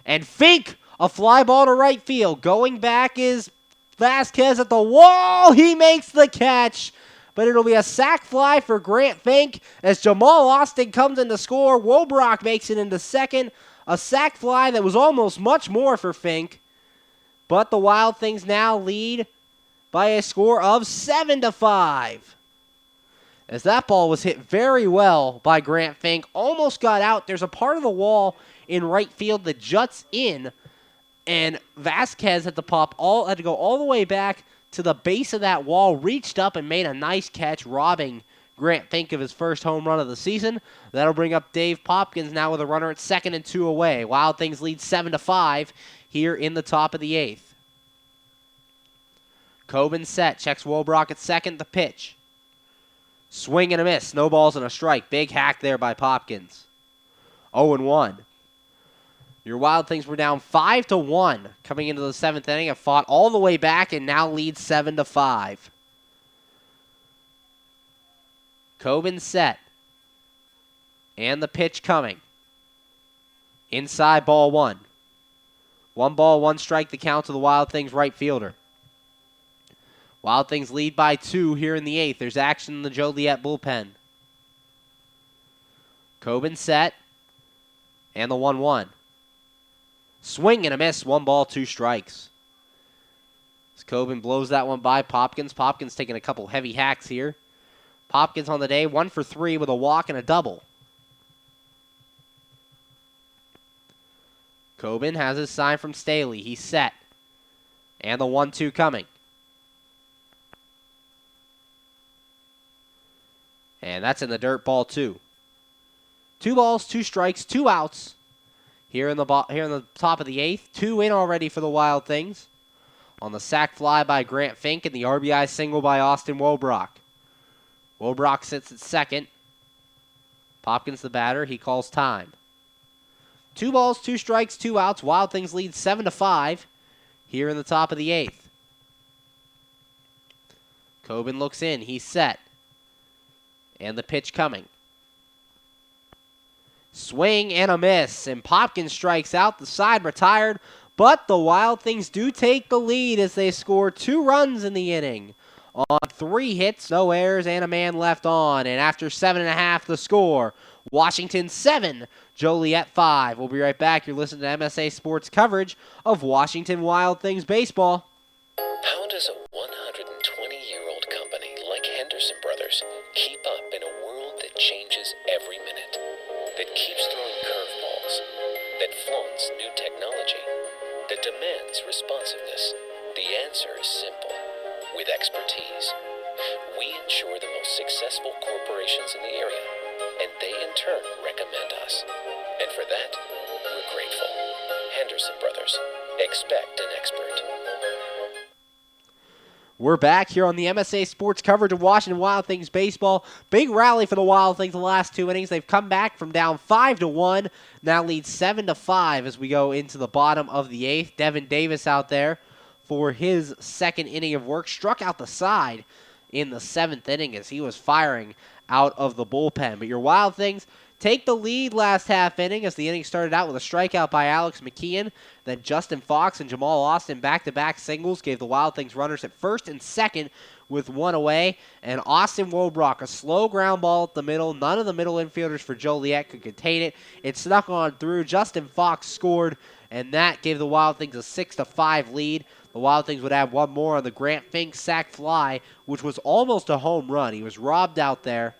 And Fink, a fly ball to right field. Going back is Vasquez at the wall. He makes the catch. But it'll be a sac fly for Grant Fink as Jamal Austin comes in to score. Wobrock makes it into second. A sac fly that was almost much more for Fink. But the Wild Things now lead by a score of 7-5. As that ball was hit very well by Grant Fink. Almost got out. There's a part of the wall in right field that juts in. And Vasquez had to go all the way back to the base of that wall, reached up and made a nice catch, robbing Grant Fink of his first home run of the season. That'll bring up Dave Popkins now with a runner at second and 2 away. Wild Things lead 7-5 here in the top of the 8th. Coben set, checks Wobrock at second, the pitch. Swing and a miss, no balls and a strike. Big hack there by Popkins. 0-1. Your Wild Things were down 5-1 coming into the 7th inning, have fought all the way back and now lead 7-5. Coben set. And the pitch coming. Inside ball 1. 1 ball, 1 strike, the count to the Wild Things right fielder. Wild Things lead by 2 here in the 8th. There's action in the Joliet bullpen. Coben set. And the 1-1. Swing and a miss. 1 ball, 2 strikes. As Coben blows that one by Popkins. Popkins taking a couple heavy hacks here. Popkins on the day, 1 for 3 with a walk and a double. Coben has his sign from Staley. He's set. And the 1-2 coming. And that's in the dirt, ball 2. 2 balls, 2 strikes, 2 outs. Here in the top of the 8th. 2 in already for the Wild Things. On the sac fly by Grant Fink and the RBI single by Austin Wobrock. Wobrock sits at second. Popkins the batter. He calls time. 2 balls, 2 strikes, 2 outs. Wild Things lead 7-5 here in the top of the 8th. Coben looks in. He's set. And the pitch coming. Swing and a miss, and Popkins strikes out. The side retired, but the Wild Things do take the lead as they score 2 runs in the inning on 3 hits, no errors, and a man left on. And after 7.5, the score, Washington 7, Joliet 5. We'll be right back. You're listening to MSA Sports coverage of Washington Wild Things baseball. How does a 120-year-old company like Henderson Brothers keep up in a world that changes every minute, that keeps throwing curveballs, that flaunts new technology, that demands responsiveness? The answer is simple. With expertise, we insure the most successful corporations in the area, and they in turn recommend us. And for that, we're grateful. Henderson Brothers. Expect an expert. We're back here on the MSA Sports coverage of Washington Wild Things baseball. Big rally for the Wild Things the last 2 innings. They've come back from down 5-1, now lead 7-5 as we go into the bottom of the 8th. Devin Davis out there for his second inning of work. Struck out the side in the 7th inning as he was firing out of the bullpen. But your Wild Things take the lead last half inning as the inning started out with a strikeout by Alex McKeon. Then Justin Fox and Jamal Austin back-to-back singles gave the Wild Things runners at first and second with 1 away. And Austin Wobrock, a slow ground ball up the middle. None of the middle infielders for Joliet could contain it. It snuck on through. Justin Fox scored, and that gave the Wild Things a 6-5 lead. The Wild Things would add one more on the Grant Fink sac fly, which was almost a home run. He was robbed out there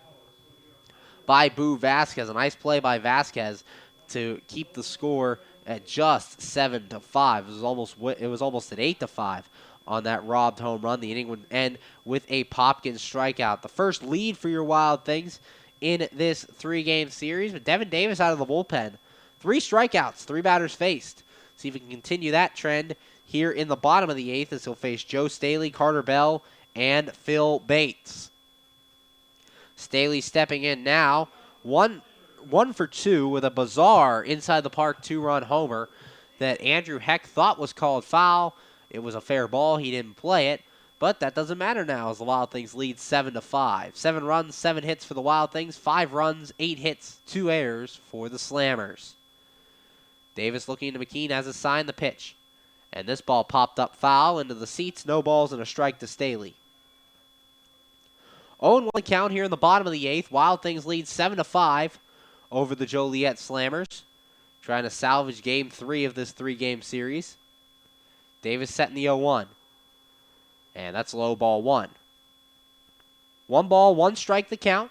by Boo Vasquez. A nice play by Vasquez to keep the score at just 7-5. It was almost at 8-5 on that robbed home run. The inning would end with a Popkins strikeout. The first lead for your Wild Things in this 3-game series. But Devin Davis out of the bullpen. 3 strikeouts, 3 batters faced. See if he can continue that trend here in the bottom of the 8th as he'll face Joe Staley, Carter Bell, and Phil Bates. Staley stepping in now. One for 2 with a bizarre inside the park 2-run homer that Andrew Heck thought was called foul. It was a fair ball. He didn't play it. But that doesn't matter now as the Wild Things lead 7-5. 7 runs, 7 hits for the Wild Things. 5 runs, 8 hits, 2 errors for the Slammers. Davis looking to McKean as assigned the pitch. And this ball popped up foul into the seats. No balls and a strike to Staley. 0-1 count here in the bottom of the 8th. Wild Things lead 7-5 over the Joliet Slammers. Trying to salvage game 3 of this 3-game series. Davis setting the 0-1. And that's low ball 1. 1 ball, 1 strike the count.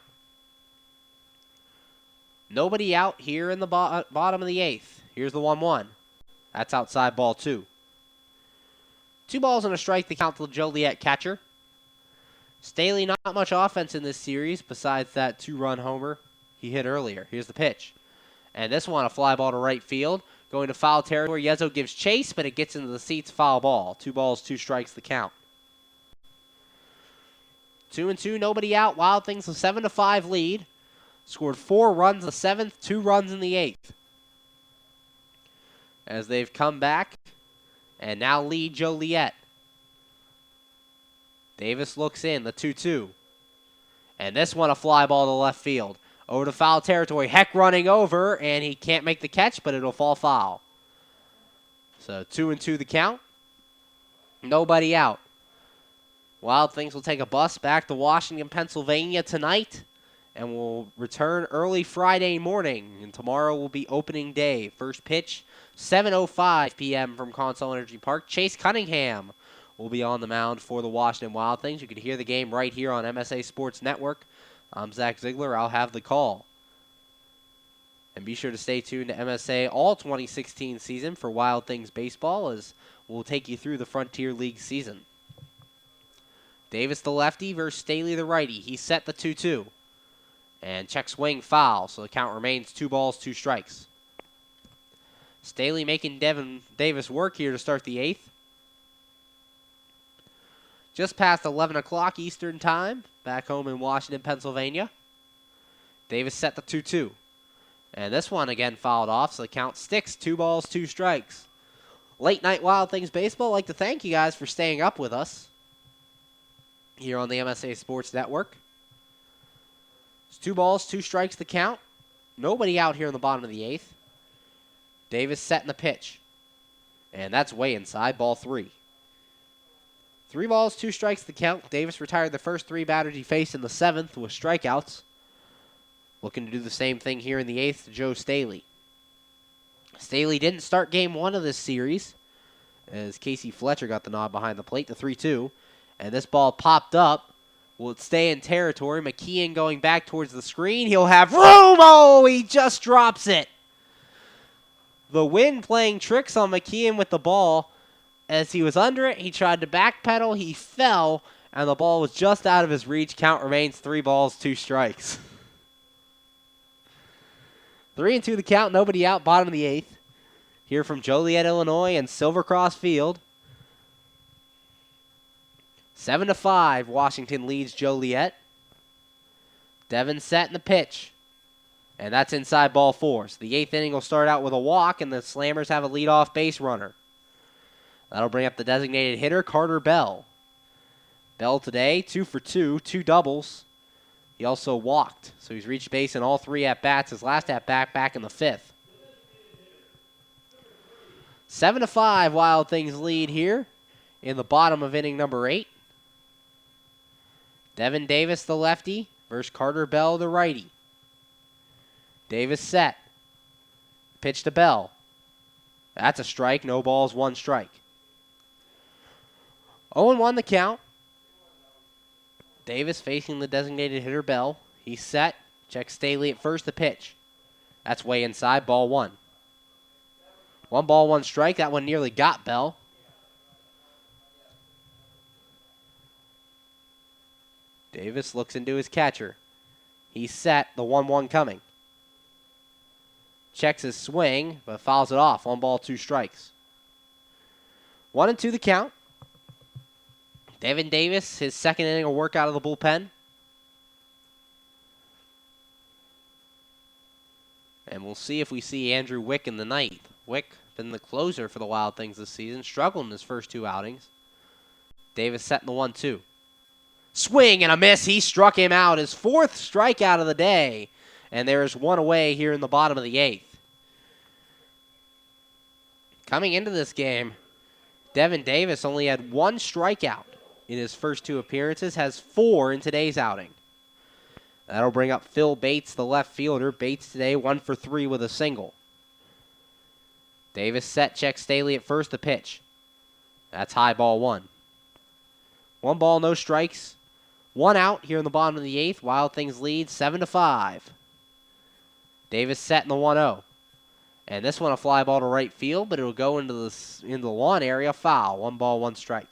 Nobody out here in the bottom of the 8th. Here's the 1-1. That's outside ball 2. 2 balls and a strike to count to the Joliet catcher. Staley, not much offense in this series besides that 2-run homer he hit earlier. Here's the pitch. And this one, a fly ball to right field. Going to foul territory. Yezzo gives chase, but it gets into the seats. Foul ball. 2 balls, 2 strikes the count. 2-2, nobody out. Wild Things a 7-5 lead. Scored 4 runs in the 7th, 2 runs in the 8th. As they've come back and now lead Joliet. Davis looks in, the 2-2. And this one, a fly ball to left field. Over to foul territory. Heck running over, and he can't make the catch, but it'll fall foul. So 2-2 the count. Nobody out. Wild Things will take a bus back to Washington, Pennsylvania tonight, and will return early Friday morning. And tomorrow will be opening day. First pitch, 7:05 p.m. from Consol Energy Park. Chase Cunningham will be on the mound for the Washington Wild Things. You can hear the game right here on MSA Sports Network. I'm Zach Ziegler. I'll have the call. And be sure to stay tuned to MSA all 2016 season for Wild Things baseball as we'll take you through the Frontier League season. Davis the lefty versus Staley the righty. He set the 2-2. And check swing foul, so the count remains 2 balls, 2 strikes. Staley making Devin Davis work here to start the 8th. Just past 11 o'clock Eastern Time, back home in Washington, Pennsylvania. Davis set the 2-2. And this one again fouled off, so the count sticks. 2 balls, 2 strikes. Late night Wild Things baseball. I'd like to thank you guys for staying up with us here on the MSA Sports Network. It's 2 balls, 2 strikes the count. Nobody out here in the bottom of the 8th. Davis setting the pitch. And that's way inside, ball 3. 3 balls, 2 strikes the count. Davis retired the first 3 batters he faced in the 7th with strikeouts. Looking to do the same thing here in the 8th to Joe Staley. Staley didn't start game 1 of this series as Casey Fletcher got the nod behind the plate, the 3-2. And this ball popped up. Will it stay in territory? McKeon going back towards the screen. He'll have room. Oh, he just drops it. The wind playing tricks on McKeon with the ball. As he was under it, he tried to backpedal. He fell, and the ball was just out of his reach. Count remains 3 balls, 2 strikes. 3-2 the count, nobody out, bottom of the 8th. Here from Joliet, Illinois, and Silvercross Field. 7-5, Washington leads Joliet. Devin set in the pitch. And that's inside ball 4. So the 8th inning will start out with a walk, and the Slammers have a leadoff base runner. That'll bring up the designated hitter, Carter Bell. Bell today, 2 for 2, 2 doubles. He also walked, so he's reached base in all 3 at-bats. His last at-bat back in the 5th. 7-5, Wild Things lead here in the bottom of inning number 8. Devin Davis, the lefty, versus Carter Bell, the righty. Davis set. Pitch to Bell. That's a strike. No balls, 1 strike. 0-1 the count. Davis facing the designated hitter, Bell. He's set. Checks Staley at first, the pitch. That's way inside, ball 1. 1 ball, 1 strike. That one nearly got Bell. Davis looks into his catcher. He's set, the 1-1 coming. Checks his swing, but fouls it off. 1 ball, 2 strikes. 1-2 the count. Devin Davis, his second inning of work out of the bullpen. And we'll see if we see Andrew Wick in the 9th. Wick been the closer for the Wild Things this season, struggled in his first 2 outings. Davis setting the 1-2. Swing and a miss. He struck him out. His 4th strikeout of the day. And there is 1 away here in the bottom of the 8th. Coming into this game, Devin Davis only had 1 strikeout in his first 2 appearances, has 4 in today's outing. That'll bring up Phil Bates, the left fielder. Bates today 1 for 3 with a single. Davis set, checks Staley at first, the pitch. That's high, ball 1. 1 ball, no strikes. 1 out here in the bottom of the 8th. Wild Things lead 7-5. Davis set in the 1-0. And this one a fly ball to right field, but it'll go into the lawn area, foul. 1 ball, 1 strike.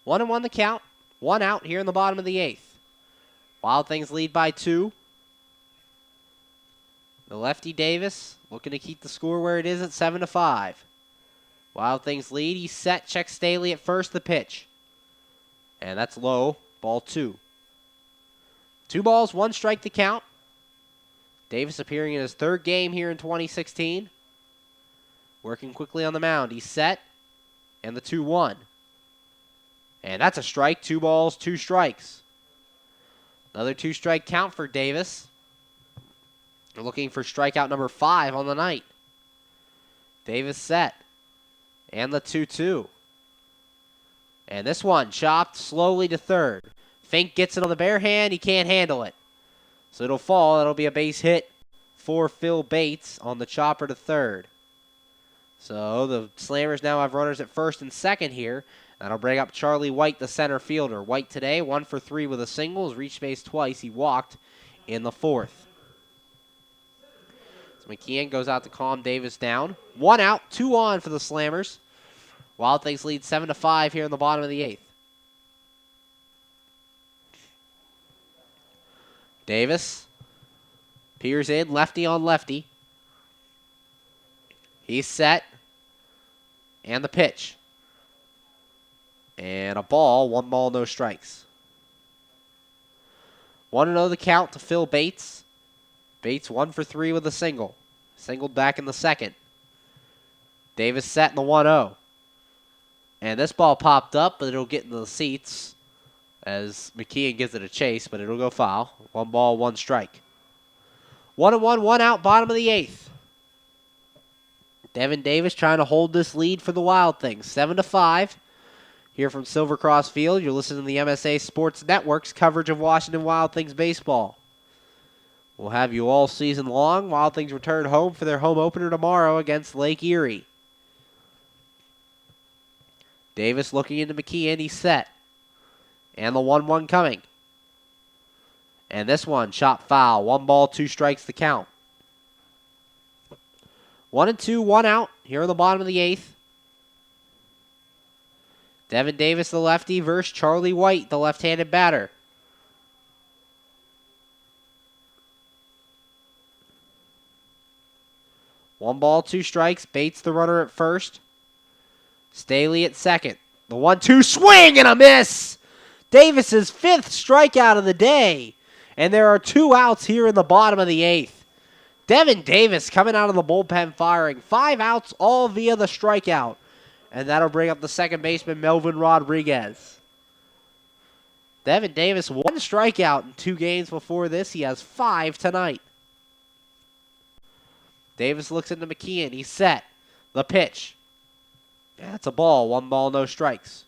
1-1 the count. 1 out here in the bottom of the 8th. Wild Things lead by 2. The lefty Davis looking to keep the score where it is at 7-5. Wild Things lead. He's set. Checks Staley at first, the pitch. And that's low. Ball 2. 2 balls, 1 strike to count. Davis appearing in his 3rd game here in 2016. Working quickly on the mound. He's set. And the 2-1. And that's a strike. 2 balls, 2 strikes. Another 2-strike count for Davis. They're looking for strikeout number 5 on the night. Davis set. And the 2-2. And this one chopped slowly to 3rd. Fink gets it on the bare hand. He can't handle it. So it'll fall. That'll be a base hit for Phil Bates on the chopper to 3rd. So the Slammers now have runners at 1st and 2nd here. That'll bring up Charlie White, the center fielder. White today, 1 for 3 with a single. Has reached base twice. He walked in the 4th. So McKeon goes out to calm Davis down. 1 out, 2 on for the Slammers. Wild Things lead 7-5 here in the bottom of the 8th. Davis peers in, lefty on lefty. He's set. And the pitch. And a ball, 1 ball, no strikes. 1-0 the count to Phil Bates. Bates 1 for 3 with a single. Singled back in the 2nd. Davis set in the 1-0. And this ball popped up, but it'll get in the seats as McKeon gives it a chase, but it'll go foul. 1 ball, 1 strike. 1-1, 1 out, bottom of the 8th. Devin Davis trying to hold this lead for the Wild Things. 7-5. Here from Silver Cross Field, you're listening to the MSA Sports Network's coverage of Washington Wild Things baseball. We'll have you all season long. Wild Things return home for their home opener tomorrow against Lake Erie. Davis looking into McKeon. He's set. And the 1-1 coming. And this one, shot foul. 1 ball, 2 strikes the count. 1-2, 1 out here in the bottom of the 8th. Devin Davis, the lefty, versus Charlie White, the left-handed batter. One ball, 2 strikes. Bates the runner at first. Staley at second. The 1-2 swing and a miss. Davis's 5th strikeout of the day. And there are 2 outs here in the bottom of the 8th. Devin Davis coming out of the bullpen firing. 5 outs all via the strikeout. And that'll bring up the second baseman, Melvin Rodriguez. Devin Davis, 1 strikeout in 2 games before this. He has 5 tonight. Davis looks into McKeon. He's set. The pitch. That's a ball. 1 ball, no strikes.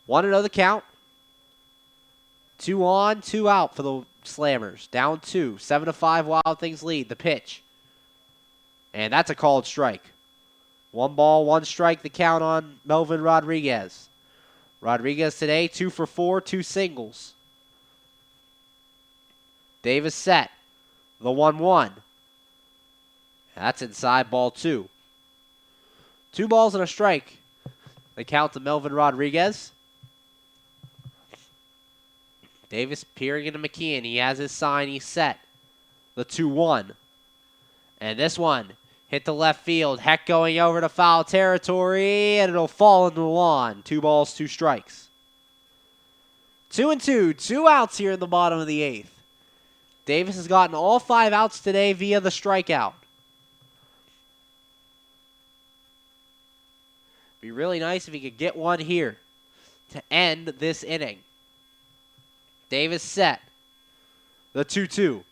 1-0 the count. 2 on, 2 out for the Slammers. Down 2. 7-5 Wild Things lead. The pitch. And that's a called strike. 1 ball, 1 strike, the count on Melvin Rodriguez. Rodriguez today, 2 for 4, 2 singles. Davis set. The 1-1. That's inside, ball 2. 2 balls and a strike. The count to Melvin Rodriguez. Davis peering into McKeon. He has his sign. He's set. The 2-1. And this one hit the left field. Heck going over to foul territory, and it'll fall into the lawn. 2 balls, 2 strikes. 2-2. 2 outs here in the bottom of the 8th. Davis has gotten all 5 outs today via the strikeout. Be really nice if he could get one here to end this inning. Davis set. The 2-2.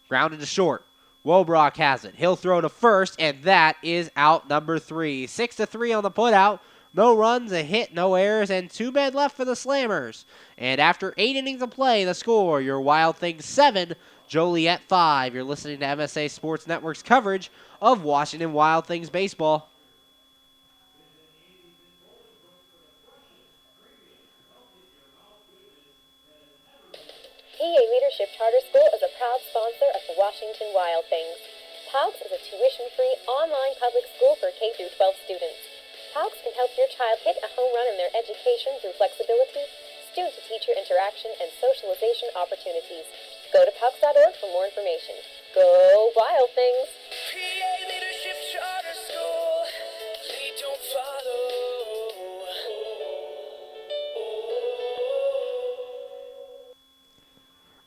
Grounded to short. Wobrock has it. He'll throw to first, and that is out number 3. 6-3 on the putout. No runs, a hit, no errors, and 2 men left for the Slammers. And after 8 innings of play, the score, your Wild Things 7, Joliet 5. You're listening to MSA Sports Network's coverage of Washington Wild Things baseball. PA Leadership Charter School is a proud sponsor of the Washington Wild Things. PALCS is a tuition-free online public school for K-12 students. PALCS can help your child hit a home run in their education through flexibility, student-to-teacher interaction, and socialization opportunities. Go to PALCS.org for more information. Go Wild Things! PA Leadership Charter School. Lead, don't follow.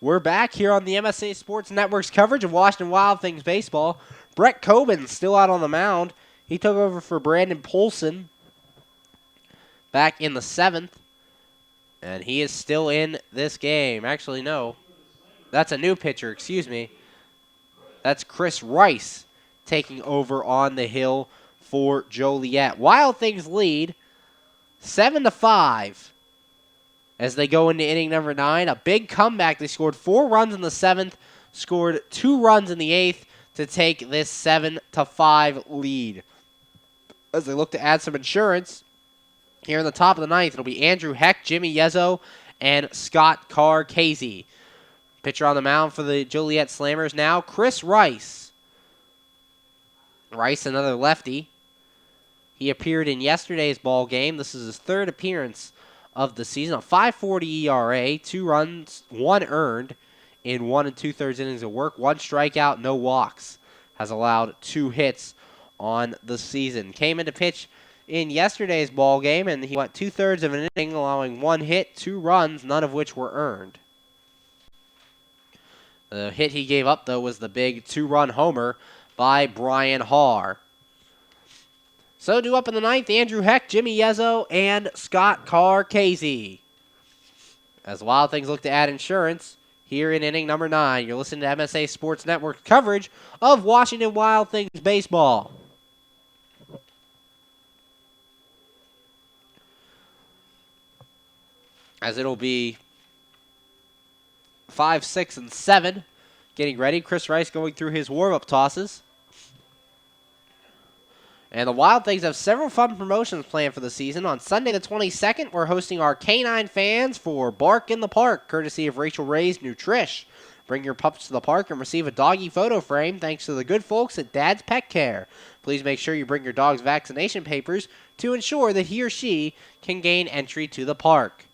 We're back here on the MSA Sports Network's coverage of Washington Wild Things baseball. Brett Coben's still out on the mound. He took over for Brandon Polson back in the 7th. And he is still in this game. Actually, no. That's a new pitcher, excuse me. That's Chris Rice taking over on the hill for Joliet. Wild Things lead 7-5 as they go into inning number 9. A big comeback. They scored 4 runs in the 7th, scored 2 runs in the 8th to take this 7-5 lead. As they look to add some insurance, here in the top of the 9th, it'll be Andrew Heck, Jimmy Yezzo, and Scott Carr-Casey. Pitcher on the mound for the Joliet Slammers now, Chris Rice. Rice, another lefty. He appeared in yesterday's ball game. This is his 3rd appearance of the season. A 5.40 ERA, 2 runs, 1 earned in 1 2/3 innings of work. 1 strikeout, no walks. Has allowed 2 hits on the season. Came into pitch in yesterday's ball game, and he went 2/3 of an inning, allowing 1 hit, 2 runs, none of which were earned. The hit he gave up, though, was the big 2-run homer by Brian Haar. So due up in the 9th, Andrew Heck, Jimmy Yezzo, and Scott Carr-Casey. As Wild Things look to add insurance, here in inning number 9. You're listening to MSA Sports Network coverage of Washington Wild Things baseball. As it'll be 5, 6, and 7 getting ready. Chris Rice going through his warm-up tosses. And the Wild Things have several fun promotions planned for the season. On Sunday the 22nd, we're hosting our canine fans for Bark in the Park, courtesy of Rachel Ray's Nutrish. Bring your pups to the park and receive a doggy photo frame thanks to the good folks at Dad's Pet Care. Please make sure you bring your dog's vaccination papers to ensure that he or she can gain entry to the park.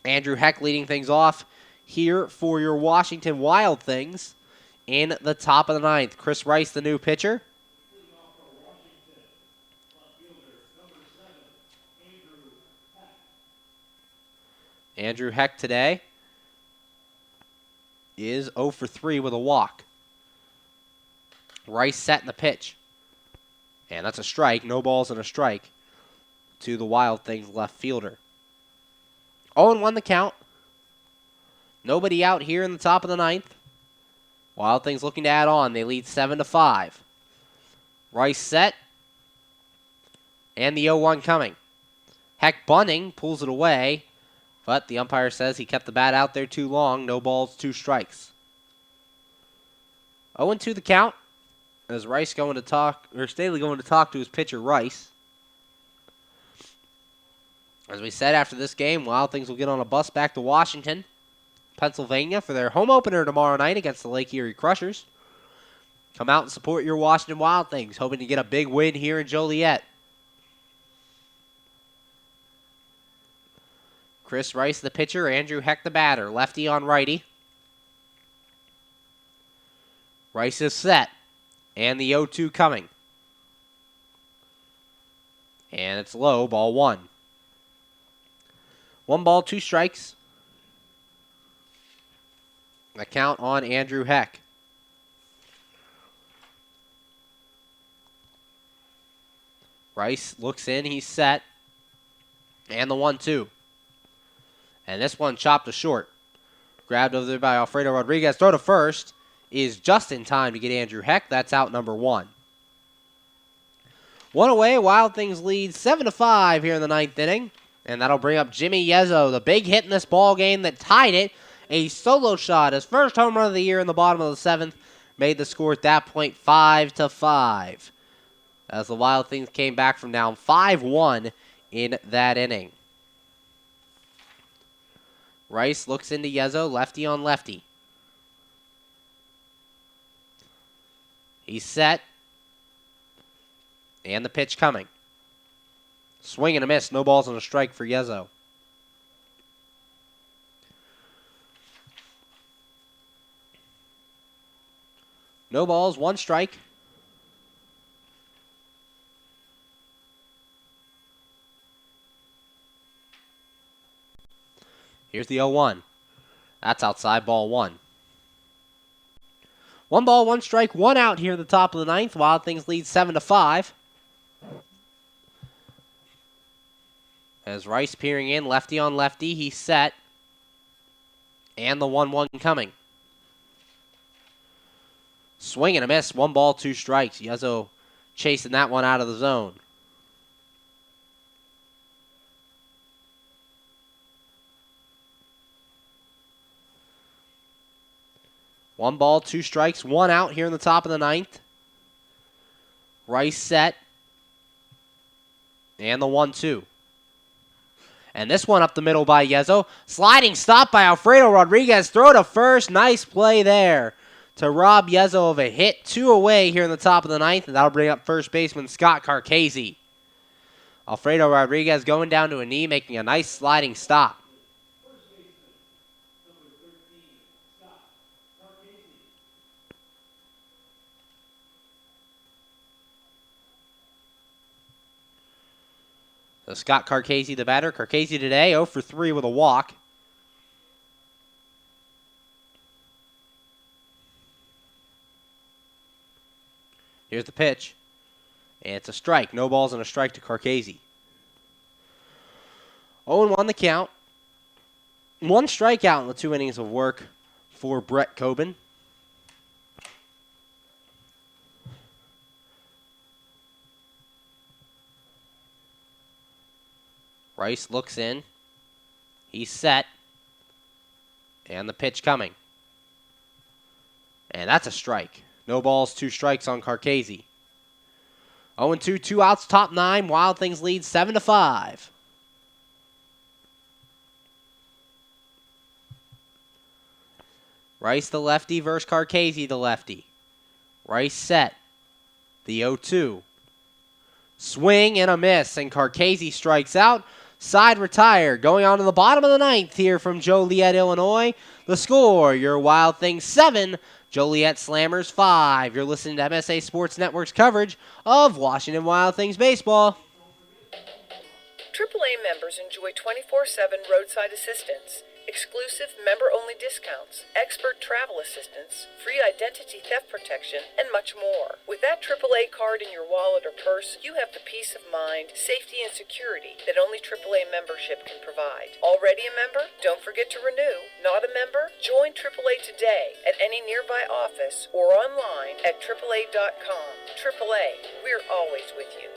Andrew Heck leading things off here for your Washington Wild Things in the top of the 9th. Chris Rice, the new pitcher. Andrew Heck today is 0 for 3 with a walk. Rice set in the pitch. And that's a strike. No balls and a strike to the Wild Things left fielder. 0-1 the count. Nobody out here in the top of the 9th. Wild Things looking to add on. They lead 7-5. Rice set. And the 0-1 coming. Heck bunting pulls it away. But the umpire says he kept the bat out there too long. No balls, 2 strikes. 0-2 the count. As Rice going to talk, or Staley going to talk to his pitcher, Rice. As we said after this game, Wild Things will get on a bus back to Washington, Pennsylvania for their home opener tomorrow night against the Lake Erie Crushers. Come out and support your Washington Wild Things, hoping to get a big win here in Joliet. Chris Rice, the pitcher. Andrew Heck, the batter. Lefty on righty. Rice is set. And the 0-2 coming. And it's low. Ball 1. 1 ball, 2 strikes. The count on Andrew Heck. Rice looks in. He's set. And the 1-2. And this one chopped to short. Grabbed over there by Alfredo Rodriguez. Throw to first is just in time to get Andrew Heck. That's out number 1. 1 away. Wild Things lead 7-5 here in the 9th inning. And that'll bring up Jimmy Yezzo, the big hit in this ball game that tied it. A solo shot. His first home run of the year in the bottom of the 7th. Made the score at that point 5-5. As the Wild Things came back from down 5-1 in that inning. Rice looks into Yezzo, lefty on lefty. He's set. And the pitch coming. Swing and a miss. No balls and a strike for Yezzo. No balls, 1 strike. Here's the 0-1. That's outside, ball 1. 1 ball, 1 strike, 1 out here at the top of the 9th. Wild Things lead 7-5. As Rice peering in, lefty on lefty, he's set. And the 1-1 coming. Swing and a miss, 1 ball, 2 strikes. Yezzo chasing that one out of the zone. One ball, 2 strikes, 1 out here in the top of the 9th. Rice set. And the 1-2. And this one up the middle by Yezzo. Sliding stop by Alfredo Rodriguez. Throw to first. Nice play there to rob Yezzo of a hit. 2 away here in the top of the 9th. And that'll bring up first baseman Scott Carcasey. Alfredo Rodriguez going down to a knee, making a nice sliding stop. So Scott Carcasey, the batter. Carcasey today 0 for 3 with a walk. Here's the pitch. And it's a strike. No balls and a strike to Carcasey. 0-1 the count. One strikeout in the 2 innings of work for Brett Coben. Rice looks in. He's set. And the pitch coming. And that's a strike. No balls, 2 strikes on Carcasey. 0-2, 2 outs, top 9. Wild Things lead 7-5. Rice the lefty versus Carcasey the lefty. Rice set. The 0-2. Swing and a miss, and Carcasey strikes out. Side retire. Going on to the bottom of the 9th here from Joliet, Illinois. The score, your Wild Things 7, Joliet Slammers 5. You're listening to MSA Sports Network's coverage of Washington Wild Things baseball. AAA members enjoy 24/7 roadside assistance, exclusive member-only discounts, expert travel assistance, free identity theft protection, and much more. With that AAA card in your wallet or purse, you have the peace of mind, safety, and security that only AAA membership can provide. Already a member? Don't forget to renew. Not a member? Join AAA today at any nearby office or online at AAA.com. AAA, we're always with you.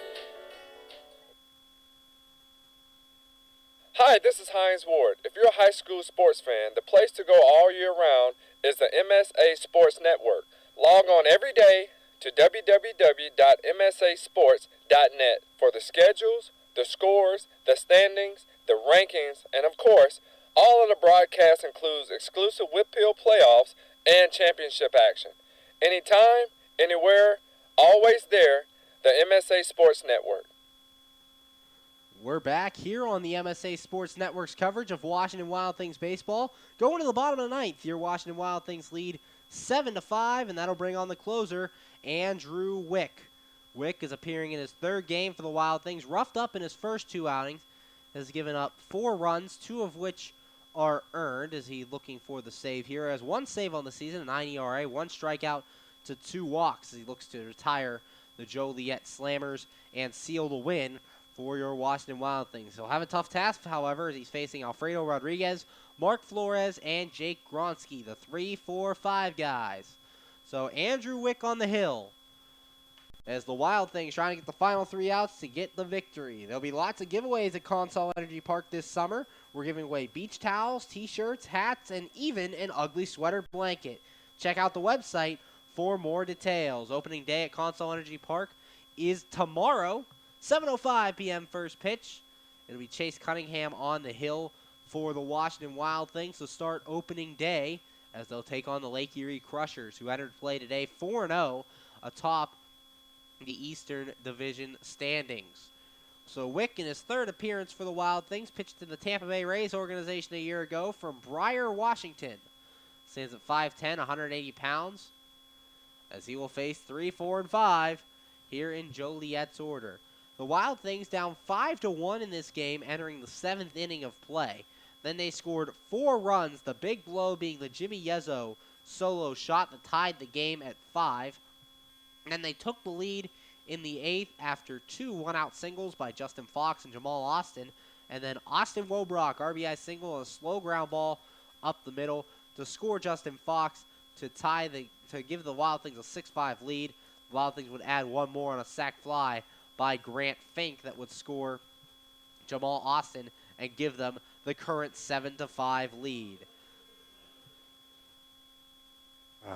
Hi, this is Hines Ward. If you're a high school sports fan, the place to go all year round is the MSA Sports Network. Log on every day to www.msasports.net for the schedules, the scores, the standings, the rankings, and of course, all of the broadcasts includes exclusive Whitfield playoffs and championship action. Anytime, anywhere, always there, the MSA Sports Network. We're back here on the MSA Sports Network's coverage of Washington Wild Things baseball. Going to the bottom of the 9th, your Washington Wild Things lead 7-5, and that'll bring on the closer, Andrew Wick. Wick is appearing in his 3rd game for the Wild Things. Roughed up in his first 2 outings, has given up 4 runs, 2 of which are earned as he's looking for the save here. Has 1 save on the season, a 9 ERA, 1 strikeout to 2 walks as he looks to retire the Joliet Slammers and seal the win for your Washington Wild Things. He'll have a tough task, however, as he's facing Alfredo Rodriguez, Mark Flores, and Jake Gronsky, the 3, 4, 5 guys. So Andrew Wick on the hill as the Wild Things trying to get the final 3 outs to get the victory. There'll be lots of giveaways at Consol Energy Park this summer. We're giving away beach towels, t-shirts, hats, and even an ugly sweater blanket. Check out the website for more details. Opening day at Consol Energy Park is tomorrow, 7:05 p.m. first pitch. It'll be Chase Cunningham on the hill for the Washington Wild Things to start opening day as they'll take on the Lake Erie Crushers, who entered play today 4-0 atop the Eastern Division standings. So Wick, in his 3rd appearance for the Wild Things, pitched in the Tampa Bay Rays organization a year ago from Briar, Washington. Stands at 5'10", 180 pounds, as he will face 3, 4, and 5 here in Joliet's order. The Wild Things down 5-1 in this game entering the 7th inning of play. Then they scored 4 runs, the big blow being the Jimmy Yezzo solo shot that tied the game at 5. And then they took the lead in the 8th after 2 one-out singles by Justin Fox and Jamal Austin. And then Austin Wobrock, RBI single and a slow ground ball up the middle to score Justin Fox to give the Wild Things a 6-5 lead. The Wild Things would add 1 more on a sac fly by Grant Fink that would score Jamal Austin and give them the current 7-5 lead.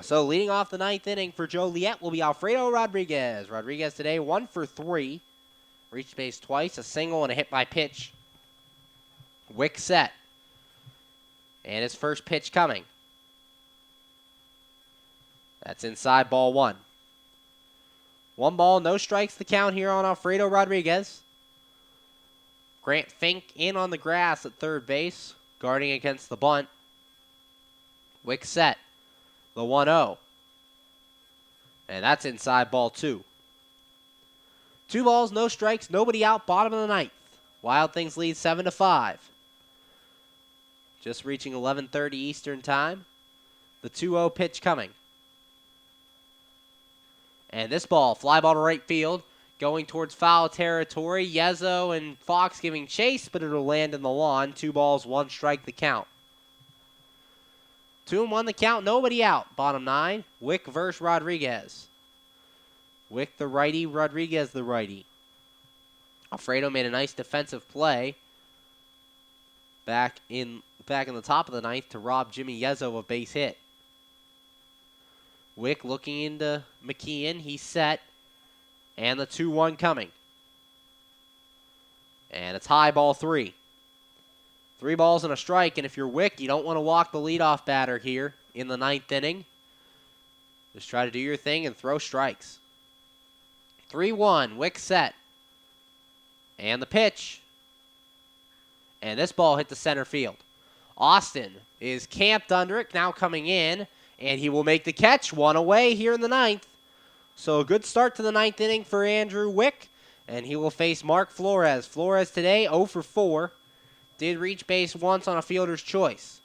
So leading off the 9th inning for Joliet will be Alfredo Rodriguez. Rodriguez today 1 for 3. Reached base twice, a single and a hit by pitch. Wick set. And his first pitch coming. That's inside, ball 1. 1 ball, no strikes the count here on Alfredo Rodriguez. Grant Fink in on the grass at 3rd base, guarding against the bunt. Wick set. The 1-0. And that's inside, ball 2. 2 balls, no strikes, nobody out, bottom of the 9th. Wild Things lead 7-5. Just reaching 11:30 Eastern time. The 2-0 pitch coming. And this ball, fly ball to right field, going towards foul territory. Yezzo and Fox giving chase, but it'll land in the lawn. 2 balls, 1 strike the count. 2-1 the count, nobody out. Bottom 9, Wick versus Rodriguez. Wick the righty, Rodriguez the righty. Alfredo made a nice defensive play back in the top of the 9th to rob Jimmy Yezzo of a base hit. Wick looking into McKeon. He's set. And the 2-1 coming. And it's high, ball 3. 3 balls and a strike, and if you're Wick, you don't want to walk the leadoff batter here in the 9th inning. Just try to do your thing and throw strikes. 3-1, Wick set. And the pitch. And this ball hit the center field. Austin is camped under it, now coming in, and he will make the catch. 1 away here in the 9th. So a good start to the 9th inning for Andrew Wick, and he will face Mark Flores. Flores today 0 for 4. Did reach base once on a fielder's choice.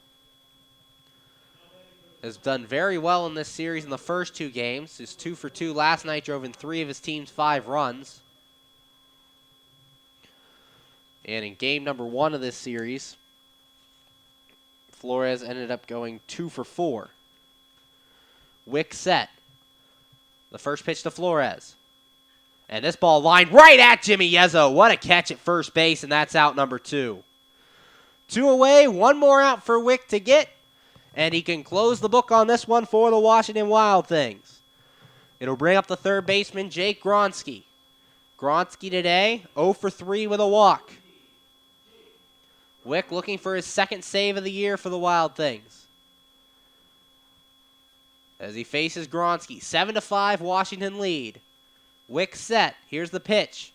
Has done very well in this series in the first 2 games. He's 2 for 2 last night, drove in 3 of his team's 5 runs. And in game number 1 of this series, Flores ended up going 2 for 4. Wick set. The first pitch to Flores. And this ball lined right at Jimmy Yezzo. What a catch at first base, and that's out number 2. 2 away, 1 more out for Wick to get, and he can close the book on this one for the Washington Wild Things. It'll bring up the third baseman, Jake Gronsky. Gronsky today, 0 for 3 with a walk. Wick looking for his second save of the year for the Wild Things. As he faces Gronsky, 7-5 Washington lead. Wick set. Here's the pitch.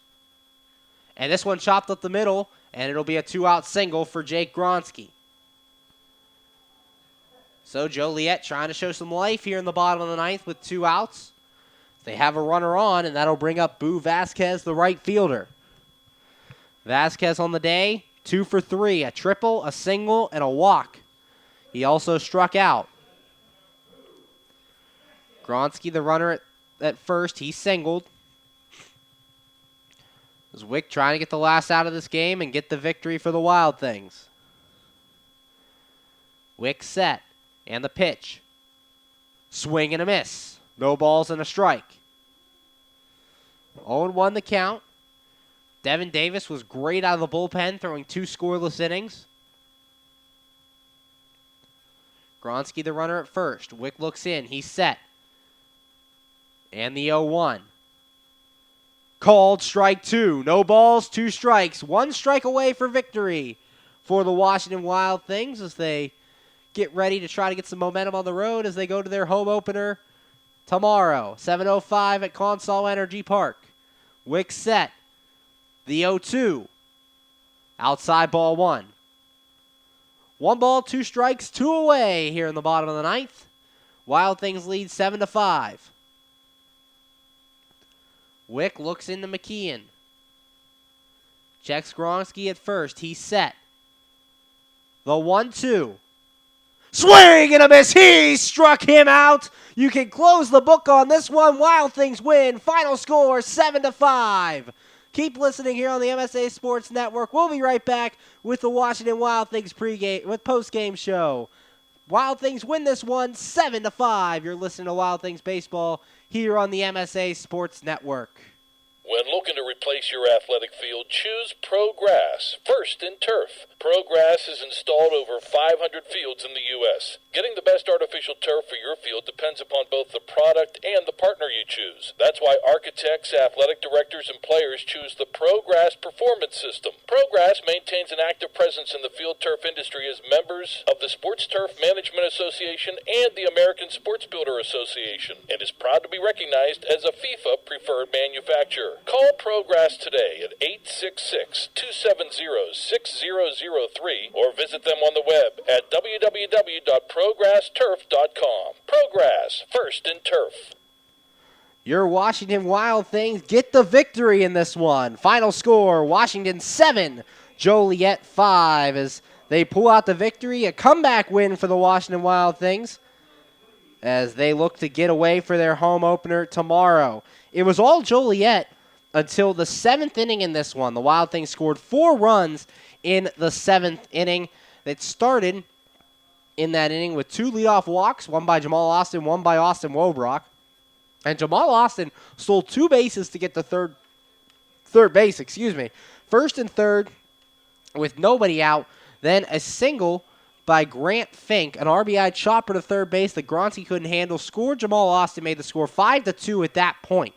And this one chopped up the middle, and it'll be a 2-out single for Jake Gronsky. So Joliet trying to show some life here in the bottom of the 9th with 2 outs. They have a runner on, and that'll bring up Boo Vasquez, the right fielder. Vasquez on the day, 2 for 3, a triple, a single, and a walk. He also struck out. Gronsky, the runner at first, he singled. As Wick trying to get the last out of this game and get the victory for the Wild Things. Wick set, and the pitch. Swing and a miss. No balls and a strike. 0-1 the count. Devin Davis was great out of the bullpen, throwing 2 scoreless innings. Gronsky, the runner at first. Wick looks in. He's set. And the 0-1. Called strike 2. No balls, 2 strikes. 1 strike away for victory for the Washington Wild Things as they get ready to try to get some momentum on the road as they go to their home opener tomorrow. 7:05 at Consol Energy Park. Wick set. The 0-2. Outside ball 1. 1 ball, 2 strikes, 2 away here in the bottom of the 9th. Wild Things lead 7-5. Wick looks into McKeon. Checks Gronsky at first. He's set. The 1-2. Swing and a miss. He struck him out. You can close the book on this one. Wild Things win. Final score 7-5. Keep listening here on the MSA Sports Network. We'll be right back with the Washington Wild Things pregame with postgame show. Wild Things win this one 7-5. You're listening to Wild Things Baseball here on the MSA Sports Network. When looking to replace your athletic field, choose ProGrass, first in turf. ProGrass has installed over 500 fields in the U.S. Getting the best artificial turf for your field depends upon both the product and the partner you choose. That's why architects, athletic directors, and players choose the ProGrass Performance System. ProGrass maintains an active presence in the field turf industry as members of the Sports Turf Management Association and the American Sports Builder Association, and is proud to be recognized as a FIFA preferred manufacturer. Call ProGrass today at 866-270-6003 or visit them on the web at www.progressturf.com. ProGrass, first in turf. Your Washington Wild Things get the victory in this one. Final score, Washington 7, Joliet 5 as they pull out the victory. A comeback win for the Washington Wild Things as they look to get away for their home opener tomorrow. It was all Joliet until the 7th inning in this one. The Wild Things scored 4 runs in the 7th inning. That started in that inning with 2 leadoff walks, one by Jamal Austin, one by Austin Wobrock. And Jamal Austin stole 2 bases to get to third base, First and third with nobody out. Then a single by Grant Fink, an RBI chopper to third base that Gronsky couldn't handle. Scored. Jamal Austin made the score 5-2 at that point.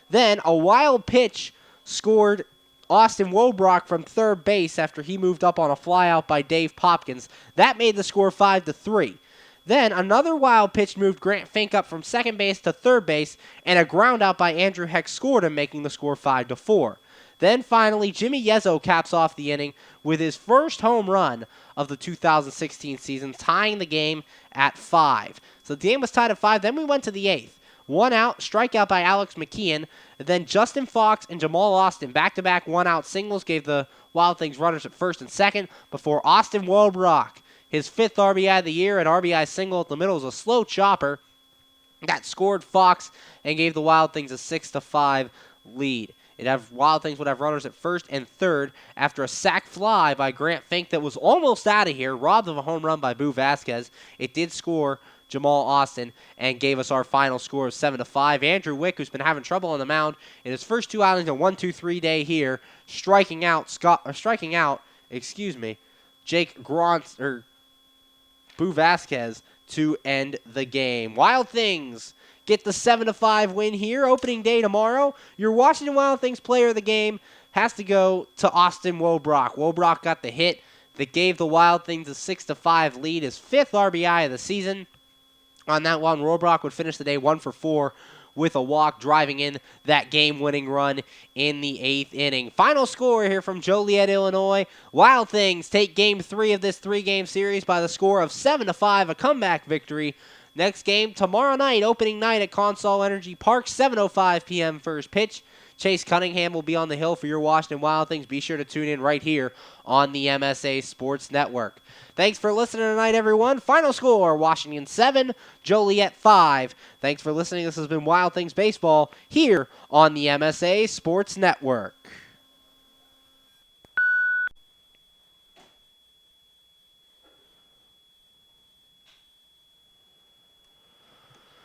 Then a wild pitch scored Austin Wobrock from third base after he moved up on a flyout by Dave Popkins. That made the score 5-3. Then another wild pitch moved Grant Fink up from second base to third base, and a ground out by Andrew Heck scored him, making the score 5-4. Then finally, Jimmy Yezzo caps off the inning with his first home run of the 2016 season, tying the game at 5. So the game was tied at 5. Then we went to the 8th. 1 out, strikeout by Alex McKeon. Then Justin Fox and Jamal Austin, back-to-back 1-out singles, gave the Wild Things runners at first and second before Austin Wobrock, his 5th RBI of the year, an RBI single at the middle, was a slow chopper that scored Fox and gave the Wild Things a 6-5 lead. Wild Things would have runners at first and third after a sac fly by Grant Fink that was almost out of here, robbed of a home run by Boo Vasquez. It did score Jamal Austin and gave us our final score of 7-5. Andrew Wick, who's been having trouble on the mound in his first 2 outings, a 1-2-3 day here, striking out Jake Grant or Boo Vasquez to end the game. Wild Things get the 7-5 win here. Opening day tomorrow. Your Washington Wild Things player of the game has to go to Austin Wobrock. Wobrock got the hit that gave the Wild Things a 6-5 lead, his 5th RBI of the season. On that one, Wobrock would finish the day 1 for 4 with a walk, driving in that game-winning run in the 8th inning. Final score here from Joliet, Illinois. Wild Things take Game 3 of this 3-game series by the score of 7-5, a comeback victory. Next game tomorrow night, opening night at Consol Energy Park, 7:05 p.m. first pitch. Chase Cunningham will be on the hill for your Washington Wild Things. Be sure to tune in right here on the MSA Sports Network. Thanks for listening tonight, everyone. Final score, Washington 7, Joliet 5. Thanks for listening. This has been Wild Things Baseball here on the MSA Sports Network.